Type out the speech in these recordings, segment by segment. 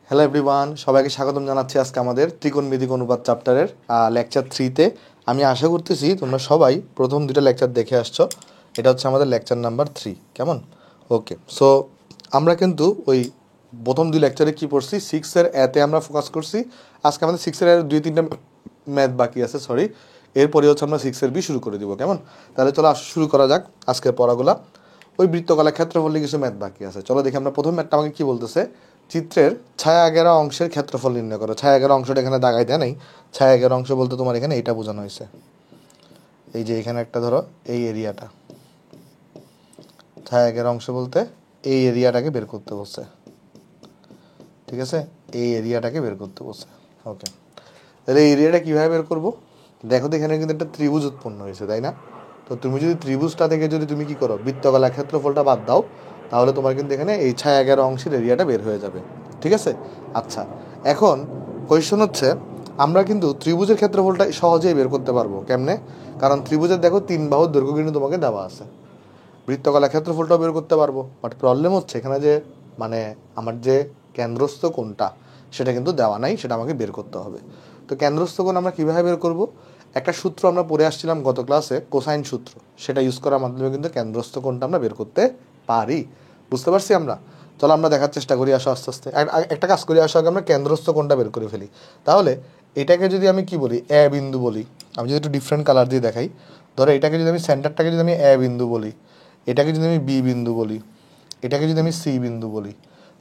Hello everyone, সবাইকে স্বাগতম জানাচ্ছি আজকে আমাদের ত্রিকোণমিতিক অনুপাত চ্যাপ্টারের লেকচার 3-তে। আমি আশা করতেছি তোমরা সবাই প্রথম দুটো লেকচার দেখে আসছো। এটা হচ্ছে আমাদের লেকচার নাম্বার 3, কেমন? ওকে, সো আমরা কিন্তু ওই প্রথম দুই লেকচারে কী পড়ছি, 6-এর এতে আমরা ফোকাস করছি। আজকে আমাদের 6-এর 2-3টা ম্যাথ বাকি আছে, সরি। এরপরে হচ্ছে আমরা 6-এর বি শুরু করে দিব, কেমন? তাহলে চলো শুরু করা যাক আজকের পড়াগুলা। ওই বৃত্তকলা ক্ষেত্রফলে কিছু ম্যাথ বাকি আছে, চলো দেখি। আমরা প্রথম ম্যাথটা আমাকে কী বলতেছে, চিত্রের ছায়া ঘেরা অংশের ক্ষেত্রফল নির্ণয় করো। ছায়া ঘেরা অংশটা এখানে দাগাই দেয় নাই। ছায়া ঘেরা অংশ বলতে তোমার এখানে এটা বোঝানো হয়েছে, এই যে এখানে একটা ধরো এই এরিয়াটা, ছায়া ঘেরা অংশ বলতে এই এরিয়াটাকে বের করতে বলছে, ঠিক আছে? এই এরিয়াটাকে বের করতে বলছে। ওকে, তাহলে এই এরিয়াটা কীভাবে বের করবো? দেখো তো, এখানে কিন্তু একটা ত্রিভুজ উৎপন্ন হয়েছে, তাই না? তো তুমি যদি ত্রিভুজটা থেকে যদি তুমি কী করো, বৃত্তকলা ক্ষেত্রফলটা বাদ দাও, তাহলে তোমার কিন্তু এখানে এই ছায়া ঘেরা অংশের এরিয়াটা বের হয়ে যাবে, ঠিক আছে? আচ্ছা, এখন কোয়েশ্চন হচ্ছে, আমরা কিন্তু ত্রিভুজের ক্ষেত্রফলটা সহজেই বের করতে পারবো। কেমনে? কারণ ত্রিভুজের দেখো 3 বাহুর দৈর্ঘ্য কিন্তু তোমাকে দেওয়া আছে। বৃত্তকলা ক্ষেত্রফলটাও বের করতে পারবো, বাট প্রবলেম হচ্ছে এখানে যে মানে আমার যে কেন্দ্রস্থ কোণটা সেটা কিন্তু দেওয়া নাই, সেটা আমাকে বের করতে হবে। তো কেন্দ্রস্থ কোণ আমরা কীভাবে বের করব? একটা সূত্র আমরা পড়ে আসছিলাম গত ক্লাসে, কোসাইন সূত্র। সেটা ইউজ করার মাধ্যমে কিন্তু কেন্দ্রস্থ কোণটা আমরা বের করতে পারি। বুঝতে পারছি আমরা? চলো আমরা দেখার চেষ্টা করি, আসো আস্তে আস্তে। একটা কাজ করি, আসো আগে আমরা কেন্দ্রস্থ কোণটা বের করে ফেলি। তাহলে এটাকে যদি আমি কি বলি, এ বিন্দু বলি। আমি যদি একটু ডিফারেন্ট কালার দিয়ে দেখাই, ধরো এটাকে যদি আমি সেন্টারটাকে যদি আমি এ বিন্দু বলি, এটাকে যদি আমি বি বিন্দু বলি, এটাকে যদি আমি সি বিন্দু বলি,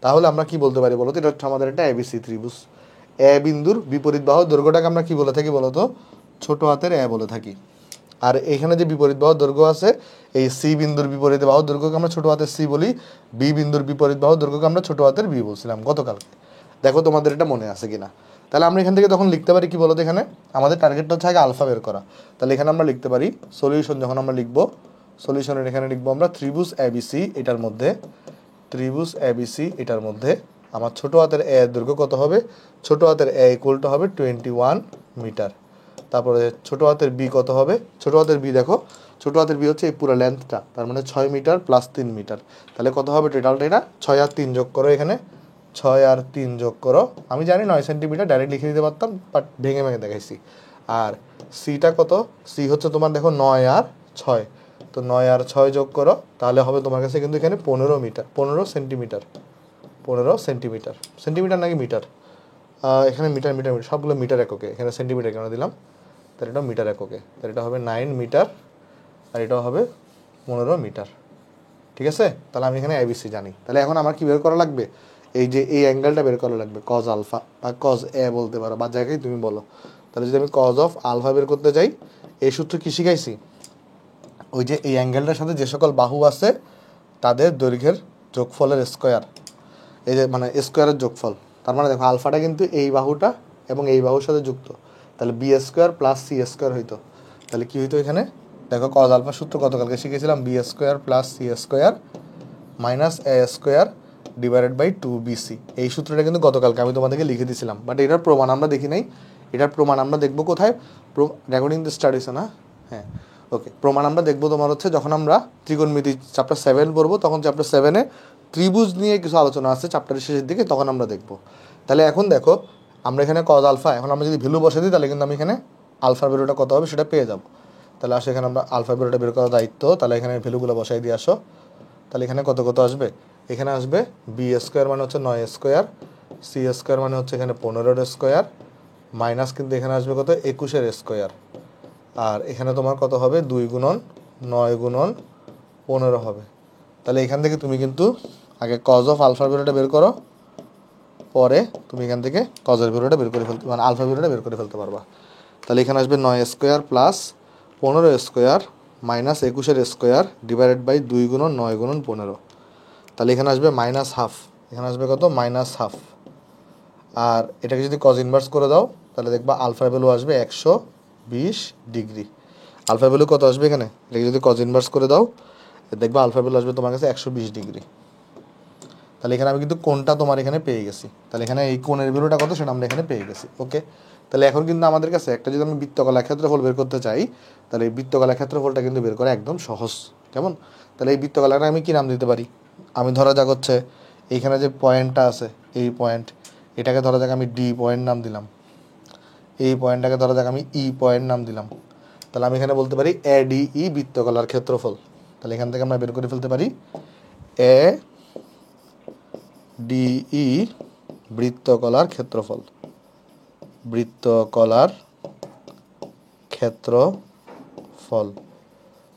তাহলে আমরা কি বলতে পারি বলতো? এটা হচ্ছে আমাদের একটা এবিসি ত্রিভুজ। এ বিন্দুর বিপরীত বাহুর দৈর্ঘ্যটাকে আমরা কি বলে থাকি বলতো? ছোট হাতের এ বলে থাকি। আর এখানে যে বিপরীত বাহুর দৈর্ঘ্য আছে, এই সি বিন্দুর বিপরীত বাহুর দৈর্ঘ্যকে আমরা ছোট হাতের সি বলি, বি বিন্দুর বিপরীত বাহুর দৈর্ঘ্যকে আমরা ছোট হাতের বি বলছিলাম গতকালকে। দেখো তোমাদের এটা মনে আছে কিনা। তাহলে আমরা এখান থেকে তখন লিখতে পারি কি বলতো? এখানে আমাদের টার্গেটটা হচ্ছে আগে আলফা বের করা। তাহলে এখানে আমরা লিখতে পারি সলিউশন। যখন আমরা লিখবো সলিউশনের, এখানে লিখবো আমরা ত্রিভুজ এবিসি, এটার মধ্যে ত্রিভুজ এবিসি, এটার মধ্যে আমার ছোট হাতের এ এর দৈর্ঘ্য কত হবে? ছোট হাতের এ ইকুয়ালটা হবে 21 মিটার। তারপরে ছোট হাতের বি কত হবে? ছোট হাতের বি দেখো, ছোট হাতের বি হচ্ছে এই পুরো লেন্থটা, তার মানে 6 মিটার প্লাস 3 মিটার। তাহলে কত হবে টোটালটা? এটা 6 আর 3 যোগ করো, এখানে 6 আর 3 যোগ করো। আমি জানি 9 সেন্টিমিটার, ডাইরেক্ট লিখে দিতে পারতাম, বাট ভেঙে ভেঙে দেখাইছি। আর সিটা কত? সি হচ্ছে তোমার দেখো 9 আর 6, তো 9 আর 6 যোগ করো, তাহলে হবে তোমার কাছে কিন্তু এখানে 15 মিটার, 15 সেন্টিমিটার, 15 সেন্টিমিটার। সেন্টিমিটার নাকি মিটার? এখানে মিটার মিটার মিটার সবগুলো মিটার এককে, এখানে সেন্টিমিটার কেন দিলাম? তাহলে এটা মিটার এককে, তাহলে এটা হবে 9 মিটার, আর এটাও হবে 15 মিটার, ঠিক আছে? তাহলে আমি এখানে এবিসি জানি। তাহলে এখন আমার কি বের করা লাগবে? এই যে এই অ্যাঙ্গেলটা বের করা লাগবে, কজ আলফা বা কজ এ বলতে পারো, বা জায়গায় তুমি বলো। তাহলে যদি আমি কজ অফ আলফা বের করতে যাই, এই সূত্র কি শিখাইছি? ওই যে এই অ্যাঙ্গেলটার সাথে যে সকল বাহু আছে তাদের দৈর্ঘ্যের যোগফলের স্কোয়ার, এই যে মানে স্কোয়ারের যোগফল। তার মানে দেখো আলফাটা কিন্তু এই বাহুটা এবং এই বাহুর সাথে যুক্ত, তাহলে B square plus C square হইতো। তাহলে কি হইতো এখানে? দেখো কজ আলফা সূত্র গতকালকে শিখেছিলাম, B square plus C square minus A square divided by 2bc। এই সূত্রটা কিন্তু গতকালকে আমি তোমাদেরকে লিখে দিয়েছিলাম, বাট এটার প্রমাণ আমরা দেখি নাই। এটার প্রমাণ আমরা দেখবো কোথায়? রেকর্ডিং দ্য স্টাডিজ না? হ্যাঁ, ওকে। প্রমাণ আমরা দেখবো তোমার হচ্ছে যখন আমরা ত্রিকোণমিতি চ্যাপ্টার 7 পড়বো, তখন চ্যাপ্টার 7-এ ত্রিভুজ নিয়ে কিছু আলোচনা আছে চ্যাপ্টারের শেষের দিকে, তখন আমরা দেখবো। তাহলে এখন দেখো আমরা এখানে কজ আলফা, এখন আমরা যদি ভ্যালু বসে দিই, তাহলে কিন্তু আমি এখানে আলফার ভ্যালুটা কত হবে সেটা পেয়ে যাবো। তাহলে আসো এখানে আমরা আলফার ভ্যালুটা বের করার দায়িত্ব, তাহলে এখানে ভ্যালুগুলো বসাই দিয়ে আসো। তাহলে এখানে কত কত আসবে? এখানে আসবে বি স্কোয়ার মানে হচ্ছে 9 স্কোয়ার, সি স্কোয়ার মানে হচ্ছে এখানে 15 স্কোয়ার, মাইনাস কিন্তু এখানে আসবে কত? 21 স্কোয়ার। আর এখানে তোমার কত হবে? 2 গুণন 9 গুণন 15 হবে। তাহলে এখান থেকে তুমি কিন্তু আগে কজ অফ আলফার ভ্যালুটা বের করো, পরে তুমি এখান থেকে কজের ভ্যালুটা বের করে ফেলতে, মানে আলফা ভ্যালুটা বের করে ফেলতে পারবা। তাহলে এখানে আসবে 9 square plus 15 square minus 21 square divided by 2 গুণন 9 গুণন 15। তাহলে এখানে আসবে মাইনাস হাফ, এখানে আসবে কত? Minus half. আর এটাকে যদি কজ ইনভার্স করে দাও, তাহলে দেখবা আলফার ভ্যালু আসবে 120 ডিগ্রি। আলফা ভ্যালু কত আসবে এখানে? এটাকে যদি কজ ইনভার্স করে দাও, দেখবা আলফা ভ্যালু আসবে তোমার কাছে 120 ডিগ্রি। তাহলে এখানে আমি কিন্তু কোণটা তোমার এখানে পেয়ে গেছি। তাহলে এখানে এই কোণের ভ্যালুটা কত সেটা আমরা এখানে পেয়ে গেছি। ওকে, তাহলে এখন কিন্তু আমাদের কাছে একটা, যদি আমি বৃত্তকলা ক্ষেত্রফল বের করতে চাই, তাহলে এই বৃত্তকলা ক্ষেত্রফলটা কিন্তু বের করা একদম সহজ, কেমন? তাহলে এই বৃত্তকলাটা আমি কি নাম দিতে পারি? আমি ধরা যাক হচ্ছে এইখানে যে পয়েন্টটা আছে, এই পয়েন্ট, এটাকে ধরা যাক আমি ডি পয়েন্ট নাম দিলাম, এই পয়েন্টটাকে ধরা যাক আমি ই পয়েন্ট নাম দিলাম। তাহলে আমি এখানে বলতে পারি এ ডি ই বৃত্তকলার ক্ষেত্রফল। তাহলে এখান থেকে আমরা বের করে ফেলতে পারি এ ডি ই বৃত্তকলার ক্ষেত্রফল, বৃত্তকলার ক্ষেত্রফল।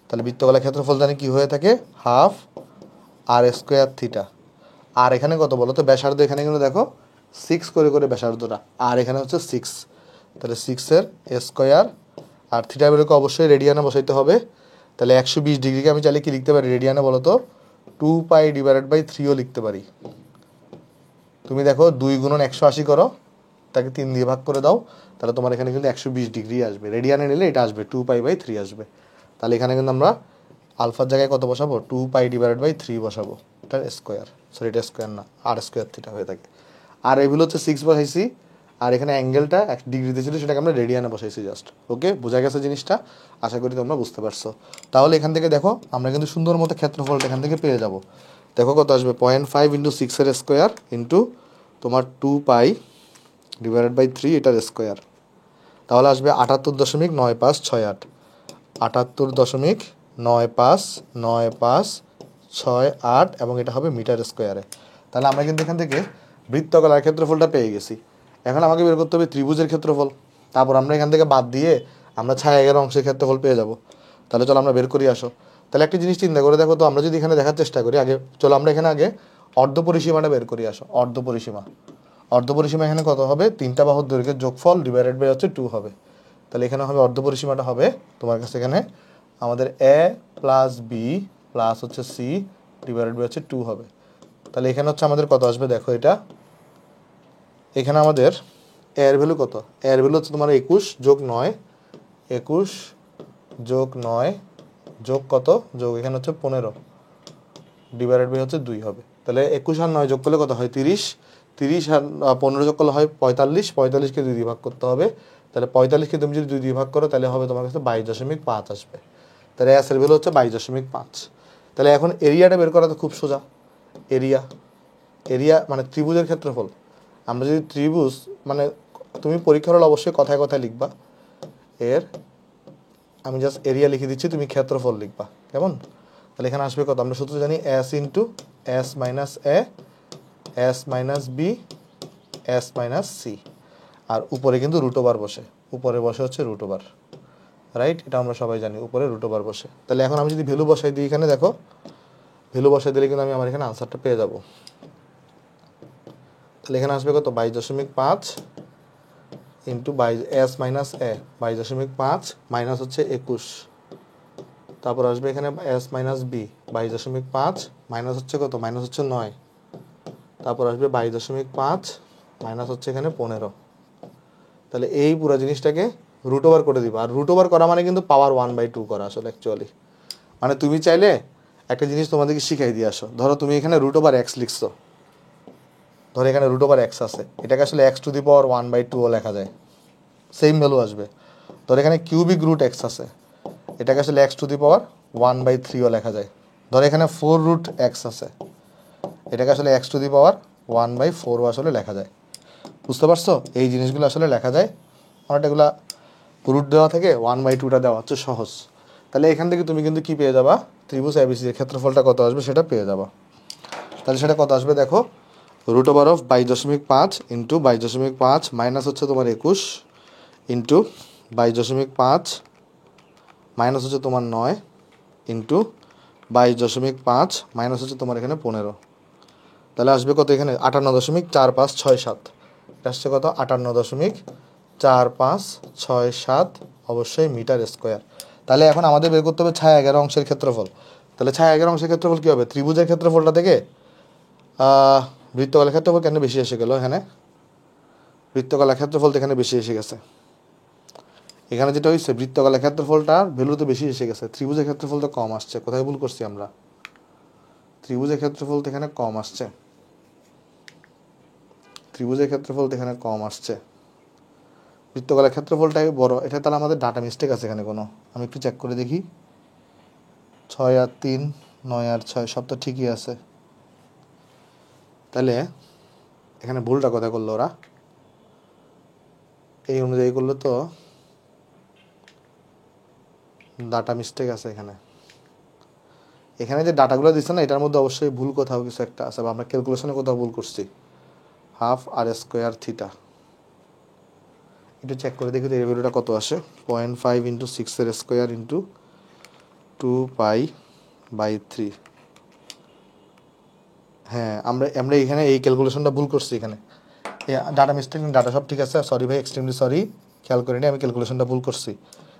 তাহলে বৃত্তকলার ক্ষেত্রফল জানি কি হয়ে থাকে, হাফ আর স্কোয়ার থিটা। আর এখানে কত বলো তো, ব্যাসার্ধ এখানে কিন্তু দেখো 6 করে করে ব্যাসার্ধটা, আর এখানে হচ্ছে 6, তাহলে 6-এর স্কোয়ার আর থিটা বেরোকে অবশ্যই রেডিয়ানে বসাইতে হবে। তাহলে 120 ডিগ্রিকে আমি চাইলে কি লিখতে পারি রেডিয়ানে বলো তো, 2π/3ও লিখতে পারি। তুমি দেখো 2 গুণন 180 করো, তাকে 3 দিয়ে ভাগ করে দাও, তাহলে তোমার এখানে কিন্তু 120 ডিগ্রি আসবে। রেডিয়ানে নিলে এটা আসবে 2π/3 আসবে। তাহলে এখানে কিন্তু আমরা আলফার জায়গায় কত বসাবো, 2π/3 বসাবো, এটার স্কোয়ার, সরি এটা স্কোয়ার না, আর স্কোয়ার থিটা হয়ে থাকে। আর এগুলো হচ্ছে 6 বসাইছি, আর এখানে অ্যাঙ্গেলটা 1 ডিগ্রিতে ছিল, সেটাকে আমরা রেডিয়ানে বসাইছি জাস্ট। ওকে, বোঝা গেছে জিনিসটা? আশা করি তোমরা বুঝতে পারছো। তাহলে এখান থেকে দেখো আমরা কিন্তু সুন্দর মতো ক্ষেত্রফলটা এখান থেকে পেয়ে যাব। দেখো কত আসবে, 0.5 × 6-এর স্কোয়ার ইন্টু তোমার 2π/3 এটার স্কোয়ার। তাহলে আসবে 78.9568, 78.959568, এবং এটা হবে মিটার স্কোয়ারে। তাহলে আমরা কিন্তু এখান থেকে বৃত্তকলার ক্ষেত্রফলটা পেয়ে গেছি। এখন আমাকে বের করতে হবে ত্রিভুজের ক্ষেত্রফল। তারপর আমরা এখান থেকে বাদ দিয়ে আমরা ছায়াকের অংশের ক্ষেত্রফল পেয়ে যাব। তাহলে চলো আমরা বের করি আসো। তাহলে একটা জিনিস চিন্তা করে দেখো তো, আমরা যদি এখানে দেখার চেষ্টা করি, আগে চলো আমরা এখানে আগে অর্ধপরিসীমাটা বের করি আসো। অর্ধপরিসীমা এখানে কত হবে, 3টা বাহুর দৈর্ঘ্যের যোগফল ডিভাইডেড বাই হচ্ছে 2 হবে। তাহলে এখানে হবে অর্ধপরিসীমাটা হবে তোমার কাছে এখানে আমাদের এ প্লাস বি প্লাস হচ্ছে সি ডিভাইডেড বাই হচ্ছে 2 হবে। তাহলে এখানে হচ্ছে আমাদের কত আসবে দেখো, এটা এখানে আমাদের এর ভ্যালু কত, এর ভ্যালু হচ্ছে তোমার 21 যোগ 9, 21 যোগ 9 যোগ কত, যোগ এখানে হচ্ছে 15 ডিভাইডেড বাই হচ্ছে 2 হবে। তাহলে 21 আর 9 যোগ করলে কত হয় 30, 30 আর 15 যোগ করলে হয় 45, 45কে 2 দিয়ে ভাগ করতে হবে। তাহলে 45কে তুমি যদি 2 দিয়ে ভাগ করো তাহলে হবে তোমার কাছে 22.5 আসবে। তাহলে এর ভ্যালু হচ্ছে 22.5। তাহলে এখন এরিয়াটা বের করা তো খুব সোজা। এরিয়া মানে ত্রিভুজের ক্ষেত্রফল। আমরা যদি ত্রিভুজ মানে, তুমি পরীক্ষার হলে অবশ্যই কথায় কথায় লিখবা, এর আমি জাস্ট এরিয়া লিখে দিচ্ছি, তুমি ক্ষেত্রফল লিখবা, কেমন? তাহলে এখানে আসবে কত, আমরা সূত্র জানি S into S minus A, S minus B, S minus C, আর উপরে কিন্তু রুট ওভার বসে, উপরে বসে হচ্ছে রুট ওভার, রাইট? এটা আমরা সবাই জানি, উপরে রুট ওভার বসে। তাহলে এখন আমি যদি ভ্যালু বসাই দিই, এখানে দেখো ভ্যালু বসাই দিলে কিন্তু আমি আমার এখানে আনসারটা পেয়ে যাব। তাহলে এখানে আসবে কত, 22.5 ইন্টু এস মাইনাস এ, 22.5 মাইনাস হচ্ছে 21, তারপর আসবে এখানে এস মাইনাস বি 22.5 মাইনাস হচ্ছে কত, মাইনাস হচ্ছে 9, তারপর আসবে 22.5 মাইনাস হচ্ছে এখানে 15। তাহলে এই পুরো জিনিসটাকে রুট ওভার করে দিবা। আর রুট ওভার করা মানে কিন্তু পাওয়ার 1/2 করা আসলে অ্যাকচুয়ালি। মানে তুমি চাইলে একটা জিনিস তোমাদেরকে শিখাই দিয়ে আসো, ধরো তুমি এখানে রুট ওভার এক্স লিখছো, ধরো এখানে রুট ওভার এক্স আছে, এটাকে আসলে এক্স টু দি পাওয়ার 1/2ও লেখা যায়, সেম ভ্যালু আসবে। ধরো এখানে কিউবিক রুট এক্স আছে, এটাকে আসলে এক্স টু দি পাওয়ার 1/3ও লেখা যায়। ধরো এখানে 4 রুট এক্স আছে, এটাকে আসলে এক্স টু দি পাওয়ার 1/4ও আসলে লেখা যায়। বুঝতে পারছো? এই জিনিসগুলো আসলে লেখা যায়, অনেকটাগুলা রুট দেওয়া থেকে 1/2টা দেওয়া হচ্ছে সহজ। তাহলে এখান থেকে তুমি কিন্তু কি পেয়ে যাবা, ত্রিভুজ এবিসির ক্ষেত্রফলটা কত আসবে সেটা পেয়ে যাবা। তাহলে সেটা কত আসবে দেখো, root over of 22.5 into 22.5 minus হচ্ছে তোমার 21 ইন্টু 22.5 মাইনাস হচ্ছে তোমার 9 ইন্টু 22.5 মাইনাস হচ্ছে তোমার এখানে 15। তাহলে আসবে কত এখানে 58.4567, এটা আসছে কত 58.4567 অবশ্যই মিটার স্কোয়ার। তাহলে এখন আমাদের বের করতে হবে ছায়াকের অংশের ক্ষেত্রফল। তাহলে ছায়াকের অংশের ক্ষেত্রফল কী হবে, ত্রিভুজের ক্ষেত্রফলটা থেকে বৃত্তকলার ক্ষেত্রফল কেন বেশি এসে গেল, এখানে বৃত্তকলার ক্ষেত্রফল তো এখানে বেশি এসে গেছে। এখানে যেটা হয়েছে বৃত্তকলার ক্ষেত্রফলটার ভ্যালু তো বেশি এসে গেছে, ত্রিভুজের ক্ষেত্রফল তো কম আসছে। কোথায় ভুল করছি আমরা, ত্রিভুজের ক্ষেত্রফল তো এখানে কম আসছে, ত্রিভুজের ক্ষেত্রফল তো এখানে কম আসছে, বৃত্তকলার ক্ষেত্রফলটাই বড়। এটা তাহলে আমাদের ডাটা মিস্টেক আছে এখানে কোনো, আমি একটু চেক করে দেখি। 6 আর 3, 9 আর 6 সব তো ঠিকই আছে। তাহলে এখানে ভুলটা কোথায় করলো ওরা, এই অনুযায়ী করলে তো ডাটা মিস্টেক আছে এখানে। এখানে যে ডাটাগুলো দিচ্ছে না, এটার মধ্যে অবশ্যই ভুল কোথাও কিছু একটা আছে, বা আমরা ক্যালকুলেশনে কোথাও ভুল করছি। হাফ আর স্কোয়ার থিটা, এটা চেক করে দেখি তো এই ভ্যালুটা কত আসে। 0.5 ইন্টু 6 স্কোয়ার ইন্টু 2π/3। হ্যাঁ, আমরা এখানে এই ক্যালকুলেশনটা ভুল করছি। এখানে ডাটা মিস্টেক, ডাটা সব ঠিক আছে, সরি ভাই, এক্সট্রিমলি সরি, খেয়াল করিনি, আমি ক্যালকুলেশনটা ভুল করছি।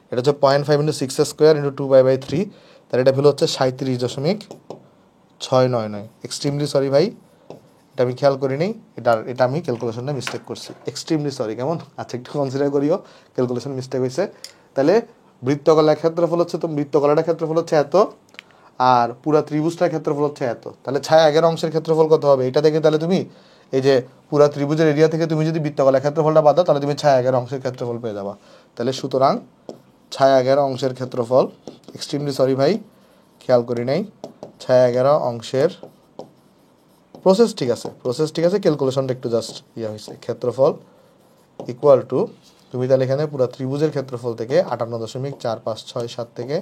এটা হচ্ছে 0.5 ইন্টু 6 স্কোয়ার ইন্টু 2π/3, তাহলে এটা ভ্যালু হচ্ছে 37.699। এক্সট্রিমলি সরি ভাই, এটা আমি খেয়াল করিনি, এটা আমি ক্যালকুলেশনটা মিস্টেক করছি, এক্সট্রিমলি সরি। কেমন? আচ্ছা, একটু কনসিডার করিও, ক্যালকুলেশন মিস্টেক হয়েছে। তাহলে বৃত্তকলার ক্ষেত্রফল হচ্ছে, তো বৃত্তকলাটার ক্ষেত্রফল হচ্ছে এত, আর পুরা ত্রিভুজটার ক্ষেত্রফল হচ্ছে এত। তাহলে ছায়া আগের অংশের ক্ষেত্রফল কত হবে এটা থেকে, তাহলে তুমি এই যে পুরা ত্রিভুজের এরিয়া থেকে তুমি যদি বৃত্তকলার ক্ষেত্রফলটা বাদ দাও, তাহলে তুমি ছায়া আগের অংশের ক্ষেত্রফল পেয়ে যাবা। তাহলে সুতরাং ছায়া আগের অংশের ক্ষেত্রফল, এক্সট্রিমলি সরি ভাই, খেয়াল করি নাই, ছায়া আগের অংশের প্রসেস ঠিক আছে, ক্যালকুলেশনটা একটু জাস্ট হয়েছে। ক্ষেত্রফল ইকুয়াল টু, তুমি তাহলে এখানে পুরো ত্রিভুজের ক্ষেত্রফল থেকে 58.4567 থেকে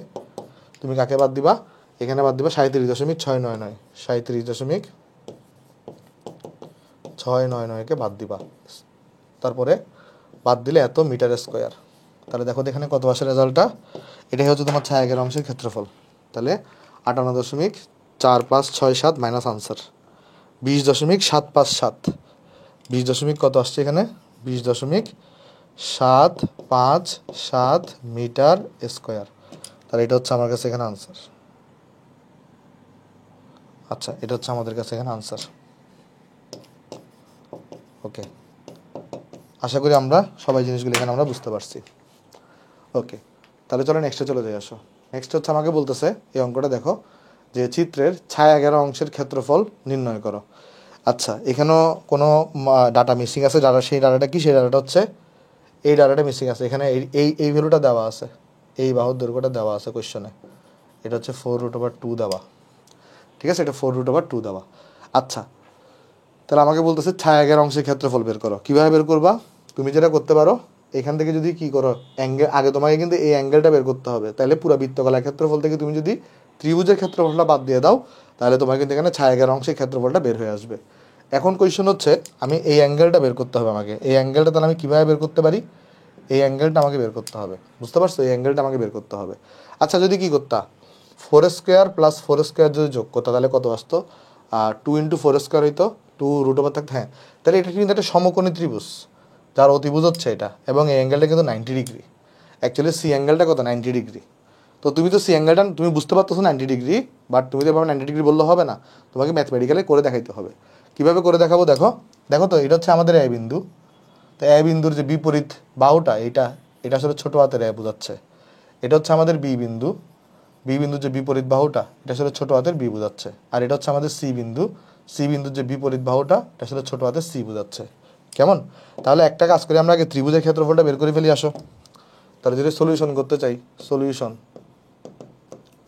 তুমি কাকে বাদ দিবা? এখানে বাদ দিবা 37.699, 37.699 কে বাদ দিবা। তারপরে বাদ দিলে এত মিটার স্কোয়ার। তাহলে দেখো এখানে কত আসে রেজাল্টটা, এটাই হচ্ছে তোমার ছায়া আগের অংশের ক্ষেত্রফল। তাহলে 58.4567 মাইনাস আনসার 20.757, 20 কত আসছে এখানে, 20.757 মিটার স্কোয়ার। তাহলে এটা হচ্ছে আমার কাছে এখানে আনসার। আচ্ছা, এটা হচ্ছে আমাদের কাছে এখানে আনসার। ওকে, আশা করি আমরা সবাই জিনিসগুলো এখানে আমরা বুঝতে পারছি। ওকে, তাহলে চলো নেক্সটে চলে যাই। আসো, নেক্সট হচ্ছে আমাকে বলতেছে এই অঙ্কটা দেখো, যে চিত্রের ছায়া 11 অংশের ক্ষেত্রফল নির্ণয় করো। আচ্ছা, এখানেও কোনো ডাটা মিসিং আছে, সেই ডাটাটা কি, সেই ডাটাটা হচ্ছে এই ডাটাটা মিসিং আছে। এখানে এই ভ্যালুটা দেওয়া আছে, এই বাহুর দৈর্ঘ্যটা দেওয়া আছে কোয়েশ্চনে, এটা হচ্ছে 4√2 দেওয়া। ঠিক আছে, এটা 4√2 দেওয়া। আচ্ছা, তাহলে আমাকে বলতেছে ছায়া আগের অংশের ক্ষেত্রফল বের করো। কীভাবে বের করবা? তুমি যেটা করতে পারো, এখান থেকে যদি কি করো, অ্যাঙ্গেল, আগে তোমাকে কিন্তু এই অ্যাঙ্গেলটা বের করতে হবে। তাহলে পুরো বৃত্তকলার ক্ষেত্রফল থেকে তুমি যদি ত্রিভুজের ক্ষেত্রফলটা বাদ দিয়ে দাও, তাহলে তোমার কিন্তু এখানে ছায়া আগের অংশের ক্ষেত্রফলটা বের হয়ে আসবে। এখন কোয়েশ্চন হচ্ছে, আমি এই অ্যাঙ্গেলটা বের করতে হবে আমাকে। এই অ্যাঙ্গেলটা তাহলে আমি কীভাবে বের করতে পারি? এই অ্যাঙ্গেলটা আমাকে বের করতে হবে, বুঝতে পারছো? এই অ্যাঙ্গেলটা আমাকে বের করতে হবে। আচ্ছা, যদি কি করতা, 4² প্লাস 4² যদি যোগ করতো, তাহলে কত আসতো? 2 ইন্টু 4² হইতো, 2√, থাকতো। হ্যাঁ, তাহলে এটা কিন্তু একটা সমকোণী ত্রিভুজ, যার অতিভুজ হচ্ছে এটা, এবং এই অ্যাঙ্গেলটা কিন্তু 90 ডিগ্রি। অ্যাকচুয়ালি সি অ্যাঙ্গেলটা কত? 90 ডিগ্রি। তো তুমি তো সি অ্যাঙ্গেলটা তুমি বুঝতে পারতেছো 90 ডিগ্রি, বাট তুমি তো এভাবে 90 ডিগ্রি বললে হবে না, তোমাকে ম্যাথমেটিক্যালি করে দেখাইতে হবে। কীভাবে করে দেখাবো? দেখো দেখো তো, এটা হচ্ছে আমাদের এ বিন্দু। তো এ বিন্দুর যে বিপরীত বাহুটা, এটা আসলে ছোটো হাতের এ বোঝাচ্ছে। এটা হচ্ছে আমাদের বি বিন্দু, বি বিন্দুর যে বিপরীত বাহুটা, এটা আসলে ছোটো হাতের বি বোঝাচ্ছে। আর এটা হচ্ছে আমাদের সি বিন্দু, সি বিন্দুর যে বিপরীত বাহুটা, এটা আসলে ছোটো হাতের সি বোঝাচ্ছে। কেমন? তাহলে একটা কাজ করি, আমরা আগে ত্রিভুজের ক্ষেত্রফলটা বের করে ফেলি। আসো, তাহলে যদি সলিউশন করতে চাই, সলিউশন,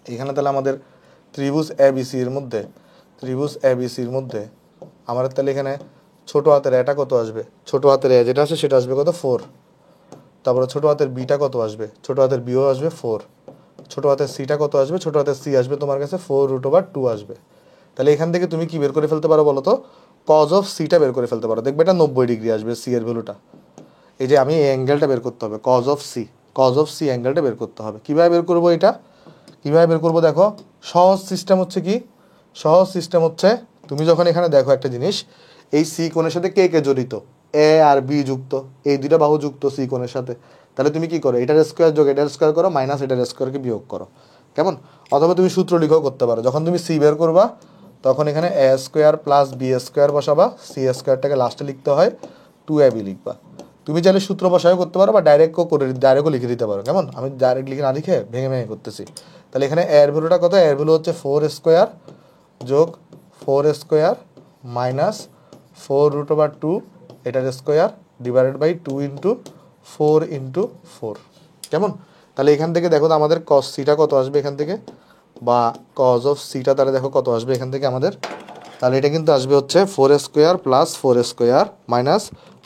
এখানে তাহলে আমাদের ত্রিভুজ এবিসির মধ্যে, আমাদের তাহলে এখানে ছোটো হাতের এটা কত আসবে? ছোটো হাতের এ যেটা আছে সেটা আসবে কত? 4। তারপরে ছোটো হাতের বিটা কত আসবে? ছোটো হাতের বিও আসবে 4। ছোটো হাতের সিটা কত আসবে? ছোটো হাতের সি আসবে তোমার কাছে 4√2 আসবে। তাহলে এখান থেকে তুমি কি বের করে ফেলতে পারো বলো তো? কজ অফ সিটা বের করে ফেলতে পারো। দেখবে এটা 90 ডিগ্রি আসবে সি এর ভ্যালুটা। এই যে আমি এই অ্যাঙ্গেলটা বের করতে হবে, কজ অফ সি অ্যাঙ্গেলটা বের করতে হবে। কীভাবে বের করবো এটা? কীভাবে বের করবো দেখো, সহজ সিস্টেম হচ্ছে কি, তুমি যখন এখানে দেখো একটা জিনিস, এই সি কোণের সাথে কে কে জড়িত? এ আর বি যুক্ত, এই দুইটা বাহু যুক্ত সি কোণের সাথে। তাহলে তুমি কি করো, এটার স্কোয়ার যোগ এটার স্কোয়ার করো, মাইনাস এটার স্কোয়ারকে বিয়োগ করো। কেমন? অথবা তুমি সূত্র লিখেও করতে পারো। যখন তুমি সি বের করবা, তখন এখানে A square plus B square বসাবা, সি স্কোয়ারটাকে লাস্টে লিখতে হয় 2ab লিখবা। তুমি চাইলে সূত্র বসায়ও করতে পারো, বা ডাইরেক্টও লিখে দিতে পারো। কেমন? আমি ডাইরেক্ট লিখে না লিখে ভেঙে করতেছি। তাহলে এখানে এর ভ্যালুটা কত? এর ভ্যালু হচ্ছে 4² যোগ 4² মাইনাস 4√2 এটার square divided by 2 into 4 into 4। কেমন? তাহলে এখান থেকে দেখো তো আমাদের কস সিটা কত আসবে এখান থেকে, বা কজ অফ সিটা, তাহলে দেখো কত আসবে এখান থেকে আমাদের তাহলে এটা কিন্তু আসবে হচ্ছে 4² প্লাস 4² মাইনাস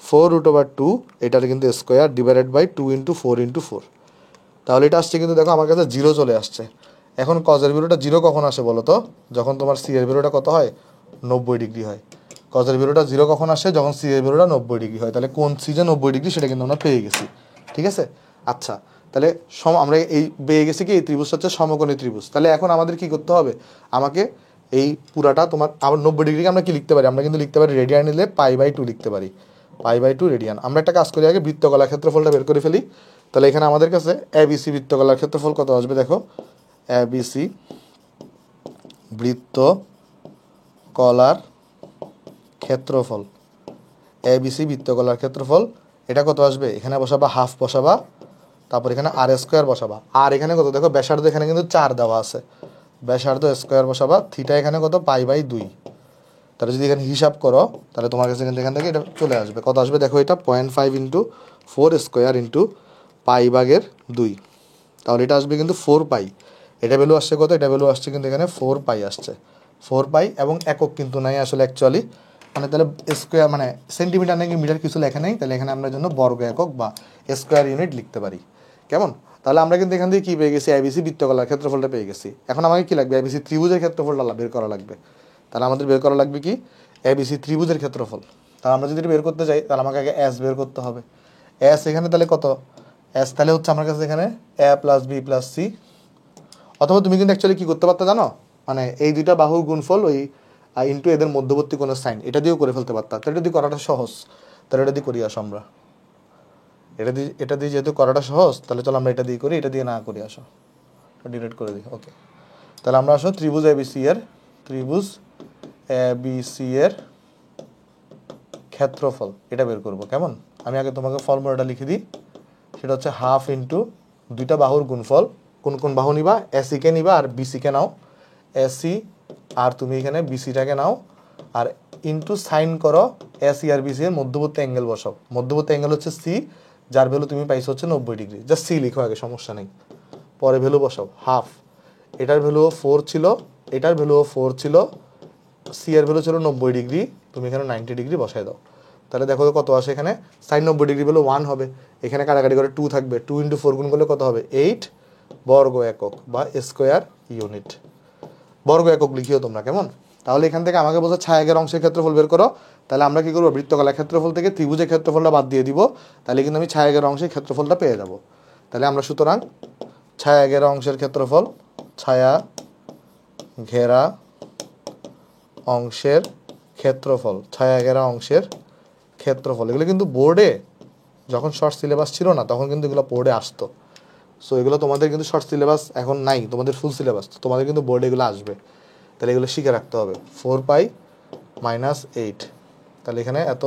4√2, এটার কিন্তু স্কোয়ার ডিভাইডেড বাই 2 × 4 × 4। তাহলে এটা আসছে কিন্তু দেখো আমার কাছে 0 চলে আসছে। এখন কজের ভ্যালুটা 0 কখন আসে বলো তো? যখন তোমার সি এর ভ্যালুটা কত হয়? 90 ডিগ্রি হয়। কজের ভ্যালুটা 0 কখন আসে? যখন সি এর ভ্যালুটা 90 ডিগ্রি হয়। তাহলে কোন সি যে 90 ডিগ্রি সেটা কিন্তু আমরা পেয়ে গেছি, ঠিক আছে? আচ্ছা, তাহলে আমরা এই পেয়ে গেছি কি এই ত্রিভুজটা হচ্ছে সমকোণী ত্রিভুজ। তাহলে এখন আমাদের কি করতে হবে? আমাকে এই পুরাটা তোমার আবার 90 ডিগ্রিকে আমরা কি লিখতে পারি? আমরা কিন্তু লিখতে পারি রেডিয়ান নিলে π/2 লিখতে পারি, π/2 রেডিয়ান। আমরা একটা কাজ করি, আগে বৃত্তকলার ক্ষেত্রফলটা বের করে ফেলি। তাহলে এখানে আমাদের কাছে ABC বৃত্তকলার ক্ষেত্রফল কত আসবে দেখো, ABC বৃত্তকলার ক্ষেত্রফল, ABC বৃত্তকলার ক্ষেত্রফল এটা কত আসবে? এখানে বসাবা হাফ বসাবা, তারপর এখানে r² বসাবা। আর এখানে কত দেখো ব্যাসার্ধ এখানে কিন্তু 4 দেওয়া আছে, ব্যাসার্ধ স্কোয়ার বসাবা, থিটা এখানে কত π/2। তাহলে যদি এখানে হিসাব করো তাহলে তোমার কাছে কিন্তু এখান থেকে এটা চলে আসবে, কত আসবে দেখো, এটা 0.5 × 4² × π/2। তাহলে এটা আসবে কিন্তু 4π। এটা ভ্যালু আসছে কত? এটা ভ্যালু আসছে কিন্তু এখানে 4π আসছে, 4π। এবং একক কিন্তু নাই আসলে অ্যাকচুয়ালি, মানে তাহলে স্কোয়ার মানে সেন্টিমিটার নাকি মিটার কিছু লেখা নেই, তাহলে এখানে আমরা জন্য বর্গ একক বা স্কোয়ার ইউনিট লিখতে পারি, কেমন? তাহলে আমরা কিন্তু এখান থেকে কী পেয়ে গেছি? ABC বৃত্তকলার ক্ষেত্রফলটা পেয়ে গেছি। এখন আমাকে কী লাগবে? ABC ত্রিভুজের ক্ষেত্রফলটা বের করা লাগবে। তাহলে আমাদের বের করা লাগবে কি? ABC ত্রিভুজের ক্ষেত্রফল। তাহলে আমরা যদি এটা বের করতে চাই তাহলে আমাকে আগে S বের করতে হবে। S এখানে তাহলে কত? S তাহলে হচ্ছে আমার কাছে এখানে A + B + C, অথবা তুমি কিন্তু অ্যাকচুয়ালি কী করতে পারতো জানো, মানে এই দুইটা বাহুর গুণফল ওই ইন্টু এদের মধ্যবর্তী কোনো সাইন, এটা দিয়েও করে ফেলতে পারতাম। তাহলে এটা দিয়ে করাটা সহজ, তাহলে এটা দিয়ে করি আসো আমরা। এটা দিয়ে যেহেতু করাটা সহজ, তাহলে চলো আমরা এটা দিয়ে করি, এটা দিয়ে না করি, আসো ডিলিট করে দিই। ওকে, তাহলে আমরা আসো ত্রিভুজ ABC এর ক্ষেত্রফল এটা বের করব, কেমন? আমি আগে তোমাকে ফর্মুলাটা লিখে দিই, সেটা হচ্ছে হাফ ইন্টু দুইটা বাহুর গুণফল, কোন কোন বাহু নিবা? এসিকে নিবা আর বিসিকে নাও, এসি আর তুমি এখানে বিসিটাকে নাও, আর ইন্টু সাইন করো এসি আর বিসি এর মধ্যবর্তী অ্যাঙ্গেল বসাও। মধ্যবর্তী অ্যাঙ্গেল হচ্ছে সি, যার ভ্যালু তুমি পাইছো হচ্ছে 90 ডিগ্রি। জাস্ট সি লিখো আগে, সমস্যা নেই, পরে ভ্যালু বসাও। হাফ, এটার ভ্যালুও 4 ছিল, এটার ভ্যালুও 4 ছিল, সি এর ভ্যালু ছিল 90 ডিগ্রি, তুমি এখানে 90 ডিগ্রি বসাই দাও। তাহলে দেখো কত আসে এখানে, সাইন 90 ডিগ্রি ভ্যালু 1 হবে, এখানে কাটাকাটি করে 2 থাকবে, 2 × 4 গুণ করলে কত হবে? 8 বর্গ একক বা স্কোয়ার ইউনিট। বর্গ একক লিখিও তোমরা, কেমন? তাহলে এখান থেকে আমাকে বলছে ছায়াকের অংশের ক্ষেত্রফল বের করো। তাহলে আমরা কি করবো? বৃত্তকলার ক্ষেত্রফল থেকে ত্রিভুজের ক্ষেত্রফলটা বাদ দিয়ে দিব, তাহলে কিন্তু আমি ছায়াকের অংশের ক্ষেত্রফলটা পেয়ে যাব। তাহলে আমরা সুতরাং ছায়াকের অংশের ক্ষেত্রফল, ছায়া ঘেরা অংশের ক্ষেত্রফল, ছায়া ঘেরা অংশের ক্ষেত্রফল, এগুলো কিন্তু বোর্ডে যখন শর্ট সিলেবাস ছিল না তখন কিন্তু এগুলো বোর্ডে আসতো। সো এগুলো তোমাদের কিন্তু শর্ট সিলেবাস এখন নাই, তোমাদের ফুল সিলেবাস, তোমাদের কিন্তু বোর্ডে এগুলো আসবে। তাহলে এগুলো শিখে রাখতে হবে। 4π - 8, তাহলে এখানে এত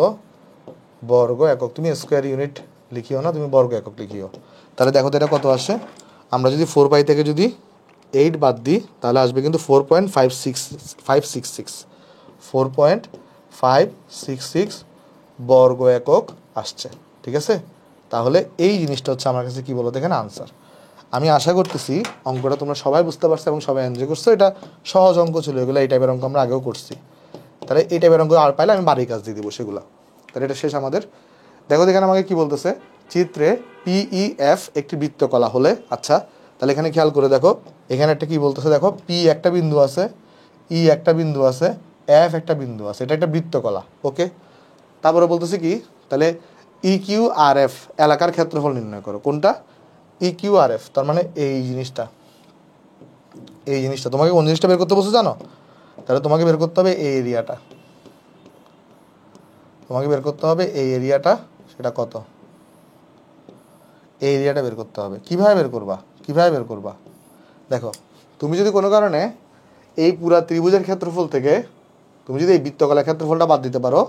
বর্গ একক, তুমি স্কোয়ার ইউনিট লিখিও না, তুমি বর্গ একক লিখিও। তাহলে দেখো তো এটা কত আসে? আমরা যদি 4π থেকে যদি 8 বাদ দিই তাহলে আসবে কিন্তু 4.566 4.566 বর্গ একক আসছে, ঠিক আছে? তাহলে এই জিনিসটা হচ্ছে আমার কাছে কি বলতো এখানে আনসার। আমি আশা করতেছি অঙ্কটা তোমরা সবাই বুঝতে পারছো এবং সবাই এনজয় করছো। এটা সহজ অঙ্ক ছিল, এগুলো এই টাইপের অঙ্ক আমরা আগেও করছি। তাহলে এই টাইপের অঙ্ক আর পাইলে আমি বাড়ির কাজ দিয়ে দিব সেগুলো। তাহলে এটা শেষ আমাদের। দেখো এখানে আমাকে কি বলতেছে, চিত্রে PEF একটি বৃত্তকলা হলে, আচ্ছা তাহলে এখানে খেয়াল করে দেখো, এখানে একটা কি বলতেছে দেখো, P একটা বিন্দু আছে, E একটা বিন্দু আছে, F একটা বিন্দু আছে, এটা একটা বৃত্তকলা, ওকে? তারপরে বলতেছে কি, তাহলে EQRF এলাকার ক্ষেত্রফল নির্ণয় করো। কোনটা? EQRF, তার মানে এই জিনিসটা, এই জিনিসটা তোমাকে কোন জিনিসটা বের করতে বলছে জানো? তাহলে তোমাকে বের করতে হবে এই এরিয়াটা, তোমাকে বের করতে হবে এই এরিয়াটা, সেটা কত? এই এরিয়াটা বের করতে হবে। কিভাবে বের করবা? কিভাবে বের করবা? দেখো, তুমি যদি কোনো কারণে এই পুরা ত্রিভুজের ক্ষেত্রফল থেকে তুমি যদি এই বৃত্তকলার ক্ষেত্রফলটা বাদ দিতে পারো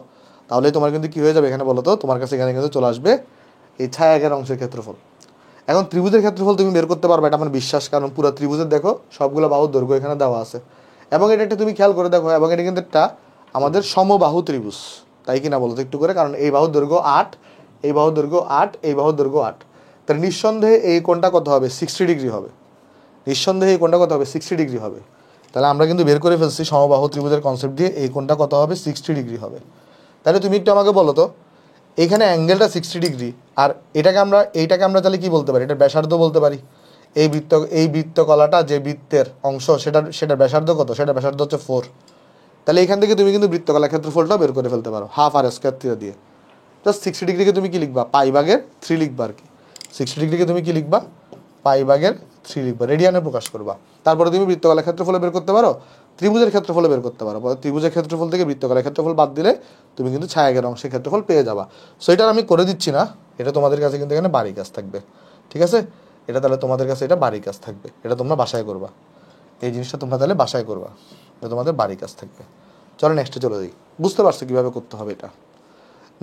তাহলে তোমার কিন্তু কী হয়ে যাবে এখানে বলো তো, তোমার কাছে এখানে কিন্তু চলে আসবে এই ছায়াকের অংশের ক্ষেত্রফল। এখন ত্রিভুজের ক্ষেত্রফল তুমি বের করতে পারবে, এটা আমার বিশ্বাস, কারণ পুরো ত্রিভুজের দেখো সবগুলো বাহুর দৈর্ঘ্য এখানে দেওয়া আছে, এবং এটা একটা তুমি খেয়াল করে দেখো, এবং এটা কিন্তু একটা আমাদের সমবাহু ত্রিভুজ, তাই কি না বলো তো একটু করে? কারণ এই বাহুর দৈর্ঘ্য 8, এই বাহুর দৈর্ঘ্য 8, এই বাহুর দৈর্ঘ্য 8, তাহলে নিঃসন্দেহে এই কোণটা কত হবে? 60 ডিগ্রি হবে। নিঃসন্দেহে এই কোণটা কত হবে? 60 ডিগ্রি হবে। তাহলে আমরা কিন্তু বের করে ফেলছি সমবাহু ত্রিভুজের কনসেপ্ট দিয়ে এই কোণটা কত হবে 60 ডিগ্রি হবে। তাহলে তুমি একটু আমাকে বলো তো এইখানে অ্যাঙ্গেলটা 60 ডিগ্রি আর এইটাকে আমরা তাহলে কি বলতে পারি, এটার ব্যাসার্ধ বলতে পারি। এই বৃত্তকলাটা যে বৃত্তের অংশ সেটার ব্যাসার্ধ কত, সেটার ব্যাসার্ধ হচ্ছে 4। তাহলে এখান থেকে তুমি কিন্তু বৃত্তকলার ক্ষেত্রফলটাও বের করে ফেলতে পারো হাফ আর স্কোয়ার থিটা দিয়ে। জাস্ট 60 ডিগ্রিকে তুমি কি লিখবা, পাই ভাগের 3 লিখবা আর কি। 60 ডিগ্রিকে তুমি কি লিখবা, পাই ভাগের 3 লিখবা, রেডিয়ানে প্রকাশ করবা। তারপরে তুমি বৃত্তকলার ক্ষেত্রফল বের করতে পারো, ত্রিভুজের ক্ষেত্রফল বের করতে পারো। ত্রিভুজের ক্ষেত্রফল থেকে বৃত্তকলার ক্ষেত্রফল বাদ দিলে তুমি কিন্তু ছায়াকের অংশের ক্ষেত্রফল পেয়ে যাবা। সো এটা আমি করে দিচ্ছি না, এটা তোমাদের কাছে কিন্তু এখানে বাড়ি কাজ থাকবে, ঠিক আছে। এটা তাহলে তোমাদের কাছে এটা বাড়ি কাজ থাকবে, এটা তোমরা বাসায় করবা, এই জিনিসটা তোমরা তাহলে বাসায় করবা, এটা তোমাদের বাড়ি কাজ থাকবে। চলো নেক্সটে চলে যাই, বুঝতে পারছো কীভাবে করতে হবে এটা।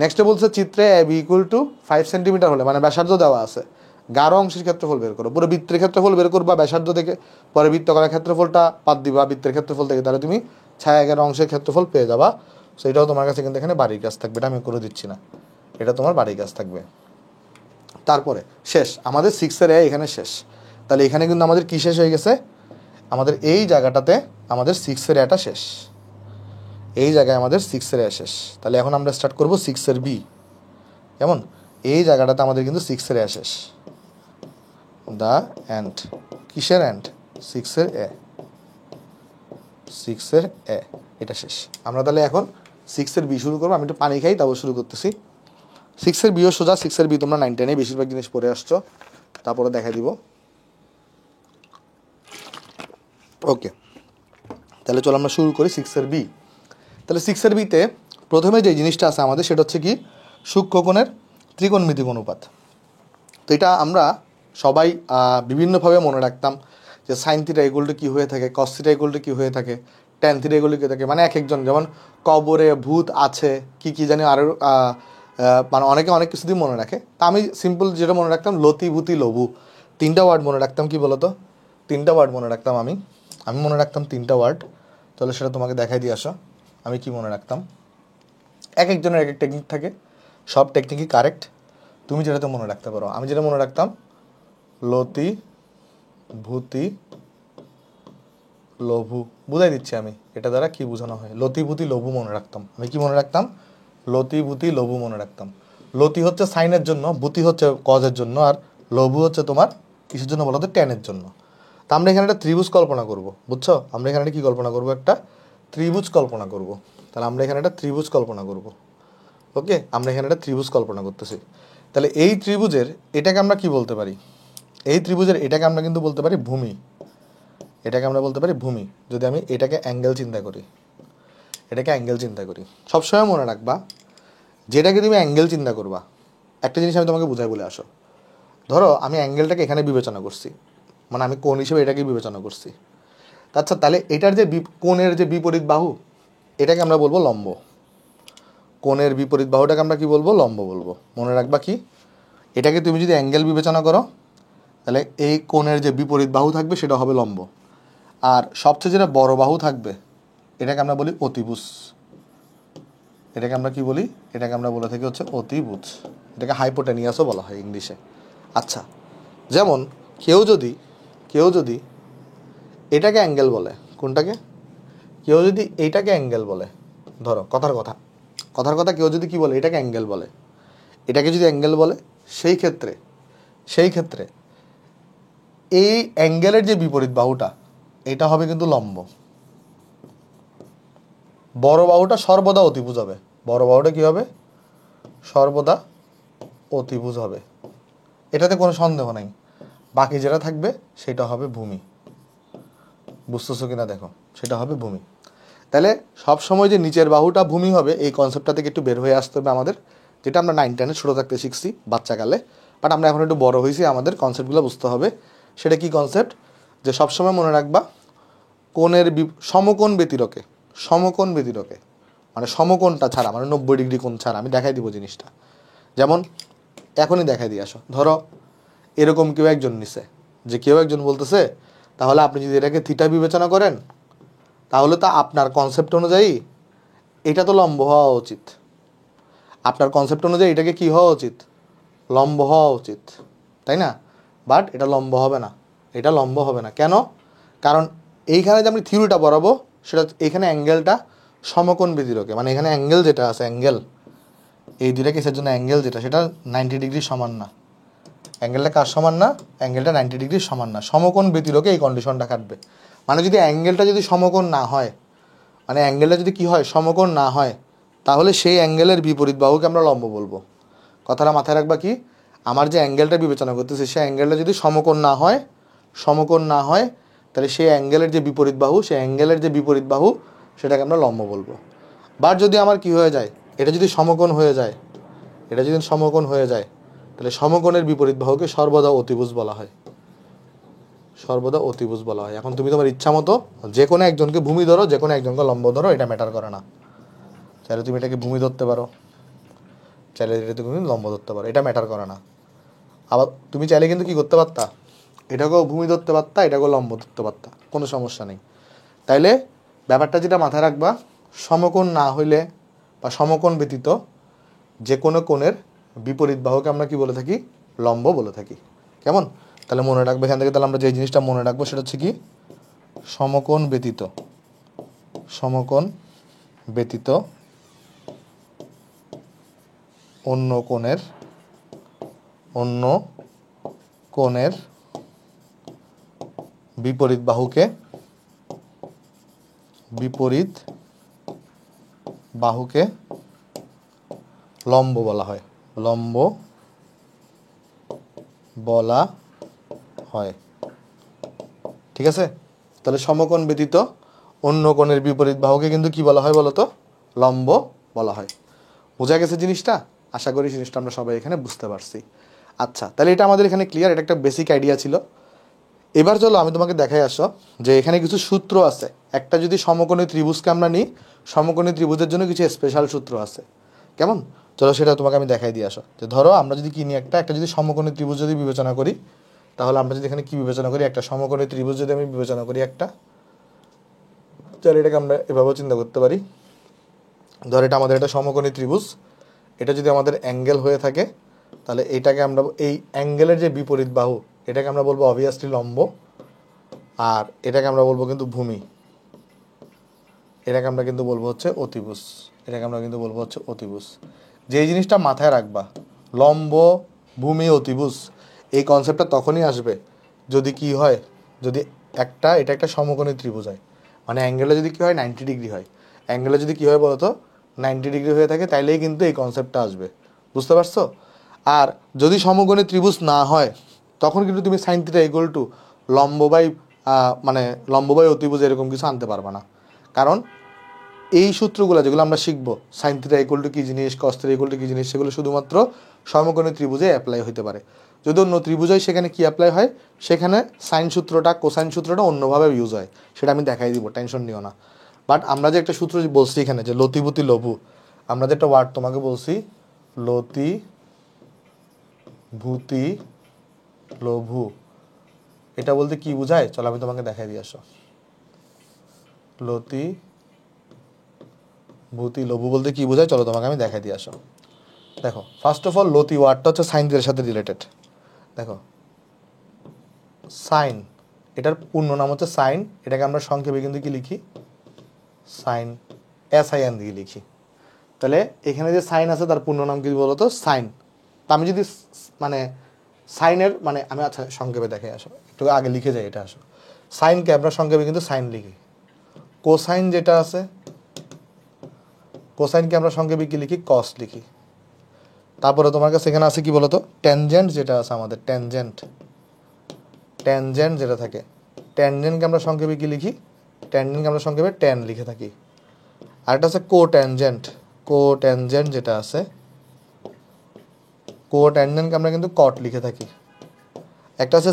নেক্সটে বলছে চিত্রে A B equal to 5 centimetre হলে, মানে ব্যাসার্ধ দেওয়া আছে, গাঢ় অংশের ক্ষেত্রফল বের করো। পুরো বৃত্তের ক্ষেত্রফল বের করবা ব্যাসার্ধ থেকে, পরে বৃত্তকলার ক্ষেত্রফলটা বাদ দিবা বৃত্তের ক্ষেত্রফল থেকে, তাহলে তুমি ছায়াকের অংশের ক্ষেত্রফল পেয়ে যাবা। সো এটাও তোমার কাছে কিন্তু এখানে বাড়ির কাজ থাকবে, এটা আমি করে দিচ্ছি না, এটা তোমার বাড়ির কাজ থাকবে। তারপরে শেষ আমাদের 6-এর এ এখানে শেষ। তাহলে এখানে কিন্তু আমাদের কি শেষ হয়ে গেছে, আমাদের এই জায়গাটাতে আমাদের 6-এর এটা শেষ, এই জায়গায় আমাদের 6-এর এ শেষ। তাহলে এখন আমরা স্টার্ট করবো 6-এর বি। কেমন, এই জায়গাটাতে আমাদের কিন্তু 6-এর এ শেষ, দ্য অ্যান্ড, কিসের অ্যান্ড, 6-এর এ, 6-এর এ এটা শেষ। আমরা তাহলে এখন 6-এর বি শুরু করবো। আমি একটু পানি খাই তারপর শুরু করতেছি। 6-এর বিও সোজা, 6-এর বি তোমরা 9, 10-এ বেশিরভাগ জিনিস পড়ে আসছো, তারপরে দেখা দিব। ওকে, তাহলে চলো আমরা শুরু করি 6-এর বি। তাহলে 6-এর বিতে প্রথমে যে জিনিসটা আছে আমাদের সেটা হচ্ছে কি, সূক্ষ্মকোণের ত্রিকোণমিতিক অনুপাত। তো এটা আমরা সবাই বিভিন্নভাবে মনে রাখতাম যে সাইন থিটা ইকুয়াল টু কী হয়ে থাকে, কস থিটা ইকুয়াল টু কী হয়ে থাকে, ট্যান থিটা ইকুয়াল টু কী থাকে, মানে এক একজন, যেমন কবরে ভূত আছে কি জানি আরও, মানে অনেকে অনেক কিছু দিয়ে মনে রাখে। তা আমি সিম্পল যেটা মনে রাখতাম, লতি ভূতি লঘু, 3টা ওয়ার্ড মনে রাখতাম। কি বলতো, 3টা ওয়ার্ড মনে রাখতাম আমি মনে রাখতাম 3টা ওয়ার্ড। তাহলে সেটা তোমাকে দেখাই দিয়ে আসো আমি কি মনে রাখতাম। এক একজনের এক এক টেকনিক থাকে, সব টেকনিকই কারেক্ট, তুমি যেটাতে মনে রাখতে পারো। আমি যেটা মনে রাখতাম, লতি ভূতি লঘু, বুঝাই দিচ্ছি আমি এটা দ্বারা কি বোঝানো হয়। লতি ভূতি লঘু মনে রাখতাম আমি, কি মনে রাখতাম, লতি ভূতি লঘু মনে রাখতাম। লতি হচ্ছে সাইনের জন্য, ভূতি হচ্ছে কজের জন্য, আর লঘু হচ্ছে তোমার কিসের জন্য বলো তো, ট্যানের জন্য। তা আমরা এখানে একটা ত্রিভুজ কল্পনা করব, বুঝছো, আমরা এখানে কি কল্পনা করব, একটা ত্রিভুজ কল্পনা করব। তাহলে আমরা এখানে একটা ত্রিভুজ কল্পনা করব। ওকে, আমরা এখানে একটা ত্রিভুজ কল্পনা করতেছি। তাহলে এই ত্রিভুজের এটাকে আমরা কি বলতে পারি, এই ত্রিভুজের এটাকে আমরা কিন্তু বলতে পারি ভূমি, এটাকে আমরা বলতে পারি ভূমি। যদি আমি এটাকে অ্যাঙ্গেল চিন্তা করি, এটাকে অ্যাঙ্গেল চিন্তা করি, সবসময় মনে রাখবা যেটাকে তুমি অ্যাঙ্গেল চিন্তা করবা, একটা জিনিস আমি তোমাকে বুঝাই বলে আসো। ধরো আমি অ্যাঙ্গেলটাকে এখানে বিবেচনা করছি, মানে আমি কোণ হিসেবে এটাকে বিবেচনা করছি। আচ্ছা, তাহলে এটার যে কোণের যে বিপরীত বাহু, এটাকে আমরা বলবো লম্ব। কোণের বিপরীত বাহুটাকে আমরা কি বলবো, লম্ব বলবো। মনে রাখবা কি, এটাকে তুমি যদি অ্যাঙ্গেল বিবেচনা করো তাহলে এই কোণের যে বিপরীত বাহু থাকবে সেটা হবে লম্ব, আর সবচেয়ে যেটা বড় বাহু থাকবে এটাকে আমরা বলি অতিভুজ। এটাকে আমরা কি বলি, এটাকে আমরা বলে থাকি হচ্ছে অতিভুজ, এটাকে হাইপোটেনিয়াসও বলা হয় ইংলিশে। আচ্ছা, যেমন কেউ যদি এটাকে অ্যাঙ্গেল বলে, কোনটাকে, কেউ যদি এইটাকে অ্যাঙ্গেল বলে, ধরো কথার কথা কেউ যদি কি বলে, এটাকে অ্যাঙ্গেল বলে, এটাকে যদি অ্যাঙ্গেল বলে, সেই ক্ষেত্রে এই অ্যাঙ্গেলের যে বিপরীত বাহুটা এটা হবে কিন্তু লম্ব। বড় বাহুটা সর্বদা অতিভুজ হবে, বড় বাহুটা কি হবে, সর্বদা অতিভুজ হবে, এটাতে কোনো সন্দেহ নাই। বাকি যেটা থাকবে সেটা হবে ভূমি, বুঝতেছো কিনা দেখো, সেটা হবে ভূমি। তাহলে সবসময় যে নিচের বাহুটা ভূমি হবে এই কনসেপ্টটা থেকে একটু বের হয়ে আসতে হবে আমাদের, যেটা আমরা 9, 10-এ ছোটো থাকতে শিখছি বাচ্চাকালে, বাট আমরা এখন একটু বড় হয়েছি, আমাদের কনসেপ্টগুলো বুঝতে হবে। সেটা কি কনসেপ্ট, যে সবসময় মনে রাখবা কোণের সমকোণ ব্যতিরকে মানে সমকোণটা ছাড়া, মানে 90 ডিগ্রি কোণ ছাড়া, আমি দেখাই দিব জিনিসটা। যেমন এখনই দেখাই দিয়ে আসো, ধরো এরকম কেউ একজন নিছে, যে কেউ একজন বলতেছে তাহলে আপনি যদি এটাকে থিটা বিবেচনা করেন তাহলে তো আপনার কনসেপ্ট অনুযায়ী এটা তো লম্ব হওয়া উচিত, আপনার কনসেপ্ট অনুযায়ী এটাকে কি হওয়া উচিত, লম্ব হওয়া উচিত, তাই না? বাট এটা লম্ব হবে না, এটা লম্ব হবে না। কেন? কারণ এইখানে যে আমি থিওরিটা বরাবো সেটা এখানে অ্যাঙ্গেলটা সমকোণ ব্যতিরেকে, মানে এখানে অ্যাঙ্গেল যেটা আছে, অ্যাঙ্গেল এই দুইটা কেসের জন্য অ্যাঙ্গেল যেটা, সেটা 90 ডিগ্রি সমান না। অ্যাঙ্গেলটা কার সমান না? অ্যাঙ্গেলটা 90 ডিগ্রি সমান না। সমকোণ ব্যতিরেকে এই কন্ডিশনটা খাটবে। মানে যদি অ্যাঙ্গেলটা যদি সমকোণ না হয়, মানে অ্যাঙ্গেলটা যদি কী হয়, সমকোণ না হয়, তাহলে সেই অ্যাঙ্গেলের বিপরীত বাহুকে আমরা লম্ব বলবো। কথাটা মাথায় রাখবা কি, আমার যে অ্যাঙ্গেলটা বিবেচনা করতেছে সেই অ্যাঙ্গেলটা যদি সমকোণ না হয়, সমকোণ না হয়, তাহলে সেই অ্যাঙ্গেলের যে বিপরীত বাহু, সেই অ্যাঙ্গেলের যে বিপরীত বাহু সেটাকে আমরা লম্ব বলবো। বা যদি আমার কি হয়ে যায়, এটা যদি সমকোণ হয়ে যায়, এটা যদি সমকোণ হয়ে যায়, তাহলে সমকোণের বিপরীত বাহুকে সর্বদা অতিভুজ বলা হয়, সর্বদা অতিভুজ বলা হয়। এখন তুমি তোমার ইচ্ছা মতো যে কোনো একজনকে ভূমি ধরো, যে কোনো একজনকে লম্ব ধরো, এটা ম্যাটার করে না। চাইলে তুমি এটাকে ভূমি ধরতে পারো, চাইলে এটাকে তুমি লম্ব ধরতে পারো, এটা ম্যাটার করে না। আবার তুমি চাইলে কিন্তু কী করতে পারতা, এটাকেও ভূমি ধরতে পারতা, এটাকেও লম্ব ধরতে পারতা, কোনো সমস্যা নেই। তাইলে ব্যাপারটা যেটা মাথায় রাখবা, সমকোণ না হইলে বা সমকোণ ব্যতীত যে কোনো কোণের বিপরীত বাহুকে আমরা কি বলে থাকি? লম্ব বলে থাকি। কেমন? তাহলে মনে রাখবে এখান থেকে, তাহলে আমরা যে জিনিসটা মনে রাখবো সেটা হচ্ছে কি, সমকোণ ব্যতীত, সমকোণ ব্যতীত অন্য কোণের বিপরীত বাহুকে লম্ব বলা হয়, লম্ব বলা হয়। ঠিক আছে? তাহলে সমকোণ ব্যতীত অন্য কোণের বিপরীত বাহুকে কিন্তু কি বলা হয় বলো তো? লম্ব বলা হয়। বোঝা গেছে জিনিসটা? আশা করি জিনিসটা আমরা সবাই এখানে বুঝতে পারছি। আচ্ছা, তাহলে এটা আমাদের এখানে ক্লিয়ার, এটা একটা বেসিক আইডিয়া ছিল। এবার চলো আমি তোমাকে দেখাই আসো যে এখানে কিছু সূত্র আছে। একটা যদি সমকোণী ত্রিভুজকে আমরা নিই, সমকোণী ত্রিভুজের জন্য কিছু স্পেশাল সূত্র আছে। কেমন? চলো সেটা তোমাকে আমি দেখাই দিয়ে আসো। যে ধরো আমরা যদি কি নিই, একটা যদি সমকোণী ত্রিভুজ যদি বিবেচনা করি, তাহলে আমরা যদি এখানে কি বিবেচনা করি, একটা সমকোণী ত্রিভুজ যদি আমি বিবেচনা করি একটা, তাহলে এটাকে আমরা এভাবেও চিন্তা করতে পারি। ধর এটা আমাদের একটা সমকোণী ত্রিভুজ, এটা যদি আমাদের অ্যাঙ্গেল হয়ে থাকে, তাহলে এটাকে আমরা, এই অ্যাঙ্গেলের যে বিপরীত বাহু, এটাকে আমরা বলবো অবভিয়াসলি লম্ব, আর এটাকে আমরা বলবো কিন্তু ভূমি, এটাকে আমরা কিন্তু বলবো হচ্ছে অতিভুজ, এটাকে আমরা কিন্তু বলবো হচ্ছে অতিভুজ। যেই জিনিসটা মাথায় রাখবা, লম্ব, ভূমি, অতিভুজ, এই কনসেপ্টটা তখনই আসবে যদি কি হয়, যদি এটা একটা সমকোণী ত্রিভুজ হয়, মানে অ্যাঙ্গেলে যদি কি হয় 90 ডিগ্রি হয়, অ্যাঙ্গেলে যদি কি হয় বলো তো 90 ডিগ্রি হয়ে থাকে, তাইলেই কিন্তু এই কনসেপ্টটা আসবে। বুঝতে পারছো? আর যদি সমকোণী ত্রিভুজ না হয়, তখন কিন্তু তুমি সাইন থিটা ইকুয়াল টু লম্ব বাই মানে লম্ব বাই অতিভুজ এরকম কিছু আনতে পারবে না। কারণ এই সূত্রগুলো যেগুলো আমরা শিখবো, সাইন থিটা ইকুয়াল টু কী জিনিস, কস থিটা ইকুয়াল টু কী জিনিস, সেগুলো শুধুমাত্র সমকোণী ত্রিভুজে অ্যাপ্লাই হতে পারে। যদি অন্য ত্রিভুজ হয় সেখানে কি অ্যাপ্লাই হয়, সেখানে সাইন সূত্রটা, কোসাইন সূত্রটা অন্যভাবে ইউজ হয়, সেটা আমি দেখাই দিব, টেনশন নিও না। বাট আমরা যে একটা সূত্র বলছি এখানে, যে লতিভূতি লঘু, আমরা যে একটা ওয়ার্ড তোমাকে বলছি, লতিভূতি লঘু, এটা বলতে কি বোঝায় চলো আমি তোমাকে দেখাই দিয়ে আসো। লতিভূতি লঘু বলতে কি বোঝায় চলো তোমাকে আমি দেখাই দিয়ে আসো। দেখো, ফার্স্ট অফ অল লতি ওয়ার্ডটা হচ্ছে সাইন থিটার সাথে রিলেটেড। দেখো সাইন, এটার পূর্ণ নাম হচ্ছে সাইন, এটাকে আমরা সংক্ষেপে কিন্তু কি লিখি, সাইন, SIN দিয়ে লিখি। তাহলে এখানে যে সাইন আছে তার পূর্ণ নাম কি বলতো? সাইন। তা আমি যদি মানে সাইনের মানে আমি, আচ্ছা সংক্ষেপে দেখে আসো, একটু আগে লিখে যাই এটা। আসো, সাইনকে আমরা সংক্ষেপে কিন্তু সাইন লিখি। কোসাইন যেটা আছে, কোসাইনকে আমরা সংক্ষেপে কি লিখি? কস লিখি। তারপরে তোমার কাছে এখানে আছে কি বলতো? ট্যানজেন্ট যেটা আছে আমাদের, ট্যানজেন্ট যেটা থাকে, ট্যানজেন্টকে আমরা সংক্ষেপে কি লিখি? ট্যানজেন্টকে আমরা সংক্ষেপে ট্যান লিখে থাকি। আরেকটা আছে কোট্যানজেন্ট যেটা আছে, কোট্যানজেন্টকে আমরা কিন্তু কট লিখে থাকি। একটা আছে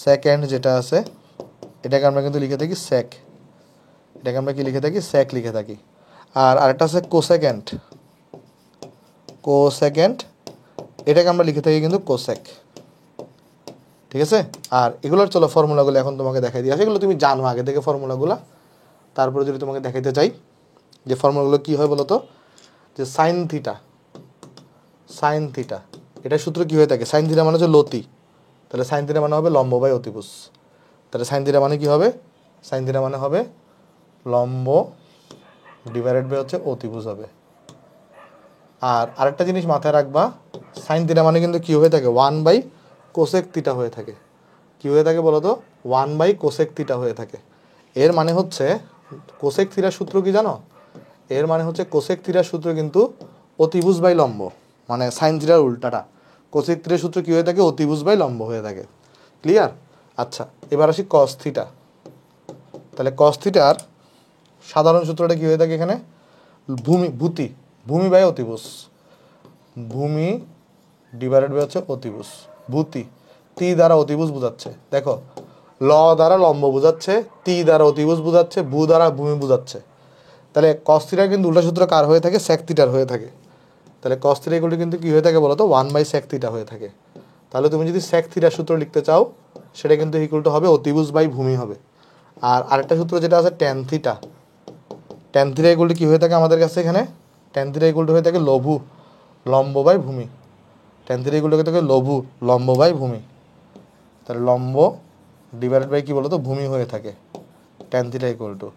সেকেন্ড যেটা আছে, এটাকে আমরা কিন্তু লিখে থাকি সেক, এটাকে আমরা কি লিখে থাকি? সেক লিখে থাকি। আর আরেকটা আছে কোসেকেন্ড, এটাকে আমরা লিখে থাকি কিন্তু কোসেক। ঠিক আছে? আর এগুলোর চলো ফর্মুলাগুলো এখন তোমাকে দেখাই দিই। এগুলো তুমি জানো আগে থেকে ফর্মুলাগুলো, তারপরে যদি তোমাকে দেখাইতে চাই যে ফর্মুলাগুলো কী হয় বলো তো, যে সাইন থিটা, এটা সূত্র কী হয়ে থাকে? সাইন থিটা মানে হচ্ছে লতি, তাহলে সাইন থিটা মানে হবে লম্ব বাই অতিভুজ। তাহলে সাইন থিটা মানে কি হবে? সাইন থিটা মানে হবে লম্ব ডিভাইডেড বাই হচ্ছে অতিভুজ হবে। আর আরেকটা জিনিস মাথায় রাখবা, সাইন থিটা মানে কিন্তু কি হয়ে থাকে? 1 বাই কোসেক থিটা হয়ে থাকে। কি হয়ে থাকে বলো তো? 1 বাই কোসেক থিটা হয়ে থাকে। এর মানে হচ্ছে কোসেক থিটার সূত্র কি জানো? এর মানে হচ্ছে কোসেক থিটার সূত্র কিন্তু অতিভুজ বাই লম্ব, মানে সাইন থিটার উল্টাটা। কোসেক থিটার সূত্র কি হয়ে থাকে? অতিভুজ বাই লম্ব হয়ে থাকে। ক্লিয়ার? আচ্ছা, এবার আসি কস থিটা। তাহলে কস থিটার সাধারণ সূত্রটা কি হয়ে থাকে এখানে? ভূমি বাই অতিভুজ, ভূমি ডিভাইডেড বাই হচ্ছে অতিভুজ। ভূতি, তি দ্বারা অতিভুজ বোঝাচ্ছে, দেখো ল দ্বারা লম্ব বোঝাচ্ছে, তি দ্বারা অতিভুজ বোঝাচ্ছে, ভূ দ্বারা ভূমি বোঝাচ্ছে। তাহলে কস থিটার কিন্তু উল্টা সূত্র কার হয়ে থাকে? সেক থিটার হয়ে থাকে। তাহলে কস থিটা ইকুয়াল টু কিন্তু কি হয়ে থাকে বলো তো? 1 বাই সেক থিটা হয়ে থাকে। তাহলে তুমি যদি সেক থিটার সূত্র লিখতে চাও, সেটা কিন্তু ইকুয়াল টু হবে অতিভুজ বাই ভূমি হবে। আর আরেকটা সূত্র যেটা আছে tan theta, tan theta equal two কি হয়ে থাকে আমাদের কাছে এখানে? ট্যান থিটা ইকুয়াল টু হয়ে থাকে লঘু লম্ব বাই ভূমি। ট্যান থিটা ইকুয়াল টু হয়ে থাকে লঘু লম্ব বাই ভূমি। তাহলে লম্ব ডিভাইডেড বাই কি বলো তো? ভূমি হয়ে থাকে ট্যান থিটা ইকুয়াল টু।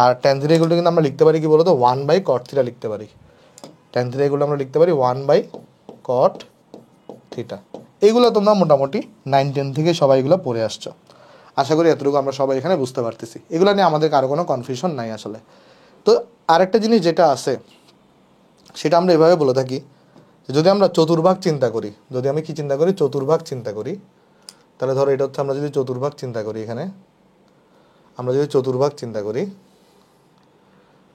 আর ট্যান থিটা ইকুয়াল টু কিন্তু আমরা লিখতে পারি কি বলো তো? 1 বাই কট থিটা লিখতে পারি। ট্যান থিটা ইকুয়াল টু আমরা লিখতে পারি 1 বাই কট থিটা। এইগুলো তোমরা মোটামুটি 9-10 থেকে সবাই এগুলো পড়ে আসছো। আশা করি এতটুকু আমরা সবাই এখানে বুঝতে পারতেছি। এগুলো নিয়ে আমাদের কারো কোনো কনফিউশন নাই আসলে। তো আরেকটা জিনিস যেটা আছে সেটা আমরা এভাবে বলে থাকি, যদি আমরা চতুর্ভাগ চিন্তা করি, যদি আমি কি চিন্তা করি? চতুর্ভাগ চিন্তা করি। তাহলে ধরো এটা হচ্ছে আমরা যদি চতুর্ভাগ চিন্তা করি, এখানে আমরা যদি চতুর্ভাগ চিন্তা করি,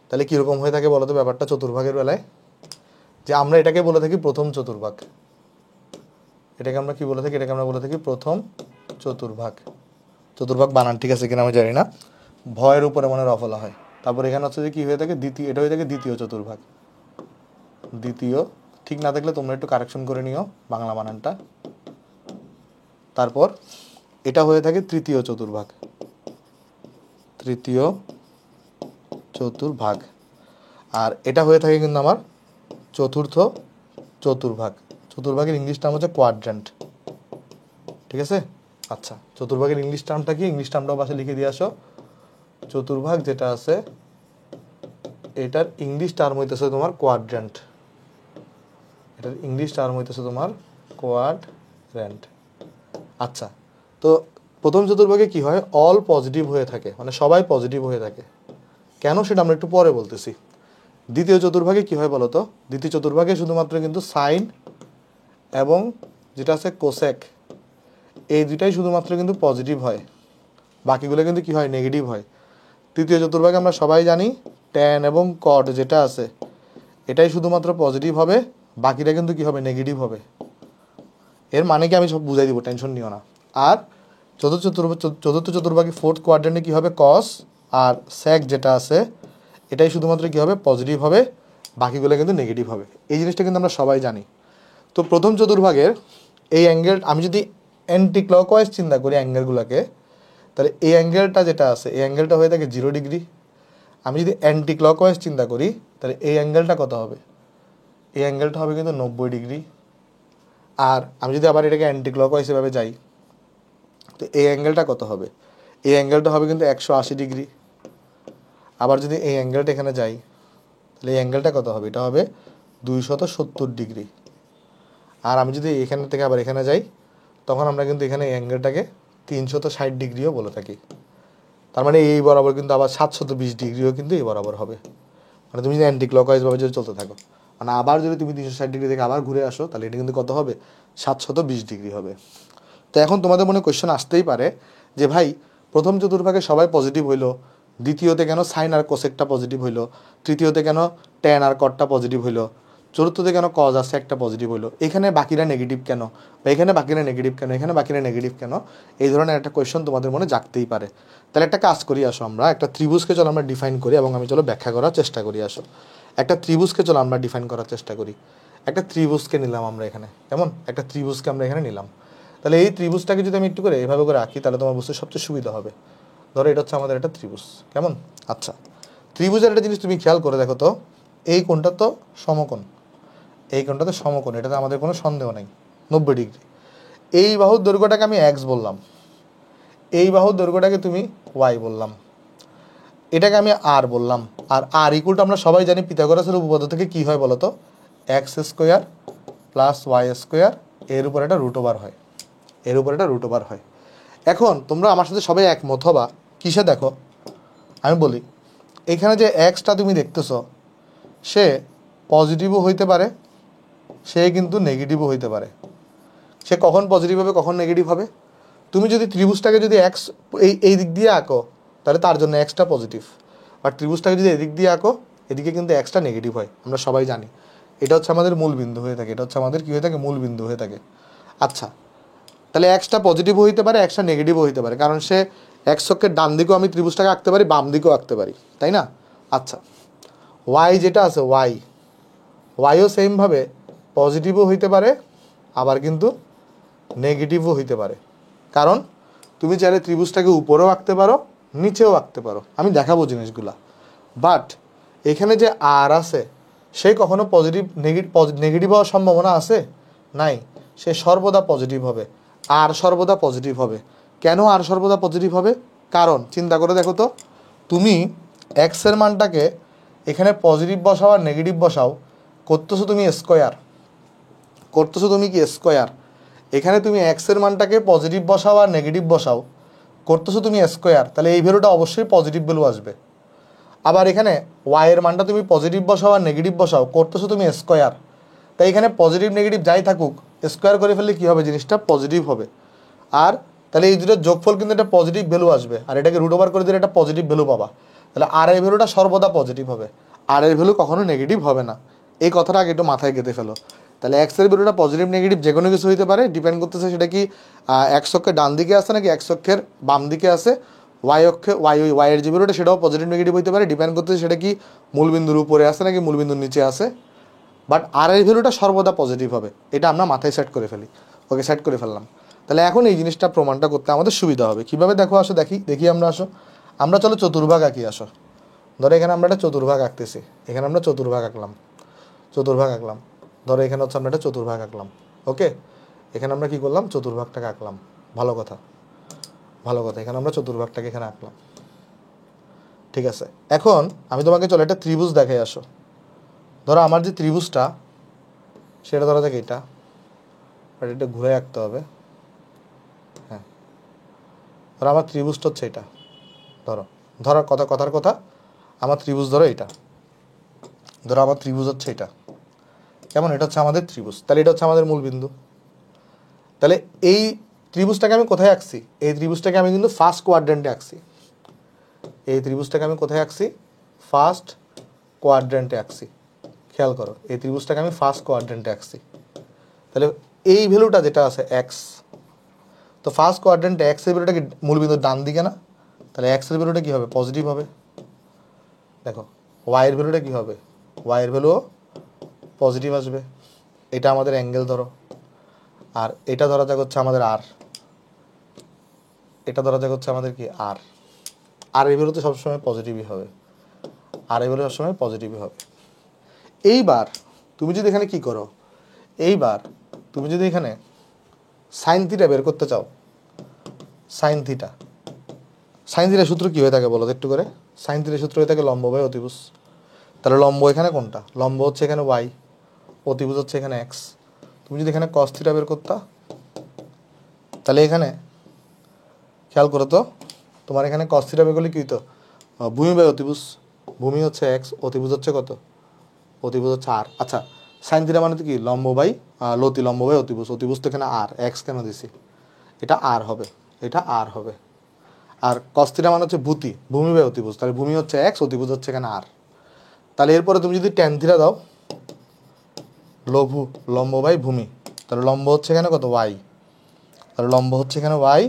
তাহলে কীরকম হয়ে থাকে বলো তো ব্যাপারটা চতুর্ভাগের বেলায়? যে আমরা এটাকে বলে থাকি প্রথম চতুর্ভাগ। এটাকে আমরা কি বলে থাকি? এটাকে আমরা বলে থাকি প্রথম চতুর্ভাগ। চতুর্ভাগ বানান ঠিক আছে কিনা আমি জানি না, ভয়ের উপরে মনে রফলা হয়। তারপর এখানে হচ্ছে যে কি হয়ে থাকে? দ্বিতীয়, এটা হয়ে থাকে দ্বিতীয় চতুর্ভাগ। দ্বিতীয়, ঠিক না থাকলে তোমরা একটু কারেকশন করে নিও বাংলা বানানটা। তারপর এটা হয়ে থাকে তৃতীয় চতুর্ভাগ। তৃতীয় চতুর্ভাগ। আর এটা হয়ে থাকে কিন্তু আমার চতুর্থ চতুর্ভাগ। চতুর্ভাগের ইংলিশ টার্ম হচ্ছে কোয়াড্র্যান্ট। ঠিক আছে? আচ্ছা, চতুর্ভাগের ইংলিশ টার্মটা কি? ইংলিশ টার্মটাও পাশে লিখে দিয়ে আসো। চতুর্ভাগ যেটা আছে এটার ইংলিশ টার্ম হইতেছে তোমার কোয়াড্র্যান্ট। এটার ইংলিশ টার্ম হইতেছে তোমার কোয়াড্র্যান্ট। আচ্ছা, তো প্রথম চতুর্ভাগে কি হয়? অল পজিটিভ হয়ে থাকে, মানে সবাই পজিটিভ হয়ে থাকে। কেন সেটা আমরা একটু পরে বলতেছি। দ্বিতীয় চতুর্ভাগে কি হয় বলো তো? দ্বিতীয় চতুর্ভাগে শুধুমাত্র কিন্তু সাইন এবং যেটা আছে কোসেক, এই দুইটাই শুধুমাত্র কিন্তু পজিটিভ হয়, বাকিগুলো কিন্তু কি হয়? নেগেটিভ হয়। তৃতীয় চতুর্ভাগে আমরা সবাই জানি ট্যান এবং কট যেটা আছে এটাই শুধুমাত্র পজিটিভ হবে, বাকিটা কিন্তু কি হবে? নেগেটিভ হবে। এর মানে কি আমি সব বুঝাই দিব, টেনশন নিও না। আর চতুর্থ চতুর্ভাগে ফোর্থ কোয়াড্রেন্টে কী হবে? কস আর স্যাক যেটা আছে এটাই শুধুমাত্র কী হবে? পজিটিভ হবে, বাকিগুলো কিন্তু নেগেটিভ হবে। এই জিনিসটা কিন্তু আমরা সবাই জানি। তো প্রথম চতুর্ভাগের এই অ্যাঙ্গেল, আমি যদি অ্যান্টি ক্লকওয়াইজ চিন্তা করি অ্যাঙ্গেলগুলোকে, তাহলে এই অ্যাঙ্গেলটা যেটা আছে এই অ্যাঙ্গেলটা হয়ে থাকে 0 ডিগ্রি। আমি যদি অ্যান্টি ক্লকওয়াইজ চিন্তা করি তাহলে এই অ্যাঙ্গেলটা কত হবে? এই অ্যাঙ্গেলটা হবে কিন্তু 90 ডিগ্রি। আর আমি যদি আবার এটাকে অ্যান্টি ক্লকওয়াইজ এভাবে যাই, তো এই অ্যাঙ্গেলটা কত হবে? এই অ্যাঙ্গেলটা হবে কিন্তু 180 ডিগ্রি। আবার যদি এই অ্যাঙ্গেলটা এখানে যাই, তাহলে এই অ্যাঙ্গেলটা কত হবে? এটা হবে 270 ডিগ্রি। আর আমি যদি এখান থেকে আবার এখানে যাই, তখন আমরা কিন্তু এখানে এই অ্যাঙ্গেলটাকে 360 ডিগ্রিও বলে থাকি। তার মানে এই বরাবর কিন্তু আবার 720 ডিগ্রিও কিন্তু এই বরাবর হবে। মানে তুমি যদি অ্যান্টি ক্লকওয়াইজভাবে যদি চলতে থাকো, মানে আবার যদি তুমি 360 ডিগ্রি থেকে আবার ঘুরে আসো, তাহলে এটা কিন্তু কত হবে? 720 ডিগ্রি হবে। তো এখন তোমাদের মনে কোয়েশ্চেন আসতেই পারে যে ভাই, প্রথম চতুর্ভাগে সবাই পজিটিভ হইলো, দ্বিতীয়তে কেন সাইন আর কোসেকটা পজিটিভ হইলো, তৃতীয়তে কেন ট্যান আর কটটা পজিটিভ হইলো, চতুর্থতে কেন কজ আছে একটা পজিটিভ হইলো, এখানে বাকিরা নেগেটিভ কেন, বা এখানে বাকিরা নেগেটিভ কেন, এখানে বাকিরা নেগেটিভ কেন? এই ধরনের একটা কোয়েশ্চেন তোমাদের মনে জাগতেই পারে। তাহলে একটা কাজ করি আসো, আমরা একটা ত্রিভুজকে চলো আমরা ডিফাইন করি এবং আমি চলো ব্যাখ্যা করার চেষ্টা করি। আসো একটা ত্রিভুজকে চলো আমরা ডিফাইন করার চেষ্টা করি। একটা ত্রিভুজকে নিলাম আমরা এখানে, কেমন? একটা ত্রিভুজকে আমরা এখানে নিলাম। তাহলে এই ত্রিভুজটাকে যদি আমি একটু করে এভাবে করে রাখি, তাহলে তোমার বুঝতে সবচেয়ে সুবিধা হবে। ধরো এটা হচ্ছে আমাদের একটা ত্রিভুজ, কেমন? আচ্ছা, ত্রিভুজের একটা জিনিস তুমি খেয়াল করে দেখো তো, এই কোণটা তো সমকোণ, এই কোণটা তো সমকোণ, এটাতে আমাদের কোনো সন্দেহ নেই, 90 ডিগ্রি। এই বাহুর দৈর্ঘ্যটাকে আমি এক্স বললাম, এই বাহুর দৈর্ঘ্যটাকে তুমি ওয়াই বললাম, এটাকে আমি আর বললাম। আর আর ইকুয়াল টু আমরা সবাই জানি পিথাগোরাসের উপপাদ্য থেকে কি হয় বলতো, X square plus Y square এর উপর একটা রুট ওভার হয়, এর উপর একটা রুট ওভার হয়। এখন তোমরা আমার সাথে সবাই একমত হবা কিসে, দেখো আমি বলি, এখানে যে এক্সটা তুমি দেখতেছো সে পজিটিভও হইতে পারে, সে কিন্তু নেগেটিভও হইতে পারে। সে কখন পজিটিভ হবে কখন নেগেটিভ হবে, তুমি যদি ত্রিভুজটাকে যদি এক্স এই দিক দিয়ে আঁকো তাহলে তার জন্য এক্সটা পজিটিভ, আর ত্রিভুজটাকে যদি এদিক দিয়ে আঁকো এদিকে কিন্তু এক্সটা নেগেটিভ হয়, আমরা সবাই জানি। এটা হচ্ছে আমাদের মূল বিন্দু হয়ে থাকে, এটা হচ্ছে আমাদের কী হয়ে থাকে, মূল বিন্দু হয়ে থাকে। আচ্ছা, তাহলে এক্সটা পজিটিভও হইতে পারে, এক্সটা নেগেটিভও হইতে পারে, কারণ সে এক্স অক্ষের ডান দিকেও আমি ত্রিভুজটাকে আঁকতে পারি, বাম দিকেও আঁকতে পারি, তাই না? আচ্ছা, ওয়াই যেটা আছে ওয়াইও সেমভাবে পজিটিভও হইতে পারে আবার কিন্তু নেগেটিভও হইতে পারে, কারণ তুমি চাইলে ত্রিভুজটাকে উপরেও আঁকতে পারো নিচেও আঁকতে পারো, আমি দেখাবো জিনিসগুলা। বাট এখানে যে আর আছে সে কখনো নেগেটিভ হওয়ার সম্ভাবনা আছে নাই, সে সর্বদা পজিটিভ হবে, আর সর্বদা পজিটিভ হবে। কেন আর সর্বদা পজিটিভ হবে? কারণ চিন্তা করে দেখো তো, তুমি এক্সের মানটাকে এখানে পজিটিভ বসাও আর নেগেটিভ বসাও, করতেছো তুমি স্কোয়ার, করতেছো তুমি কি স্কোয়ার, এখানে তুমি এক্সের মানটাকে পজিটিভ বসাও আর নেগেটিভ বসাও, করতেছো তুমি স্কোয়ার, তাহলে এই ভ্যালুটা অবশ্যই পজিটিভ ভ্যালু আসবে। আবার এখানে ওয়াইয়ের মানটা তুমি পজিটিভ বসাও আর নেগেটিভ বসাও, করতেছো তুমি স্কোয়ার, তাই এখানে পজিটিভ নেগেটিভ যাই থাকুক স্কোয়ার করে ফেললে কী হবে, জিনিসটা পজিটিভ হবে। আর তাহলে এই দুটোর যোগফল কিন্তু একটা পজিটিভ ভ্যালু আসবে, আর এটাকে রুট ওভার করে দিলে একটা পজিটিভ ভ্যালু পাবা, তাহলে আর এর ভ্যালুটা সর্বদা পজিটিভ হবে, আর এর ভ্যালু কখনো নেগেটিভ হবে না। এই কথাটা আগে একটু মাথায় গেঁথে ফেলো। তাহলে এক্সের ভ্যালুটা পজিটিভ নেগেটিভ যে কোনো কিছু হতে পারে, ডিপেন্ড করতেছে সেটা কি এক্স অক্ষের ডান দিকে আছে নাকি এক্স অক্ষের বাম দিকে আছে। ওয়াই অক্ষে ওয়াইয়ের যে ভ্যালুটা সেটাও পজিটিভ নেগেটিভ হতে পারে, ডিপেন্ড করতেছে সেটা কি মূলবিন্দুর উপরে আছে নাকি মূলবিন্দুর নিচে আছে। বাট আর এর ভ্যালুটা সর্বদা পজিটিভ হবে, এটা আমরা মাথায় সেট করে ফেলি। ওকে, সেট করে ফেললাম। তাহলে এখন এই জিনিসটা প্রমাণটা করতে আমাদের সুবিধা হবে কীভাবে, দেখো আসো দেখি আমরা চলো চতুর্ভাগ আঁকি। আসো, ধরো এখানে আমরা একটা চতুর্ভাগ আঁকতেছি, এখানে আমরা চতুর্ভাগ আঁকলাম, ধরো এখানে হচ্ছে আমরা একটা চতুর্ভাগ আঁকলাম। ওকে, এখানে আমরা কি করলাম, চতুর্ভাগটাকে আঁকলাম। ভালো কথা, এখানে আমরা চতুর্ভাগটাকে এখানে আঁকলাম। ঠিক আছে, এখন আমি তোমাকে চলো একটা ত্রিভুজ দেখাই। আসো, ধরো আমার যে ত্রিভুজটা সেটা ধরো দেখে এটা ঘুরে আঁকতে হবে। হ্যাঁ, ধরো আমার ত্রিভুজটা হচ্ছে এটা, কথার কথা আমার ত্রিভুজ ধরো এটা, ধরো আমার ত্রিভুজ হচ্ছে এটা, কেমন, এটা হচ্ছে আমাদের ত্রিভুজ, তাহলে এটা হচ্ছে আমাদের মূল বিন্দু। তাহলে এই ত্রিভুজটাকে আমি কোথায় আঁকছি, এই ত্রিভুজটাকে আমি কিন্তু ফার্স্ট কোয়াড্রেন্টে আঁকছি, এই ত্রিভুজটাকে আমি কোথায় আঁকছি, ফার্স্ট কোয়াড্রেন্টে আঁকছি। খেয়াল করো, এই ত্রিভুজটাকে আমি ফার্স্ট কোয়াড্রেন্টে আঁকছি। তাহলে এই ভ্যালুটা যেটা আছে এক্স, তো ফার্স্ট কোয়াড্রেন্টে এক্স এর ভ্যালুটা কি মূলবিন্দুর ডান দিকে না, তাহলে এক্স এর ভ্যালুটা কী হবে, পজিটিভ হবে। দেখো ওয়াইয়ের ভ্যালুটা কী হবে, ওয়াইয়ের ভ্যালুও পজিটিভ আসবে। এটা আমাদের অ্যাঙ্গেল ধরো, আর এটা ধরা যাক হচ্ছে আমাদের আর, এটা ধরা যাক হচ্ছে আমাদের কি আর, আর এই ভ্যালু তো সবসময় পজিটিভই হবে, আর এই ভ্যালু সবসময় পজিটিভই হবে। এইবার তুমি যদি এখানে কি করো, এইবার তুমি যদি এখানে সাইন থিটা বের করতে চাও, সাইন থিটা সূত্র কী হয়ে থাকে বলো তো একটু করে, সাইন থিটার সূত্র হয়ে থাকে লম্ব বাই অতিভুজ। তাহলে লম্ব এখানে কোনটা, লম্ব হচ্ছে এখানে ওয়াই, অতিভুজ হচ্ছে এখানে এক্স। তুমি যদি এখানে কস থিটা বের করতা, তাহলে এখানে খেয়াল করো তো, তোমার এখানে কস থিটা বের করলে কী হতো, ভূমি বাই অতিভুজ, ভূমি হচ্ছে এক্স, অতিভুজ হচ্ছে কত, অতিভুজ হচ্ছে আর। আচ্ছা, সাইন থিটা মানে তো কি, লম্ব বাই লম্ব বাই অতিভুজ, অতিভুজ তো এখানে আর, এক্স কেন দিছি, এটা আর হবে, এটা আর হবে। আর কস থিটা মানে হচ্ছে ভূমি বাই অতিভুজ, তাহলে ভূমি হচ্ছে এক্স, অতিভুজ হচ্ছে এখানে আর। তাহলে এরপরে তুমি যদি ট্যান থিটা দাও, লম্ব বাই ভূমি, তাহলে লম্ব হচ্ছে এখানে কত, ওয়াই, তাহলে লম্ব হচ্ছে এখানে ওয়াই,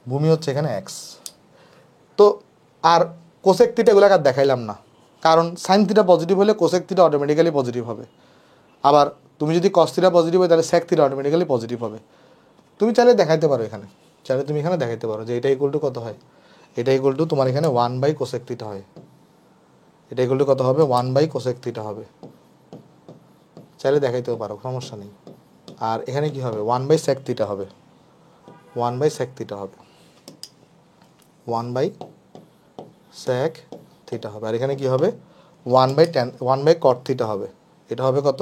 ভূমি হচ্ছে এখানে এক্স। তো আর কোসেক থিটা এগুলো আর দেখাইলাম না, কারণ সাইন থিটা পজিটিভ হলে কোসেক থিটা অটোমেটিক্যালি পজিটিভ হবে। আবার তুমি যদি কস থিটা পজিটিভ হয় তাহলে সেক থিটা অটোমেটিক্যালি পজিটিভ হবে। তুমি চাইলে দেখাইতে পারো এখানে, চাইলে তুমি এখানে দেখাইতে পারো যে এটা ইকুয়াল টু কত হয়, এটা ইকুয়াল টু তোমার এখানে 1 বাই কোসেক থিটা হয়, এটা ইকুয়াল টু কত হবে, 1 বাই কোসেক থিটা হবে, চাইলে দেখাইতেও পারো, সমস্যা নেই। আর এখানে কি হবে, 1 বাই সেক থিটা হবে, 1 বাই সেক থিটা হবে। 1/sec থিটা হবে, আর এখানে কি হবে 1/cot থিটা হবে। এটা হবে কত?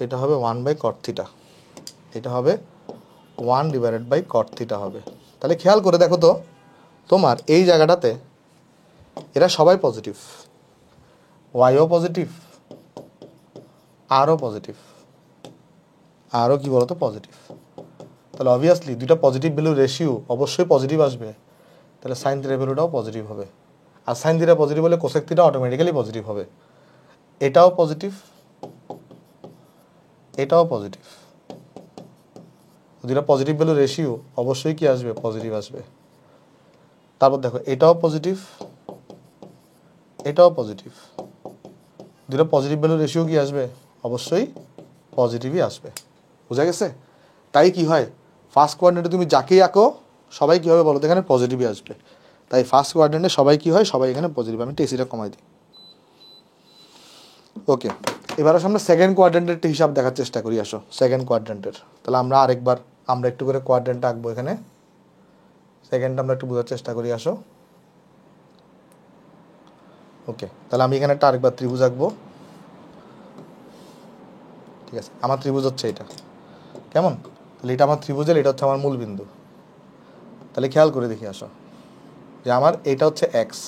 এটা হবে 1/cot থিটা, এটা হবে 1/cot থিটা হবে। তাহলে খেয়াল করে দেখো তো, তোমার এই জায়গাটাতে এরা সবাই পজিটিভ, ওয়াইও পজিটিভ, আরও পজিটিভ, আরও কি বলতো পজিটিভ। তাহলে অবভিয়াসলি দুইটা পজিটিভ ভ্যালু রেশিও অবশ্যই পজিটিভ আসবে, তাহলে সাইন থিটার ভ্যালুটাও পজিটিভ হবে। আর সাইন থিটা পজিটিভ হলে কোসেক থিটা অটোমেটিক্যালি পজিটিভ হবে। এটাও পজিটিভ, এটাও পজিটিভ, দুইটা পজিটিভ ভ্যালু রেশিও অবশ্যই কি আসবে পজিটিভ আসবে। তারপর দেখো এটাও পজিটিভ, এটাও পজিটিভ, দুটো পজিটিভ ভ্যালু রেশিও কি আসবে অবশ্যই পজিটিভই আসবে। বুঝা গেছে? তাই কি হয় ফার্স্ট কোয়াড্রেন্টে তুমি যাকেই আঁকো সবাই কী হবে বলো তো, এখানে পজিটিভই আসবে। তাই ফার্স্ট কোয়াড্রেন্টে সবাই কি হয়, সবাই এখানে পজিটিভ। আমি টেসিটা কমাই দিই। ওকে, এবার আসলে আমরা সেকেন্ড কোয়াড্রেন্টের হিসাব দেখার চেষ্টা করি। আসো সেকেন্ড কোয়াড্রেন্টের, তাহলে আমরা একটু করে কোয়াড্রেন্ট আঁকবো এখানে। সেকেন্ডটা আমরা একটু বোঝার চেষ্টা করি। আসো ওকে, তাহলে আমি এখানে একটা আরেকবার ত্রিভুজ আঁকবো। ঠিক আছে, আমার ত্রিভুজ হচ্ছে এটা, কেমন? তাহলে এটা আমার ত্রিভুজের, এটা হচ্ছে আমার মূল বিন্দু। তাহলে খেয়াল করে দেখি আসো, যে আমার এটা হচ্ছে এক্স,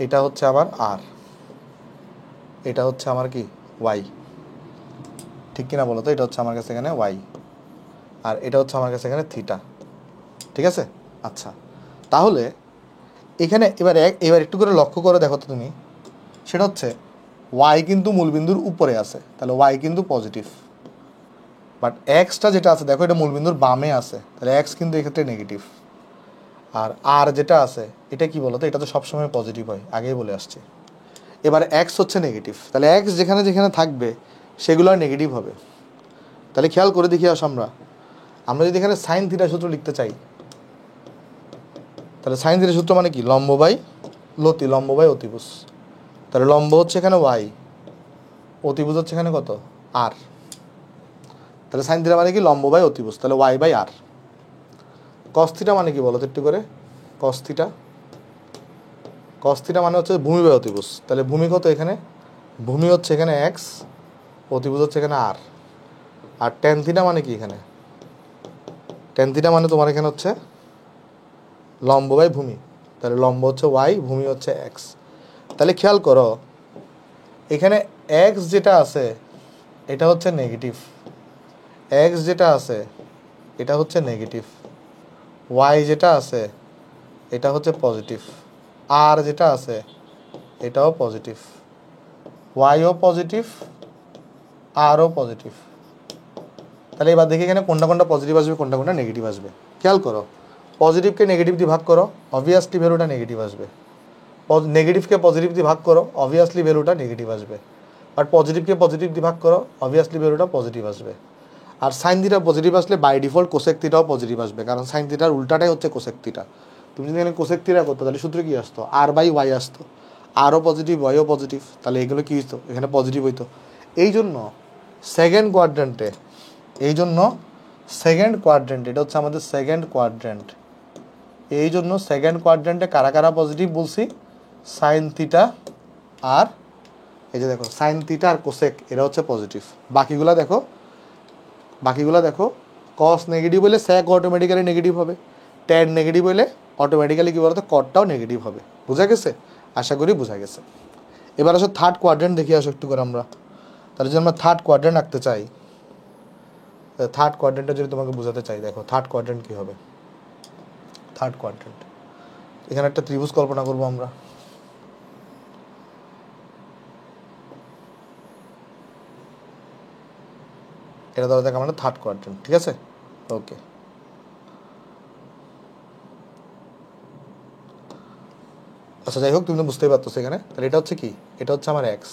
এটা হচ্ছে আমার আর, এটা হচ্ছে আমার কি ওয়াই, ঠিক কিনা বলো তো? এটা হচ্ছে আমার কাছে এখানে ওয়াই, আর এটা হচ্ছে আমার কাছে এখানে থিটা। ঠিক আছে, আচ্ছা তাহলে এখানে এবার একটু করে লক্ষ্য করে দেখো তো তুমি, সেটা হচ্ছে ওয়াই কিন্তু মূলবিন্দুর উপরে আছে, তাহলে ওয়াই কিন্তু পজিটিভ। বাট এক্সটা যেটা আছে দেখো, এটা মূলবিন্দুর বামে আছে, তাহলে এক্স কিন্তু এক্ষেত্রে নেগেটিভ। আর যেটা আছে এটা কি বলতো, এটা তো সবসময় পজিটিভ হয়, আগেই বলে আসছি। এবার এক্স হচ্ছে নেগেটিভ, তাহলে এক্স যেখানে যেখানে থাকবে সেগুলো নেগেটিভ হবে। তাহলে খেয়াল করে দেখি আসো, আমরা যদি এখানে সাইন থিটা সূত্র লিখতে চাই, তাহলে সাইন থিটা সূত্র মানে কি, লম্ব বাই লতি, লম্ব বাই অতিভুজ। তাহলে লম্ব হচ্ছে এখানে ওয়াই, অতিভুজ হচ্ছে এখানে কত আর। তাহলে সাইন থিটা মানে কি, লম্ব বাই অতিভুজ, তাহলে Y by R. Cos theta মানে কি বলো তো একটু করে, কস থিটা, কস থিটা মানে হচ্ছে ভূমি বাই অতিভুজ। তাহলে ভূমি কত এখানে, ভূমি হচ্ছে এখানে এক্স, অতিভুজ হচ্ছে এখানে আর। আর ট্যান থিটা মানে কি, এখানে ট্যান থিটা মানে তোমার এখানে হচ্ছে লম্ব বাই ভূমি, তাহলে লম্ব হচ্ছে ওয়াই, ভূমি হচ্ছে এক্স। তাহলে খেয়াল করো এখানে এক্স যেটা আছে এটা হচ্ছে নেগেটিভ, এক্স যেটা আছে এটা হচ্ছে নেগেটিভ, ওয়াই যেটা আছে এটা হচ্ছে পজিটিভ, আর যেটা আছে এটাও পজিটিভ, ওয়াইও পজিটিভ, আরও পজিটিভ। তাহলে এবার দেখি এখানে কোনটা কোনটা পজিটিভ আসবে, কোনটা কোনটা নেগেটিভ আসবে। খেয়াল করো, পজিটিভকে নেগেটিভ দিয়ে ভাগ করো, অবভিয়াসলি ভ্যালুটা নেগেটিভ আসবে। নেগেটিভকে পজিটিভ দিয়ে ভাগ করো, অবভিয়াসলি ভ্যালুটা নেগেটিভ আসবে। বাট পজিটিভকে পজিটিভ দিয়ে ভাগ করো, অবভিয়াসলি ভ্যালুটা পজিটিভ আসবে। আর সাইন থিটা পজিটিভ আসলে বাই ডিফল্ট কোসেক থিটাও পজিটিভ আসবে, কারণ সাইন থিটার উল্টাটাই হচ্ছে কোসেক থিটা। তুমি যদি এখানে কোসেক থিটা করতো তাহলে সূত্রে কী আসতো, আর বাই ওয়াই আসতো, আরও পজিটিভ ওয়াইও পজিটিভ, তাহলে এগুলো কী হতো এখানে পজিটিভ হইতো। এই জন্য সেকেন্ড কোয়াড্রেন্টে, এই জন্য সেকেন্ড কোয়াড্রেন্ট, এটা হচ্ছে আমাদের সেকেন্ড কোয়াড্রেন্ট, এই জন্য সেকেন্ড কোয়াড্রেন্টে কারা কারা পজিটিভ বলছি, সাইন থিটা আর এই যে দেখো সাইন থিটা আর কোসেক, এরা হচ্ছে পজিটিভ। বাকিগুলা দেখো কস নেগেটিভ হলে স্যাক অটোমেটিক্যালি নেগেটিভ হবে, ট্যান নেগেটিভ হলে অটোমেটিক্যালি কী বলতো কটটাও নেগেটিভ হবে। বোঝা গেছে? আশা করি বোঝা গেছে। এবার আসো থার্ড কোয়াড্রেন্ট দেখি আসো একটু করে আমরা। তাহলে যদি আমরা থার্ড কোয়াড্রেন্ট আঁকতে চাই, থার্ড কোয়াড্রেন্টটা যদি তোমাকে বোঝাতে চাই, দেখো থার্ড কোয়াড্রেন্ট কী হবে। থার্ড কোয়াড্রেন্ট, এখানে একটা ত্রিভুজ কল্পনা করবো আমরা। এটা ধরো দেখ আমাদের থার্ড কোয়াড্রেন্ট, ঠিক আছে? ওকে, আচ্ছা যাই হোক, তুমি তো বুঝতেই পারতো এখানে। তাহলে এটা হচ্ছে কি, এটা হচ্ছে আমার এক্স,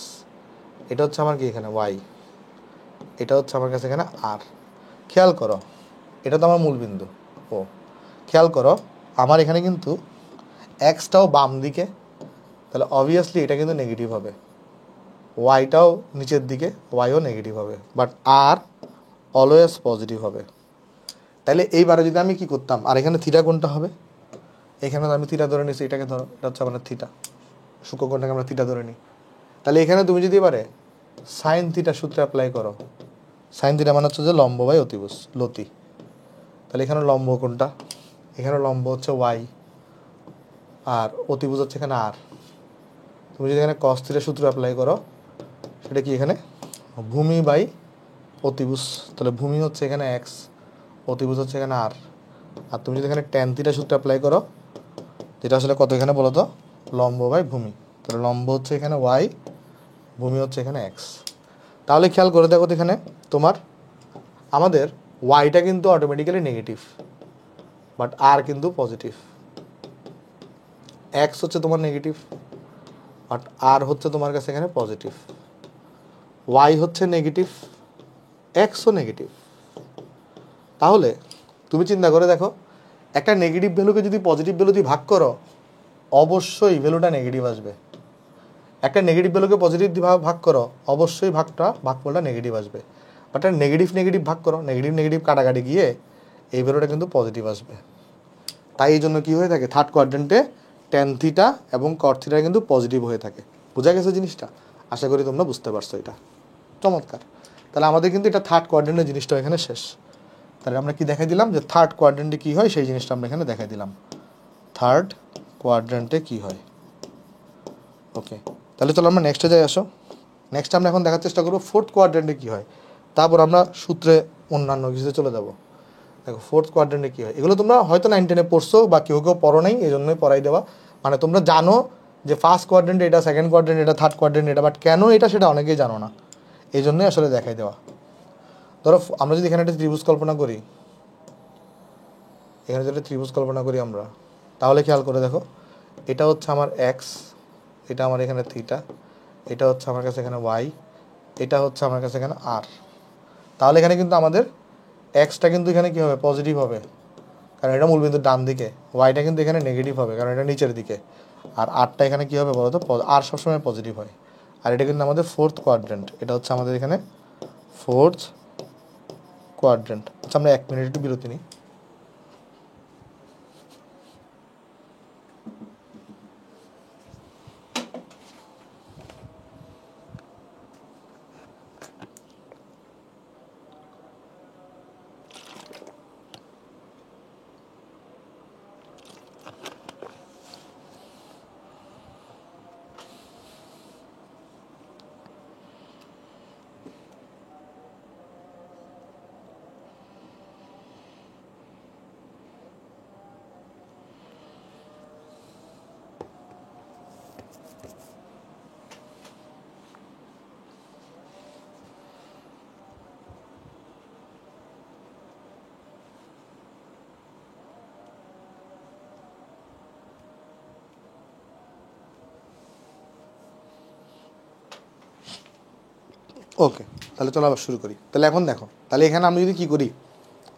এটা হচ্ছে আমার কি এখানে ওয়াই, এটা হচ্ছে আমার কাছে এখানে আর। খেয়াল করো এটা তো আমার মূল বিন্দু। ও খেয়াল করো আমার এখানে কিন্তু এক্সটাও বাম দিকে, তাহলে অবভিয়াসলি এটা কিন্তু নেগেটিভ হবে, ওয়াইটাও নিচের দিকে, ওয়াইও নেগেটিভ হবে, বাট আর অলওয়েজ পজিটিভ হবে। তাহলে এইবারে যদি আমি কি করতাম, আর এখানে থিটা কোনটা হবে, এখানে আমি থিটা ধরে নিচ্ছি, এটাকে ধরো, এটা হচ্ছে আমাদের থিটা, সূক্ষ্মকোণটাকে আমরা থিটা ধরে নিই। তাহলে এখানে তুমি যদি এবারে সাইন থিটা সূত্রে অ্যাপ্লাই করো, সাইন থিটা মানে হচ্ছে যে লম্ব বাই অতিভুজ, লতি। তাহলে এখানে লম্ব কোনটা, এখানে লম্ব হচ্ছে ওয়াই, আর অতিভুজ হচ্ছে এখানে আর। তুমি যদি এখানে কস থিটা সূত্র অ্যাপ্লাই করো, সেটা কি এখানে ভূমি বাই অতিভুজ, তাহলে ভূমি হচ্ছে এখানে এক্স, অতিভুজ হচ্ছে এখানে আর। আর তুমি যদি এখানে ট্যান থিটা সূত্র অ্যাপ্লাই করো, যেটা আসলে কত এখানে বলো তো, লম্ব বাই ভূমি, তাহলে লম্ব হচ্ছে এখানে ওয়াই, ভূমি হচ্ছে এখানে এক্স। তাহলে খেয়াল করে দেখো তো এখানে তোমার আমাদের ওয়াইটা কিন্তু অটোমেটিক্যালি নেগেটিভ, বাট আর কিন্তু পজিটিভ। এক্স হচ্ছে তোমার নেগেটিভ, বাট আর হচ্ছে তোমার কাছে এখানে পজিটিভ। ওয়াই হচ্ছে নেগেটিভ, এক্সও নেগেটিভ। তাহলে তুমি চিন্তা করে দেখো, একটা নেগেটিভ ভ্যালুকে যদি পজিটিভ ভ্যালু দিয়ে ভাগ করো, অবশ্যই ভ্যালুটা নেগেটিভ আসবে। একটা নেগেটিভ ভ্যালুকে পজিটিভ দিয়ে ভাগ করো, অবশ্যই ভাগফলটা নেগেটিভ আসবে। বাট নেগেটিভ নেগেটিভ ভাগ করো, নেগেটিভ নেগেটিভ কাটাকাটি গিয়ে এই ভ্যালুটা কিন্তু পজিটিভ আসবে। তাই এই জন্য কী হয়ে থাকে, থার্ড কোয়াড্রেন্টে ট্যান থিটা এবং কট থিটা কিন্তু পজিটিভ হয়ে থাকে। বোঝা গেছে জিনিসটা? আশা করি তোমরা বুঝতে পারছো। এটা চমৎকার। তাহলে আমাদের কিন্তু এটা থার্ড কোয়াড্রেন্টের জিনিসটা এখানে শেষ। তাহলে আমরা কি দেখাই দিলাম, যে থার্ড কোয়াড্রেন্টে কী হয় সেই জিনিসটা আমরা এখানে দেখাই দিলাম, থার্ড কোয়াড্রেন্টে কী হয়। ওকে, তাহলে চলো আমরা নেক্সটে যাই। আসো, নেক্সট আমরা এখন দেখার চেষ্টা করবো ফোর্থ কোয়াড্রেন্টে কী হয়, তারপর আমরা সূত্রে অন্যান্য কিছুতে চলে যাব। দেখো ফোর্থ কোয়াড্রেন্টে কী হয়, এগুলো তোমরা হয়তো 9 10-এ পড়ছো বা কেউ কেউ পড়ো নাই, এই জন্যই পড়াই দেওয়া। মানে তোমরা জানো যে ফার্স্ট কোয়াড্রেন্ট এটা, সেকেন্ড কোয়াড্রেন্ট এটা, থার্ড কোয়াড্রেন্ট এটা, বাট কেন এটা সেটা অনেকেই জানো না, এই জন্যই আসলে দেখাই দেওয়া। ধরো আমরা যদি এখানে একটা ত্রিভুজ কল্পনা করি, এখানে যদি ত্রিভুজ কল্পনা করি আমরা, তাহলে খেয়াল করে দেখো, এটা হচ্ছে আমার এক্স, এটা আমার এখানে থিটা, এটা হচ্ছে আমার কাছে এখানে ওয়াই, এটা হচ্ছে আমার কাছে এখানে আর। তাহলে এখানে কিন্তু আমাদের এক্সটা কিন্তু এখানে কী হবে, পজিটিভ হবে, কারণ এটা মূলবিন্দুর ডান দিকে। ওয়াইটা কিন্তু এখানে নেগেটিভ হবে, কারণ এটা নিচের দিকে। আর আরটা এখানে কী হবে বলো তো, আর সবসময় পজিটিভ হয়। আর এটা কিন্তু আমাদের ফোর্থ কোয়াড্রেন্ট, এটা হচ্ছে আমাদের এখানে ফোর্থ কোয়াড্রেন্ট। আচ্ছা আমরা 1 মিনিট একটু বিরতি নিই। ওকে, তাহলে চলো আবার শুরু করি। তাহলে এখন দেখো, তাহলে এখানে আমি যদি কী করি,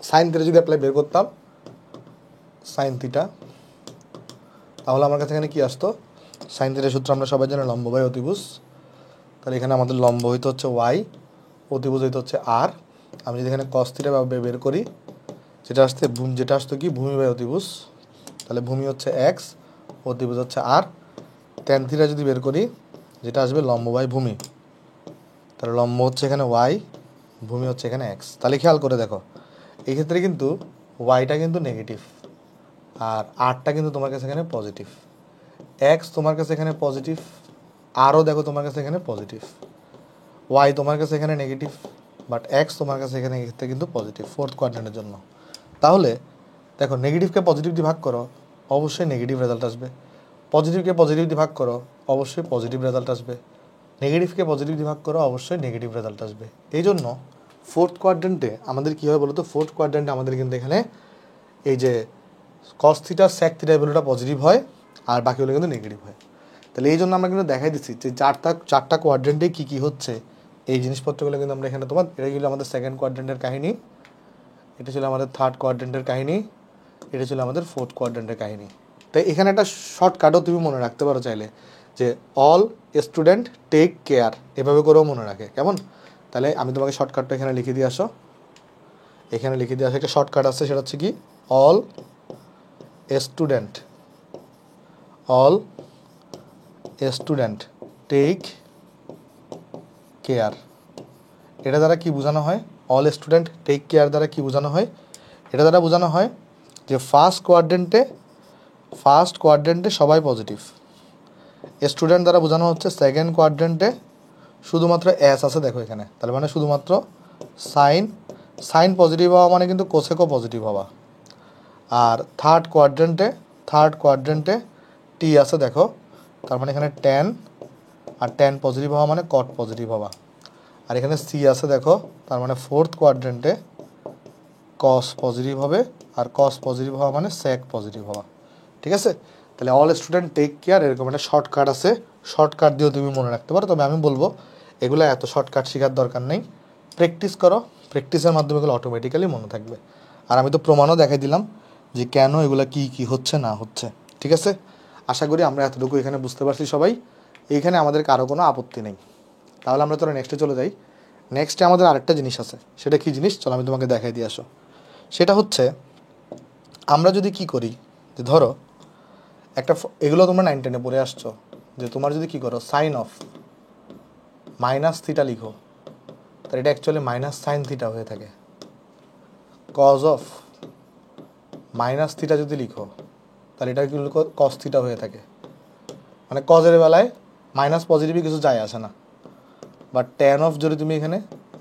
সাইন থিটা যদি অ্যাপ্লাই বের করতাম, সাইন থিটা, তাহলে আমার কাছে এখানে কী আসতো, সাইন থিটার সূত্র আমরা সবাই জানি লম্ব বাই অতিভুজ। তাহলে এখানে আমাদের লম্ব হইতে হচ্ছে ওয়াই, অতিভুজ হইতে হচ্ছে আর। আমি যদি এখানে কস থিটা বের করি, যেটা আসতো কি ভূমি বাই অতিভুজ, তাহলে ভূমি হচ্ছে এক্স, অতিভুজ হচ্ছে আর। ট্যান থিটা যদি বের করি, যেটা আসবে লম্ব বাই ভূমি, তাহলে লম্ব হচ্ছে এখানে ওয়াই, ভূমি হচ্ছে এখানে এক্স। তাহলে খেয়াল করে দেখো, এই ক্ষেত্রে কিন্তু ওয়াইটা কিন্তু নেগেটিভ, আর আরটা কিন্তু তোমার কাছে এখানে পজিটিভ। এক্স তোমার কাছে এখানে পজিটিভ, আরও দেখো তোমার কাছে এখানে পজিটিভ। ওয়াই তোমার কাছে এখানে নেগেটিভ, বাট এক্স তোমার কাছে এখানে ক্ষেত্রে কিন্তু পজিটিভ ফোর্থ কোয়াড্রেন্টের জন্য। তাহলে দেখো, নেগেটিভকে পজিটিভ দিয়ে ভাগ করো, অবশ্যই নেগেটিভ রেজাল্ট আসবে। পজিটিভকে পজিটিভ দিয়ে ভাগ করো, অবশ্যই পজিটিভ রেজাল্ট আসবে। নেগেটিভকে পজিটিভ দিয়ে ভাগ করো, অবশ্যই নেগেটিভ রেজাল্ট আসবে। এই জন্য ফোর্থ কোয়াড্রেন্টে আমাদের কী হয় বলো তো, ফোর্থ কোয়াড্রেন্টে আমাদের কিন্তু এখানে এই যে কস থিটা সেক থিটা ভ্যালুটা পজিটিভ হয়, আর বাকিগুলো কিন্তু নেগেটিভ হয়। তাহলে এই জন্য আমরা কিন্তু দেখাই দিচ্ছি যে চারটা কোয়াড্রেন্টে কী কী হচ্ছে, এই জিনিসপত্রগুলো কিন্তু আমরা এখানে এটা ছিল আমাদের সেকেন্ড কোয়াড্রেন্টের কাহিনী, এটা ছিল আমাদের থার্ড কোয়াড্রেন্টের কাহিনী, এটা ছিল আমাদের ফোর্থ কোয়াড্রেন্টের কাহিনী। তাই এখানে একটা শর্টকাটও তুমি মনে রাখতে পারো চাইলে, যে অল স্টুডেন্ট টেক কেয়ার, এভাবে করেও মনে রাখে। কেমন? তাহলে আমি তোমাকে শর্টকাটটা এখানে লিখে দিয়ে আসো, এখানে লিখে দিয়ে আসো, একটা শর্টকাট আছে, সেটা হচ্ছে কি all student all student take care, এটা দ্বারা কি বোঝানো হয়? অল স্টুডেন্ট টেক কেয়ার দ্বারা কি বোঝানো হয়? এটা দ্বারা বোঝানো হয় যে ফার্স্ট কোয়াড্রেন্টে সবাই পজিটিভ। স্টুডেন্ট দ্বারা বোঝানো হচ্ছে সেকেন্ড কোয়াড্রেন্টে শুধুমাত্র এস আছে, দেখো এখানে, তার মানে শুধুমাত্র সাইন পজিটিভ হওয়া মানে কিন্তু কোসেকও পজিটিভ হওয়া। আর থার্ড কোয়াড্রেন্টে টি আছে, দেখো, তার মানে এখানে ট্যান, আর ট্যান পজিটিভ হওয়া মানে কট পজিটিভ হওয়া। আর এখানে সি আছে, দেখো, তার মানে ফোর্থ কোয়াড্রেন্টে কস পজিটিভ হবে, আর কস পজিটিভ হওয়া মানে সেক পজিটিভ হওয়া। ঠিক আছে? তাহলে অল স্টুডেন্ট টেক কেয়ার এরকম একটা শর্টকাট আছে, শর্টকাট দিয়েও তুমি মনে রাখতে পারো। তবে আমি বলবো এগুলো এত শর্টকাট শেখার দরকার নেই, প্র্যাকটিস করো, প্র্যাকটিসের মাধ্যমে এগুলো অটোমেটিক্যালি মনে থাকবে। আর আমি তো প্রমাণও দেখাই দিলাম যে কেন এগুলো কি হচ্ছে না হচ্ছে। ঠিক আছে? আশা করি আমরা এতটুকু এখানে বুঝতে পারছি সবাই। এইখানে আমাদের কারো কোনো আপত্তি নেই। তাহলে আমরা তোরা নেক্সটে চলে যাই। নেক্সটে আমাদের আরেকটা জিনিস আছে, সেটা কি জিনিস চলো আমি তোমাকে দেখাই দিয়ে আসো। সেটা হচ্ছে আমরা যদি কি করি, যে ধরো একটা, এগুলো তোমরা 9 10-এ পড়ে আসছো, যে তোমার যদি কি করো সাইন অফ মাইনাস থিটা লিখো, তাহলে এটা অ্যাকচুয়ালি মাইনাস সাইন থিটা হয়ে থাকে। কজ অফ মাইনাস থিটা যদি লিখো, তাহলে এটা কিন্তু কস থিটা হয়ে থাকে। মানে কজের বেলায় মাইনাস পজিটিভই কিছু যায় আসে না। বাট ট্যান অফ যদি তুমি এখানে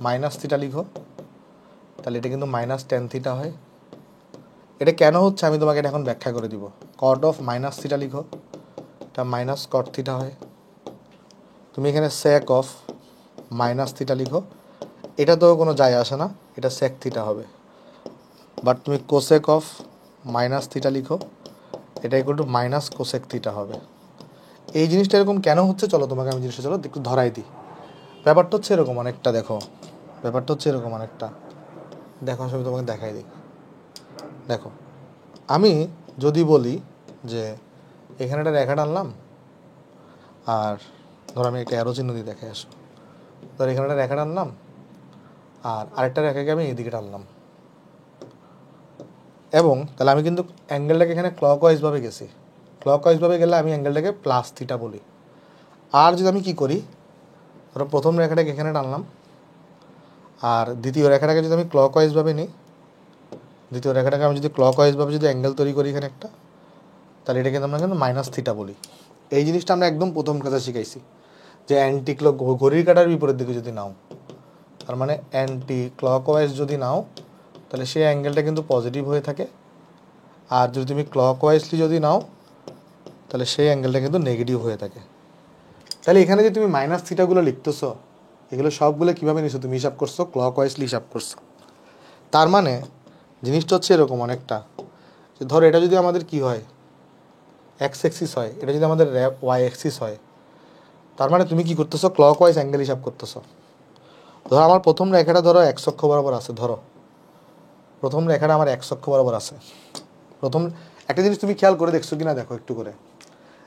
মাইনাস থিটা লিখো, তাহলে এটা কিন্তু মাইনাস ট্যান থিটা হয়। এটা কেন হচ্ছে আমি তোমাকে এটা এখন ব্যাখ্যা করে দিব। কট অফ মাইনাস থিটা লিখো, এটা মাইনাস কট থিটা হয়। তুমি এখানে সেক অফ মাইনাস থিটা লিখো, এটা তো কোনো যায় আসে না, এটা সেক থিটা হবে। বাট তুমি কোসেক অফ মাইনাস থিটা লিখো, এটা equal to minus cosec theta হবে। এই জিনিসটা এরকম কেন হচ্ছে চলো তোমাকে আমি জিনিসটা একটু ধরাই দিই। ব্যাপারটা হচ্ছে এরকম অনেকটা, দেখো ব্যাপারটা হচ্ছে এরকম অনেকটা, দেখো আমি তোমাকে দেখাই দিই। দেখো আমি যদি বলি যে এখানে একটা রেখা টানলাম, আর ধরো আমি একটা অ্যারো চিহ্ন দিয়ে দেখে আসো, ধর এখানে একটা রেখা টানলাম, আর আরেকটা রেখাকে আমি এদিকে টানলাম, এবং তাহলে আমি কিন্তু অ্যাঙ্গেলটাকে এখানে ক্লকওয়াইজভাবে গেছি। ক্লকওয়াইজভাবে গেলে আমি অ্যাঙ্গেলটাকে প্লাস থিটা বলি। আর যদি আমি কি করি, ধরো প্রথম রেখাটাকে এখানে টানলাম, আর দ্বিতীয় রেখাটাকে যদি আমি ক্লকওয়াইজভাবে নিই, দ্বিতীয় রেখাটাকে আমি যদি ক্লকওয়াইজভাবে যদি অ্যাঙ্গেল তৈরি করি এখানে একটা, তাহলে এটাকে আমরা কিন্তু মাইনাস থিটা বলি। এই জিনিসটা আমরা একদম প্রথম ক্লাসে শিখাইছি, যে অ্যান্টি ক্লক ঘড়ির কাঁটার বিপরীত দিকে যদি নাও, তার মানে অ্যান্টি ক্লকওয়াইজ যদি নাও, তাহলে সেই অ্যাঙ্গেলটা কিন্তু পজিটিভ হয়ে থাকে। আর যদি তুমি ক্লকওয়াইজলি যদি নাও, তাহলে সেই অ্যাঙ্গেলটা কিন্তু নেগেটিভ হয়ে থাকে। তাহলে এখানে যে তুমি মাইনাস থিটাগুলো লিখতেছো, এগুলো সবগুলো কীভাবে নিছো তুমি হিসাব করছো? ক্লকওয়াইজলি হিসাব করছো। তার মানে জিনিসটা হচ্ছে এরকম অনেকটা, যে ধরো এটা যদি আমাদের কি হয়, এক্স এক্সিস হয়, এটা যদি আমাদের ওয়াই এক্সিস হয়, তার মানে তুমি কি করতেছো? ক্লকওয়াইজ অ্যাঙ্গেল হিসাব করতেছো। ধরো আমার প্রথম রেখাটা ধরো এক্স অক্ষ বরাবর আছে, ধরো প্রথম রেখাটা আমার এক্স অক্ষ বরাবর আছে। প্রথম একটা জিনিস তুমি খেয়াল করে দেখছো কিনা দেখো একটু করে,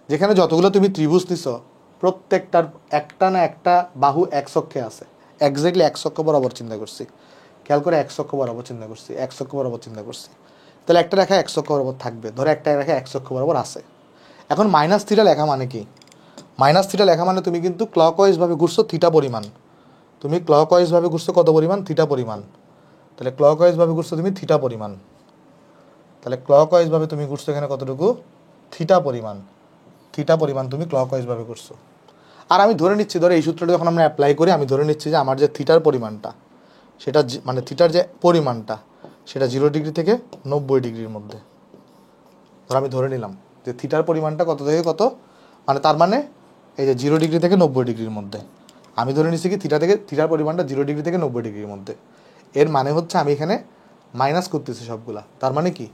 যেখানে যতগুলো তুমি ত্রিভুজ নিছো প্রত্যেকটার একটা না একটা বাহু এক্স অক্ষে আছে। এক্স্যাক্টলি এক্স অক্ষ বরাবর চিন্তা করছি, খেয়াল করে এক্স অক্ষ বরাবর চিন্তা করছি, এক্স অক্ষ বরাবর চিন্তা করছি। তাহলে একটা রেখা এক্স অক্ষ বরাবর থাকবে, ধরো একটা রেখা এক্স অক্ষ বরাবর আছে। এখন মাইনাস থিটা লেখা মানে কি? মাইনাস থিটা লেখা মানে তুমি কিন্তু ক্লকওয়াইজভাবে ঘুরছো থিটা পরিমাণ। তুমি ক্লকওয়াইজভাবে ঘুরছো কত পরিমাণ? থিটা পরিমাণ। তাহলে ক্লকওয়াইজভাবে ঘুরছো তুমি থিটা পরিমাণ। তাহলে ক্লকওয়াইজভাবে তুমি ঘুরছো এখানে কতটুকু? থিটা পরিমাণ। থিটা পরিমাণ তুমি ক্লকওয়াইজভাবে ঘুরছো। আর আমি ধরে নিচ্ছি, ধরো এই সূত্রটা যখন আমরা অ্যাপ্লাই করি, আমি ধরে নিচ্ছি যে আমার যে থিটার পরিমাণটা, সেটা মানে থিটার যে পরিমাণটা, সেটা 0 ডিগ্রি থেকে 90 ডিগ্রির মধ্যে। ধরো আমি ধরে নিলাম যে থিটার পরিমাণটা কত থেকে কত, মানে তার মানে এই যে 0 ডিগ্রি থেকে 90 ডিগ্রির মধ্যে। আমি ধরে নিচ্ছি কি থিটার পরিমাণটা 0 ডিগ্রি থেকে 90 ডিগ্রির মধ্যে। এর মানে হচ্ছে আমি এখানে মাইনাস করতেছি সবগুলা। তার মানে কি,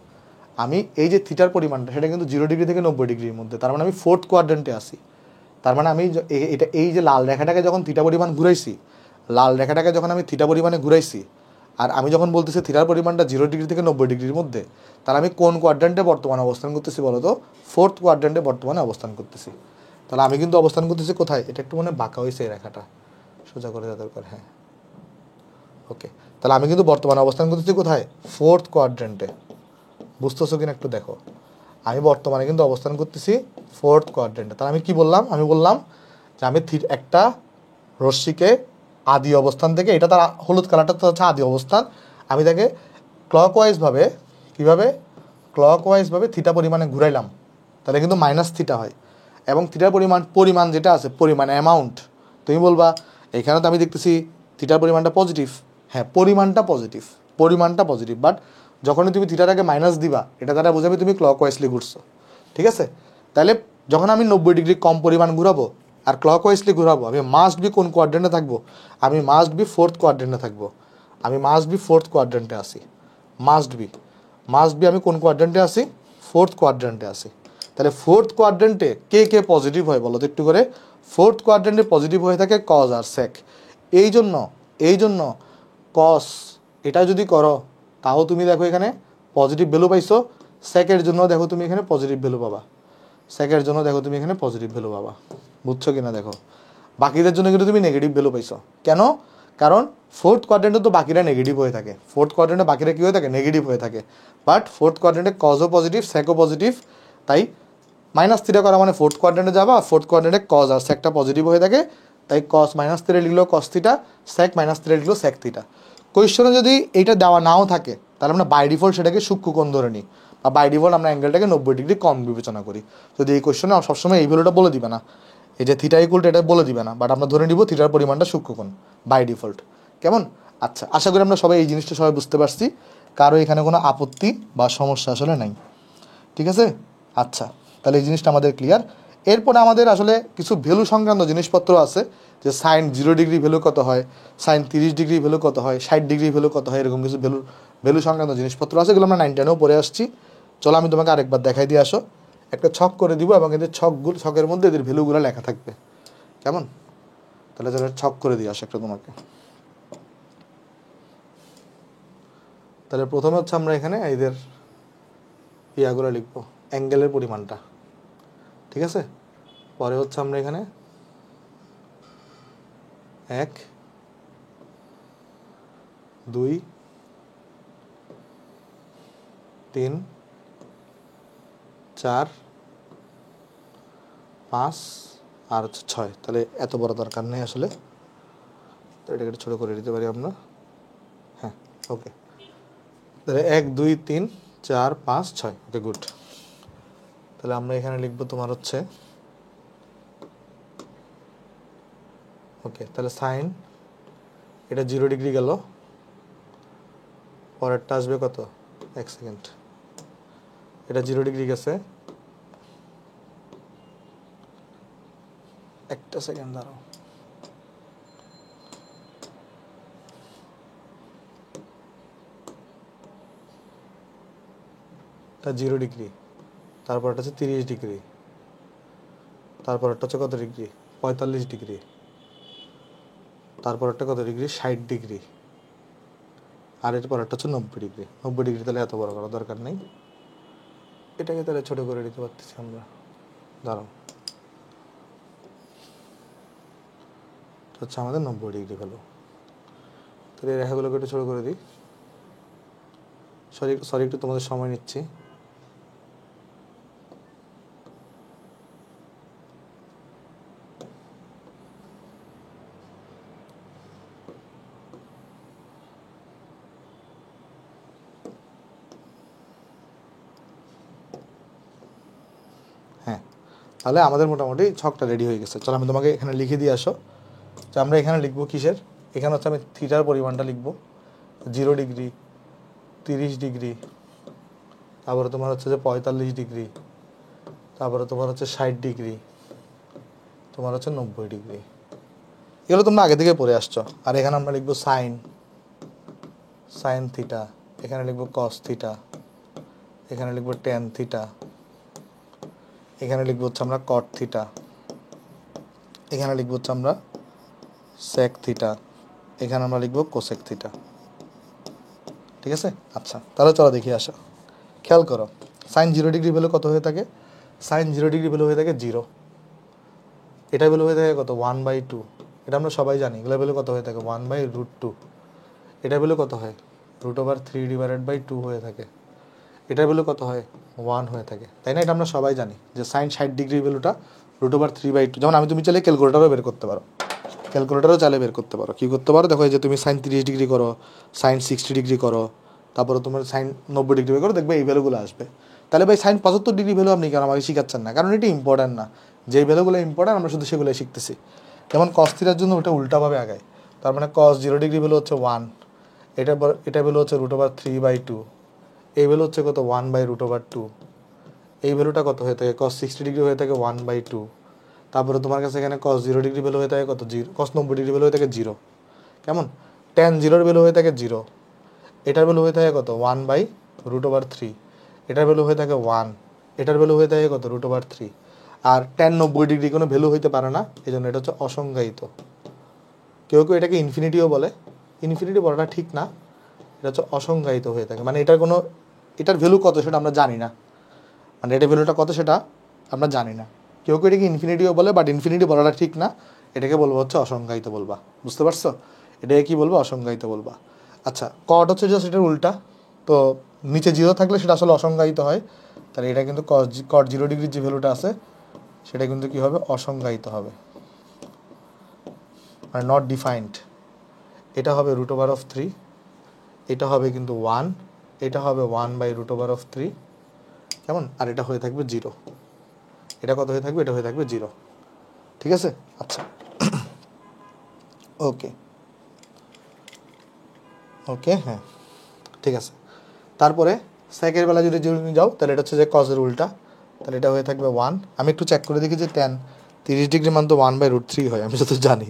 আমি এই যে থিটার পরিমাণটা সেটা কিন্তু 0 ডিগ্রি থেকে 90 ডিগ্রির মধ্যে, তার মানে আমি ফোর্থ কোয়াড্রেন্টে আসি। তার মানে আমি এটা এই যে লাল রেখাটাকে যখন থিটা পরিমাণ ঘুরাইছি, লাল রেখাটাকে যখন আমি থিটা পরিমাণে ঘুরাইছি, আর আমি যখন বলতেছি থিটার পরিমাণটা 0 ডিগ্রি থেকে 90 ডিগ্রির মধ্যে, তাহলে আমি কোন কোয়াড্রেন্টে বর্তমানে অবস্থান করতেছি বলো তো? ফোর্থ কোয়াড্রেন্টে বর্তমানে অবস্থান করতেছি। তাহলে আমি কিন্তু অবস্থান করতেছি কোথায়? এটা একটু মানে বাঁকা হয়েছে এই রেখাটা, সোজা করে দেওয়া দরকার। হ্যাঁ, ওকে। তাহলে আমি কিন্তু বর্তমানে অবস্থান করতেছি কোথায়? ফোর্থ কোয়াড্রেন্টে। বুঝতেছো কিনা একটু দেখো। আমি বর্তমানে কিন্তু অবস্থান করতেছি ফোর্থ কোয়াড্রেন্টে। তাহলে আমি কি বললাম? আমি বললাম যে আমি একটা রশ্মিকে আদি অবস্থান থেকে, এটা তার হলুদ কালারটা তো হচ্ছে আদি অবস্থান, আমি তাকে ক্লকওয়াইজভাবে, কীভাবে ক্লকওয়াইজভাবে থিটা পরিমাণে ঘুরাইলাম, তাহলে কিন্তু মাইনাস থিটা হয়। এবং থিটার পরিমাণ যেটা আছে, পরিমাণ অ্যামাউন্ট, তুমি বলবা এখানে তো আমি দেখতেছি থিটার পরিমাণটা পজিটিভ। হ্যাঁ, পরিমাণটা পজিটিভ, বাট যখনই তুমি থিটাটাকে মাইনাস দিবা, এটা দ্বারা বোঝাবে তুমি ক্লকওয়াইজলি ঘুরছো। ঠিক আছে? তাহলে যখন আমি 90 ডিগ্রি কম পরিমাণ ঘুরাবো আর ক্লকওয়াইজলি ঘুরাবো, আমি মাস্ট বি কোন কোয়াড্রেন্টে থাকবো? আমি মাস্ট বি ফোর্থ কোয়াড্রেন্টে থাকবো। আমি মাস্ট বি ফোর্থ কোয়াড্রেন্টে আসি। মাস্ট বি আমি কোন কোয়াড্রেন্টে আসি? ফোর্থ কোয়াড্রেন্টে আসি। তাহলে ফোর্থ কোয়াড্রেন্টে কে কে পজিটিভ হয় বলো তো একটু করে? ফোর্থ কোয়াড্রেন্টে পজিটিভ হয়ে থাকে কজ আর সেক। এই জন্য কস এটা যদি করো তাও তুমি দেখো এখানে পজিটিভ ভ্যালু পাইছো। সেকের জন্য দেখো তুমি এখানে পজিটিভ ভ্যালু পাবা। বুঝছো কিনা দেখো? বাকিদের জন্য কিন্তু তুমি নেগেটিভ ভ্যালু পাইছো। কেন? কারণ ফোর্থ কোয়াড্রেন্টে তো বাকিরা নেগেটিভ হয়ে থাকে। ফোর্থ কোয়াড্রেন্টে বাকিরা কী হয়ে থাকে? নেগেটিভ হয়ে থাকে। বাট ফোর্থ কোয়াড্রেন্টে কজও পজিটিভ, সেকও পজিটিভ, তাই মাইনাস থিটা করা মানে ফোর্থ কোয়াড্রেন্টে যাবা। ফোর্থ কোয়াড্রেন্টে কজ আর সেকটা পজিটিভ হয়ে থাকে, তাই কস মাইনাস থিটা লিখলো cos theta, sec minus theta লিখলো সেক থিটা। কোয়েশ্চনে যদি এইটা দেওয়া নাও থাকে তাহলে আমরা বাই ডিফল্ট সেটাকে সূক্ষ্মকোণ ধরে নিই, বা বাই ডিফল্ট আমরা অ্যাঙ্গেলটাকে 90 ডিগ্রি কম বিবেচনা করি। যদি এই কোয়েশ্চনে সবসময় এই ভ্যালুটা বলে দিবে না, এই যে থিটা ইকুয়াল টু এটা বলে দিবে না, বাট আমরা ধরে নিব থিটার পরিমাণটা সূক্ষ্মকোণ বাই ডিফল্ট। কেমন? আচ্ছা, আশা করি আমরা সবাই এই জিনিসটা সবাই বুঝতে পারছি। কারো এখানে কোনো আপত্তি বা সমস্যা আসলে নাই। ঠিক আছে? আচ্ছা, তাহলে এই জিনিসটা আমাদের ক্লিয়ার। এরপরে আমাদের আসলে কিছু ভ্যালু সংক্রান্ত জিনিসপত্র আছে, যে সাইন 0 ডিগ্রি ভ্যালু কত হয়, সাইন 30 ডিগ্রি ভ্যালু কত হয়, 60 ডিগ্রি ভ্যালু কত হয়, এরকম কিছু ভ্যালু সংক্রান্ত জিনিসপত্র আছে, এগুলো আমরা 9 10-এও পড়ে আসছি। চলো আমি তোমাকে আরেকবার দেখাই দিয়ে আসো। একটা ছক করে দিব এবং এদের ছকের মধ্যে এদের ভ্যালুগুলো লেখা থাকবে। কেমন? তাহলে চলো ছক করে দিয়ে আসো একটা তোমাকে। তাহলে প্রথমে হচ্ছে আমরা এখানে এদের ইয়াগুলো লিখবো, অ্যাঙ্গেলের পরিমাণটা। ঠিক আছে? পরে হচ্ছে আমরা এখানে 1 2 3 4 5 আর হচ্ছে 6। তাহলে এত বড় দরকার নেই আসলে, তো এটাকে একটু ছোটো করে দিতে পারি আমরা। হ্যাঁ, ওকে। তাহলে 1 2 3 4 5 6। ওকে, গুড। তাহলে আমরা এখানে লিখবো তোমার হচ্ছে, ওকে, তাহলে সাইন এটা 0 ডিগ্রি গেল, পরেরটা আসবে কত? 1 সেকেন্ড। এটা 0 ডিগ্রি গেছে, একটা সেকেন্ড দাঁড়াও। এটা 0 ডিগ্রি, তারপর এটা হচ্ছে 30 ডিগ্রি, তারপর একটা হচ্ছে কত ডিগ্রি? 45 ডিগ্রি, তারপর একটা কত ডিগ্রি? 60 ডিগ্রি, আর এরপর একটা হচ্ছে 90 ডিগ্রি। 90 ডিগ্রি তাহলে এত বড় করার দরকার নেই, এটাকে তাহলে ছোটো করে দিতে পারতেছি আমরা। দাঁড়াও, হচ্ছে আমাদের 90 ডিগ্রি ভ্যালু। তাহলে এই রেখাগুলোকে একটু ছোটো করে দিই। সরি একটু তোমাদের সময় নিচ্ছি। হ্যাঁ, তাহলে আমাদের মোটামুটি ছকটা রেডি হয়ে গেছে। চলো আমি তোমাকে এখানে লিখে দিয়ে আসো যে আমরা এখানে লিখবো কিসের? এখানে হচ্ছে আমি থিটার পরিমাণটা লিখবো 0 ডিগ্রি, 30 ডিগ্রি, তারপরে তোমার হচ্ছে যে 45 ডিগ্রি, তারপরে তোমার হচ্ছে 60 ডিগ্রি, তোমার হচ্ছে 90 ডিগ্রি। এগুলো তোমরা আগে থেকে পড়ে আসছো। আর এখানে আমরা লিখবো সাইন থিটা, এখানে লিখবো কস থিটা, এখানে লিখবো ট্যান থিটা, এখানে লিখবো হচ্ছে আমরা কট থিটা, এখানে লিখবো হচ্ছে আমরা সেক থিটা, এখানে আমরা লিখবো কোসেক থিটা। ঠিক আছে? আচ্ছা, তাহলে চলো দেখি আসো। খেয়াল করো, সাইন 0 ডিগ্রি ভ্যালু কত হয়ে থাকে? সাইন 0 ডিগ্রি ভ্যালু হয়ে থাকে 0। এটা ভ্যালু হয়ে থাকে কত? 1/2। এটা আমরা সবাই জানি। এগুলো ভ্যালু কত হয়ে থাকে? 1/√2। এটা ভ্যালু কত হয়? √3/2 হয়ে থাকে। এটা ভ্যালু কত হয়? 1 হয়ে থাকে, তাই না? এটা আমরা সবাই জানি যে সাইন 60 ডিগ্রি ভ্যালুটা √3/2। যেমন তুমি চাইলে ক্যালকুলেটারও বের করতে পারো, ক্যালকুলেটারও চাইলে বের করতে পারো। কী করতে পারো দেখো, যে তুমি সাইন 30 ডিগ্রি করো, সাইন 60 ডিগ্রি করো, তারপরে তোমার সাইন 90 ডিগ্রি বের করো, দেখবে এই ভ্যালুগুলো আসবে। তাহলে ভাই সাইন 75 ডিগ্রি ভ্যালু আপনি কেন আমাকে শিখাচ্ছেন না? কারণ এটা ইম্পর্ট্যান্ট না, যেই ভ্যালুগুলো ইম্পর্ট্যান্ট আমরা শুধু সেগুলোই শিখতেছি। যেমন cos থিটার জন্য ওটা উল্টাভাবে আগায়, তার মানে cos 0 ডিগ্রি ভ্যালু হচ্ছে 1, এটা ভ্যালু হচ্ছে √3/2, এই ভ্যালু হচ্ছে কত 1/√2, এই ভ্যালুটা কত হয়ে থাকে cos 60 ডিগ্রি হয়ে থাকে 1/2, তারপরে তোমার কাছে এখানে cos 0 ডিগ্রি ভ্যালু হয়ে থাকে কত 0, cos 90 ডিগ্রি ভ্যালু হয়ে থাকে 0, কেমন? tan 0 ভ্যালু হয়ে থাকে 0, এটার ভ্যালু হয়ে থাকে কত 1/√3, এটার ভ্যালু হয়ে থাকে 1, এটার ভ্যালু হয়ে থাকে কত √3। আর tan 90 ডিগ্রি কোনো ভ্যালু হইতে পারে না, এই জন্য এটা হচ্ছে অসংজ্ঞায়িত। কেউ কেউ এটাকে ইনফিনিটিও বলে, ইনফিনিটি বলাটা ঠিক না, এটা হচ্ছে অসংজ্ঞায়িত হয়ে থাকে। মানে এটার ভ্যালু কত সেটা আমরা জানি না, মানে এটার ভ্যালুটা কত সেটা আমরা জানি না। কেউ কেউ এটাকে ইনফিনিটিও বলে, বাট ইনফিনিটি বলাটা ঠিক না, এটাকে বলবো হচ্ছে অসংজ্ঞায়িত বলবা। বুঝতে পারছো? এটাকে কি বলবো? অসংজ্ঞায়িত বলবা। আচ্ছা, কট হচ্ছে জাস্ট এটার উল্টা, তো নিচে 0 থাকলে সেটা আসলে অসংজ্ঞায়িত হয়, তাহলে এটা কিন্তু কট 0 ডিগ্রির যে ভ্যালুটা আছে সেটা কিন্তু কী হবে? অসংজ্ঞায়িত হবে, মানে নট ডিফাইন্ড। এটা হবে √3, এটা হবে কিন্তু 1, এটা হবে 1/√3, কেমন? আর এটা হয়ে থাকবে 0, এটা কত হয়ে থাকবে? এটা হয়ে থাকবে 0, ঠিক আছে? আচ্ছা, ওকে ওকে, হ্যাঁ ঠিক আছে। তারপরে সেকের বেলা যদি যাও তাহলে এটা হচ্ছে যে কজের উল্টা, তাহলে এটা হয়ে থাকবে 1। আমি একটু চেক করে দেখি যে tan 30 ডিগ্রি মান তো 1/√3 হয়, আমি যত জানি,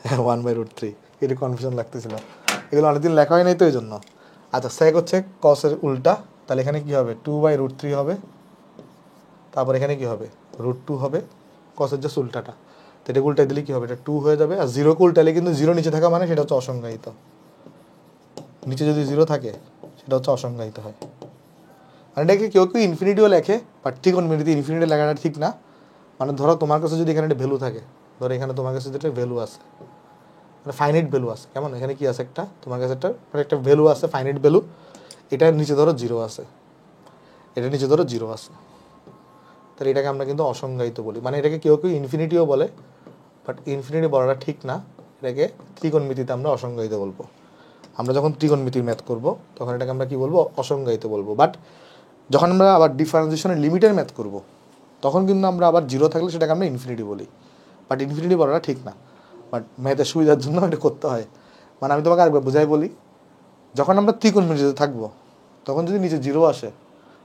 হ্যাঁ 1/√3, এটা কনফিউশন লাগতেছিল, এগুলো অনেকদিন লেখা হয় নাই তো এই জন্য। আচ্ছা, সেক হচ্ছে কসের উল্টা, তাহলে এখানে কী হবে? 2/√3 হবে, তারপর এখানে কী হবে? √2 হবে, কসের জাস্ট উল্টাটা, তো এটা উল্টাই দিলে কী হবে? এটা 2 হয়ে যাবে। আর 0কে উল্টালে কিন্তু 0 নিচে থাকা মানে সেটা হচ্ছে অসংজ্ঞায়িত, নিচে যদি 0 থাকে সেটা হচ্ছে অসংজ্ঞায়িত হয়। মানে এটাকে কেউ কেউ ইনফিনিটিও লেখে, বাট ত্রিকোণমিতিতে ইনফিনিটি লেখাটা ঠিক না। মানে ধরো তোমার কাছে যদি এখানে একটা ভ্যালু থাকে, ধরো এখানে তোমার কাছে যেটা ভ্যালু আছে, মানে ফাইনাইট ভ্যালু আছে, কেমন? এখানে কি আছে? একটা তোমার কাছে একটা ভ্যালু আছে, ফাইনাইট ভ্যালু, এটার নিচে ধরো 0 আছে, এটার নিচে ধরো 0 আছে, তাহলে এটাকে আমরা কিন্তু অসংজ্ঞায়িত বলি। মানে এটাকে কেউ কেউ ইনফিনিটিও বলে, বাট ইনফিনিটি বলাটা ঠিক না, এটাকে ত্রিকোণমিতিতে আমরা অসংজ্ঞায়িত বলবো। আমরা যখন ত্রিকোণমিতির ম্যাথ করব তখন এটাকে আমরা কি বলবো? অসংজ্ঞায়িত বলবো। বাট যখন আমরা আবার ডিফারেন্সিয়েশনের লিমিটের ম্যাথ করব তখন কিন্তু আমরা আবার 0 থাকলে সেটাকে আমরা ইনফিনিটি বলি, বাট ইনফিনিটি বলাটা ঠিক না, বাট ম্যাথের সুবিধার জন্য এটা করতে হয়। মানে আমি তোমাকে আরেকবার বোঝাই বলি, যখন আমরা ত্রিকোণমিতিতে থাকবো তখন যদি নিচে 0 আসে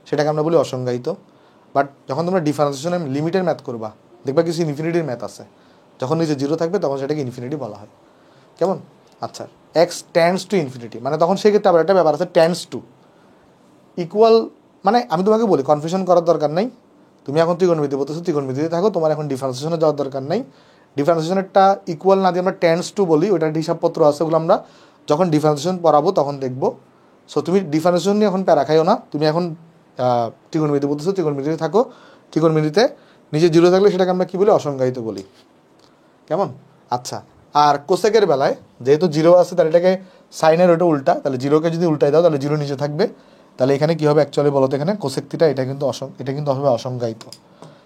সেটাকে আমরা বলি অসংজ্ঞায়িত। বাট যখন তোমরা ডিফারেন্সিয়েশনের লিমিটের ম্যাথ করবা দেখবা কিছু ইনফিনিটির ম্যাথ আছে, যখন নিচে 0 থাকবে তখন সেটাকে ইনফিনিটি বলা হয়, কেমন? আচ্ছা, এক্স টেন্ডস টু ইনফিনিটি, মানে তখন সেক্ষেত্রে আবার একটা ব্যাপার আছে, টেন্ডস টু ইকুয়াল। মানে আমি তোমাকে বলি, কনফিউশন করার দরকার নেই, তুমি এখন ত্রিকোণমিতি বলতেছো, ত্রিকোণমিতিতে থাকো, তোমার এখন ডিফারেন্সিয়েশনে যাওয়ার দরকার নেই। ডিফারেন্সিয়েশনেরটা ইকুয়াল না দিয়ে আমরা টেন্ডস টু বলি, ওটার হিসাবপত্র আছে, ওগুলো আমরা যখন ডিফারেন্সিয়েশন পড়াবো তখন দেখবো। সো তুমি ডিফারেন্সিয়েশন নিয়ে এখন প্যারা খাইও না, তুমি এখন ত্রিকোণমিতি বলতেছো, ত্রিকোণমিতিতে থাকো, ত্রিকোণমিতিতে নিচে 0 থাকলে সেটাকে আমরা কী বলি? অসংজ্ঞায়িত বলি, কেমন? আচ্ছা, আর কোসেকের বেলায় যেহেতু 0 আছে তাহলে এটাকে সাইনের ওটা উল্টা, তাহলে 0কে যদি উল্টাই দাও তাহলে 0 নিচে থাকবে, তাহলে এখানে কী হবে অ্যাকচুয়ালি বলো তো? এখানে কোসেক থিটা এটা কিন্তু হবে অসংজ্ঞায়িত,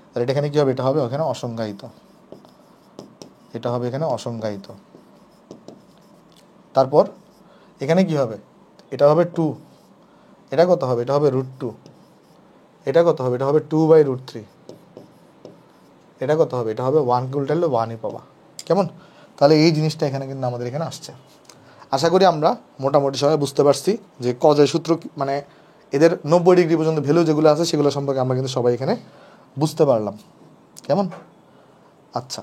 তাহলে এটা এখানে কী হবে? এটা হবে ওখানে অসংজ্ঞায়িত, এটা হবে এখানে অসংজ্ঞায়িত। তারপর এখানে কি হবে? এটা হবে 2, এটা কত হবে? এটা হবে √2, এটা কত হবে? এটা হবে 2/√3, এটা কত হবে? এটা হবে 1কে উল্টালে 1ই পাবা, কেমন? তাহলে এই জিনিসটা এখানে কিন্তু আমাদের এখানে আসছে। আশা করি আমরা মোটামুটি সবাই বুঝতে পারছি যে কজের সূত্র, মানে এদের 90 ডিগ্রি পর্যন্ত ভ্যালু যেগুলো আছে সেগুলো সম্পর্কে আমরা কিন্তু সবাই এখানে বুঝতে পারলাম, কেমন? আচ্ছা,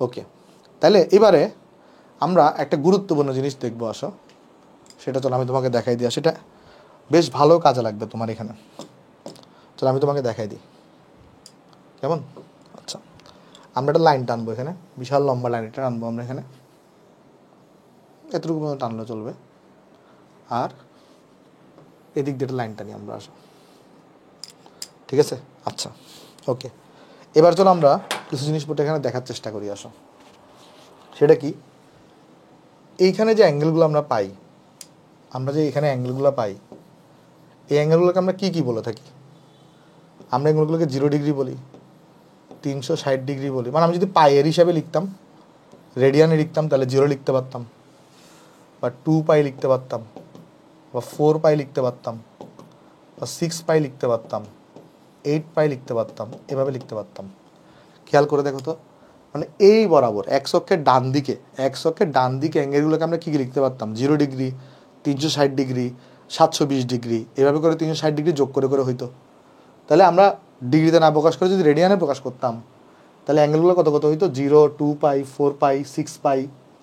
ওকে, তাহলে এবারে আমরা একটা গুরুত্বপূর্ণ জিনিস দেখবো, আসো সেটা চলো আমি তোমাকে দেখাই দিই, সেটা বেশ ভালো কাজে লাগবে তোমার এখানে, চলো আমি তোমাকে দেখাই দিই, কেমন? আচ্ছা, আমরা একটা লাইন টানবো এখানে, বিশাল লম্বা লাইন এটা টানবো আমরা এখানে, এতটুকু পর্যন্ত টানলে চলবে, আর এদিক দিয়ে একটা লাইন টানি আমরা, আসো, ঠিক আছে? আচ্ছা, ওকে, এবার চলো আমরা কিছু জিনিসপত্র এখানে দেখার চেষ্টা করি, আসো। সেটা কি? এইখানে যে অ্যাঙ্গেলগুলো আমরা পাই, আমরা যে এখানে অ্যাঙ্গেলগুলো পাই, এই অ্যাঙ্গেলগুলোকে আমরা কি বলে থাকি? আমরা এগুলোকে 0 ডিগ্রি বলি, 360 ডিগ্রি বলি। মানে আমি যদি পাইয়ের হিসাবে লিখতাম, রেডিয়ানে লিখতাম, তাহলে 0 লিখতে পারতাম, বা 2 পাই লিখতে পারতাম, বা 4 পাই লিখতে পারতাম, বা 6 পাই লিখতে পারতাম, 8 পাই লিখতে পারতাম, এভাবে লিখতে পারতাম। খেয়াল করে দেখো তো, মানে এই বরাবর এক্স অক্ষের ডান দিকে অ্যাঙ্গেলগুলোকে আমরা কী লিখতে পারতাম? 0 ডিগ্রি, 360 ডিগ্রি, 720 ডিগ্রি, এভাবে করে 360 ডিগ্রি যোগ করে করে হইতো। তাহলে আমরা ডিগ্রিতে না প্রকাশ করে যদি রেডিয়ানে প্রকাশ করতাম, তাহলে অ্যাঙ্গেলগুলো কত কত হইতো? 0, 2 পাই, 4 পাই, 6 পাই,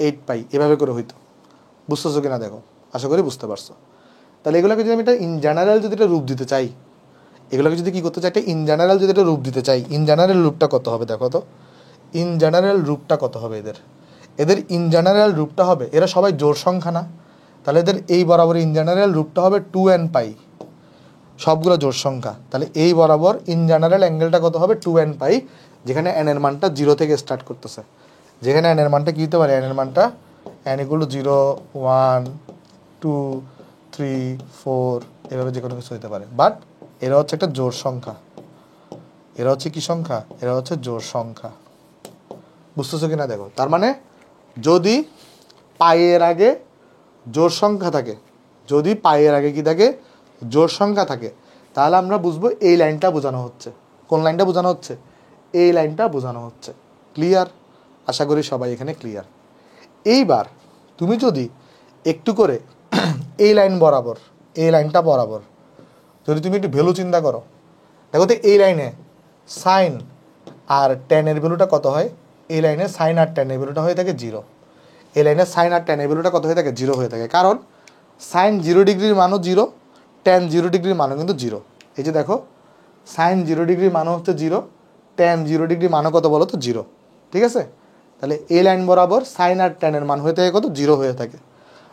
8 পাই, এভাবে করে হইতো। বুঝতেছো কিনা দেখো, আশা করি বুঝতে পারছো। তাহলে এগুলোকে যদি আমি এটা ইন জেনারেল যদি এটা রূপ দিতে চাই, এগুলোকে যদি কী করতে চাই, একটা ইন জেনারেল যদি এটা রূপ দিতে চাই, ইন জেনারেল রূপটা কত হবে দেখো তো? ইন জেনারেল রূপটা কত হবে এদের ইন জেনারেল রূপটা হবে, এরা সবাই জোড় সংখ্যা না, তাহলে এদের এই বরাবর ইন জেনারেল রূপটা হবে 2n পাই, সবগুলো জোড় সংখ্যা। তাহলে এই বরাবর ইন জেনারেল অ্যাঙ্গেলটা কত হবে? 2n পাই, যেখানে n এর মানটা 0 থেকে স্টার্ট করতেছে, যেখানে n এর মানটা কী হতে পারে? n এর মানটা n = 0, 1, 2, 3, 4, এভাবে যে কোনো কিছু হতে পারে। বাট এরা হচ্ছে একটা জোড় সংখ্যা, এরা হচ্ছে কি সংখ্যা? এরা হচ্ছে জোড় সংখ্যা। বুঝতেছো কিনা দেখো। তার মানে যদি পাইয়ের আগে জোড় সংখ্যা থাকে, যদি পাইয়ের আগে কি থাকে? জোড় সংখ্যা থাকে, তাহলে আমরা বুঝবো এই লাইনটা বোঝানো হচ্ছে। কোন লাইনটা বোঝানো হচ্ছে? এই লাইনটা বোঝানো হচ্ছে। ক্লিয়ার? আশা করি সবাই এখানে ক্লিয়ার। এইবার তুমি যদি একটু করে এই লাইন বরাবর, এই লাইনটা বরাবর যদি তুমি একটু ভ্যালু চিন্তা করো, দেখো তো এই লাইনে সাইন আর ট্যানের ভ্যালুটা কত হয়? এই লাইনে সাইন আর ট্যানের ভ্যালুটা হয়ে থাকে 0। এই লাইনে সাইন আর ট্যানের ভ্যালুটা কত হয়ে থাকে? 0 হয়ে থাকে। কারণ সাইন 0 ডিগ্রির মানও 0, ট্যান 0 ডিগ্রির মানও কিন্তু 0। এই যে দেখো, সাইন 0 ডিগ্রির মানও হচ্ছে 0, ট্যান 0 ডিগ্রির মানও কত বলো তো? 0। ঠিক আছে? তাহলে এই লাইন বরাবর সাইন আর ট্যানের মান হয়ে থাকে কত? 0 হয়ে থাকে।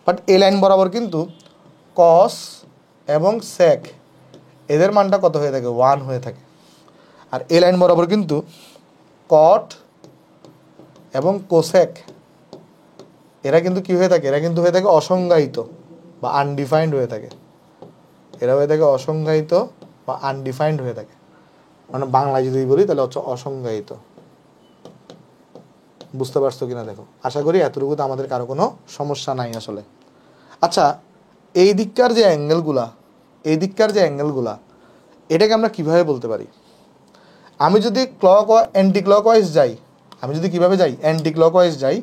বাট এই লাইন বরাবর কিন্তু কস এবং সেক এদের মানটা কত হয়ে থাকে? 1 হয়ে থাকে। আর এই লাইন বরাবর কিন্তু কট এবং কোসেক এরা কিন্তু কি হয়ে থাকে? এরা কিন্তু হয়ে থাকে অসংজ্ঞায়িত বা আনডিফাইন্ড হয়ে থাকে। এরা হয়ে থাকে অসংজ্ঞায়িত বা আনডিফাইন্ড হয়ে থাকে। মানে বাংলায় যদি বলি তাহলে হচ্ছে অসংজ্ঞায়িত। বুঝতে পারছো কিনা দেখো। আশা করি এতটুকুতে আমাদের কারো কোনো সমস্যা নাই আসলে। আচ্ছা, এই দিককার যে অ্যাঙ্গেলগুলা এটাকে আমরা কিভাবে বলতে পারি? আমি যদি অ্যান্টি ক্লকওয়াইজ যাই, আমি যদি কীভাবে যাই? অ্যান্টি ক্লকওয়াইজ যাই,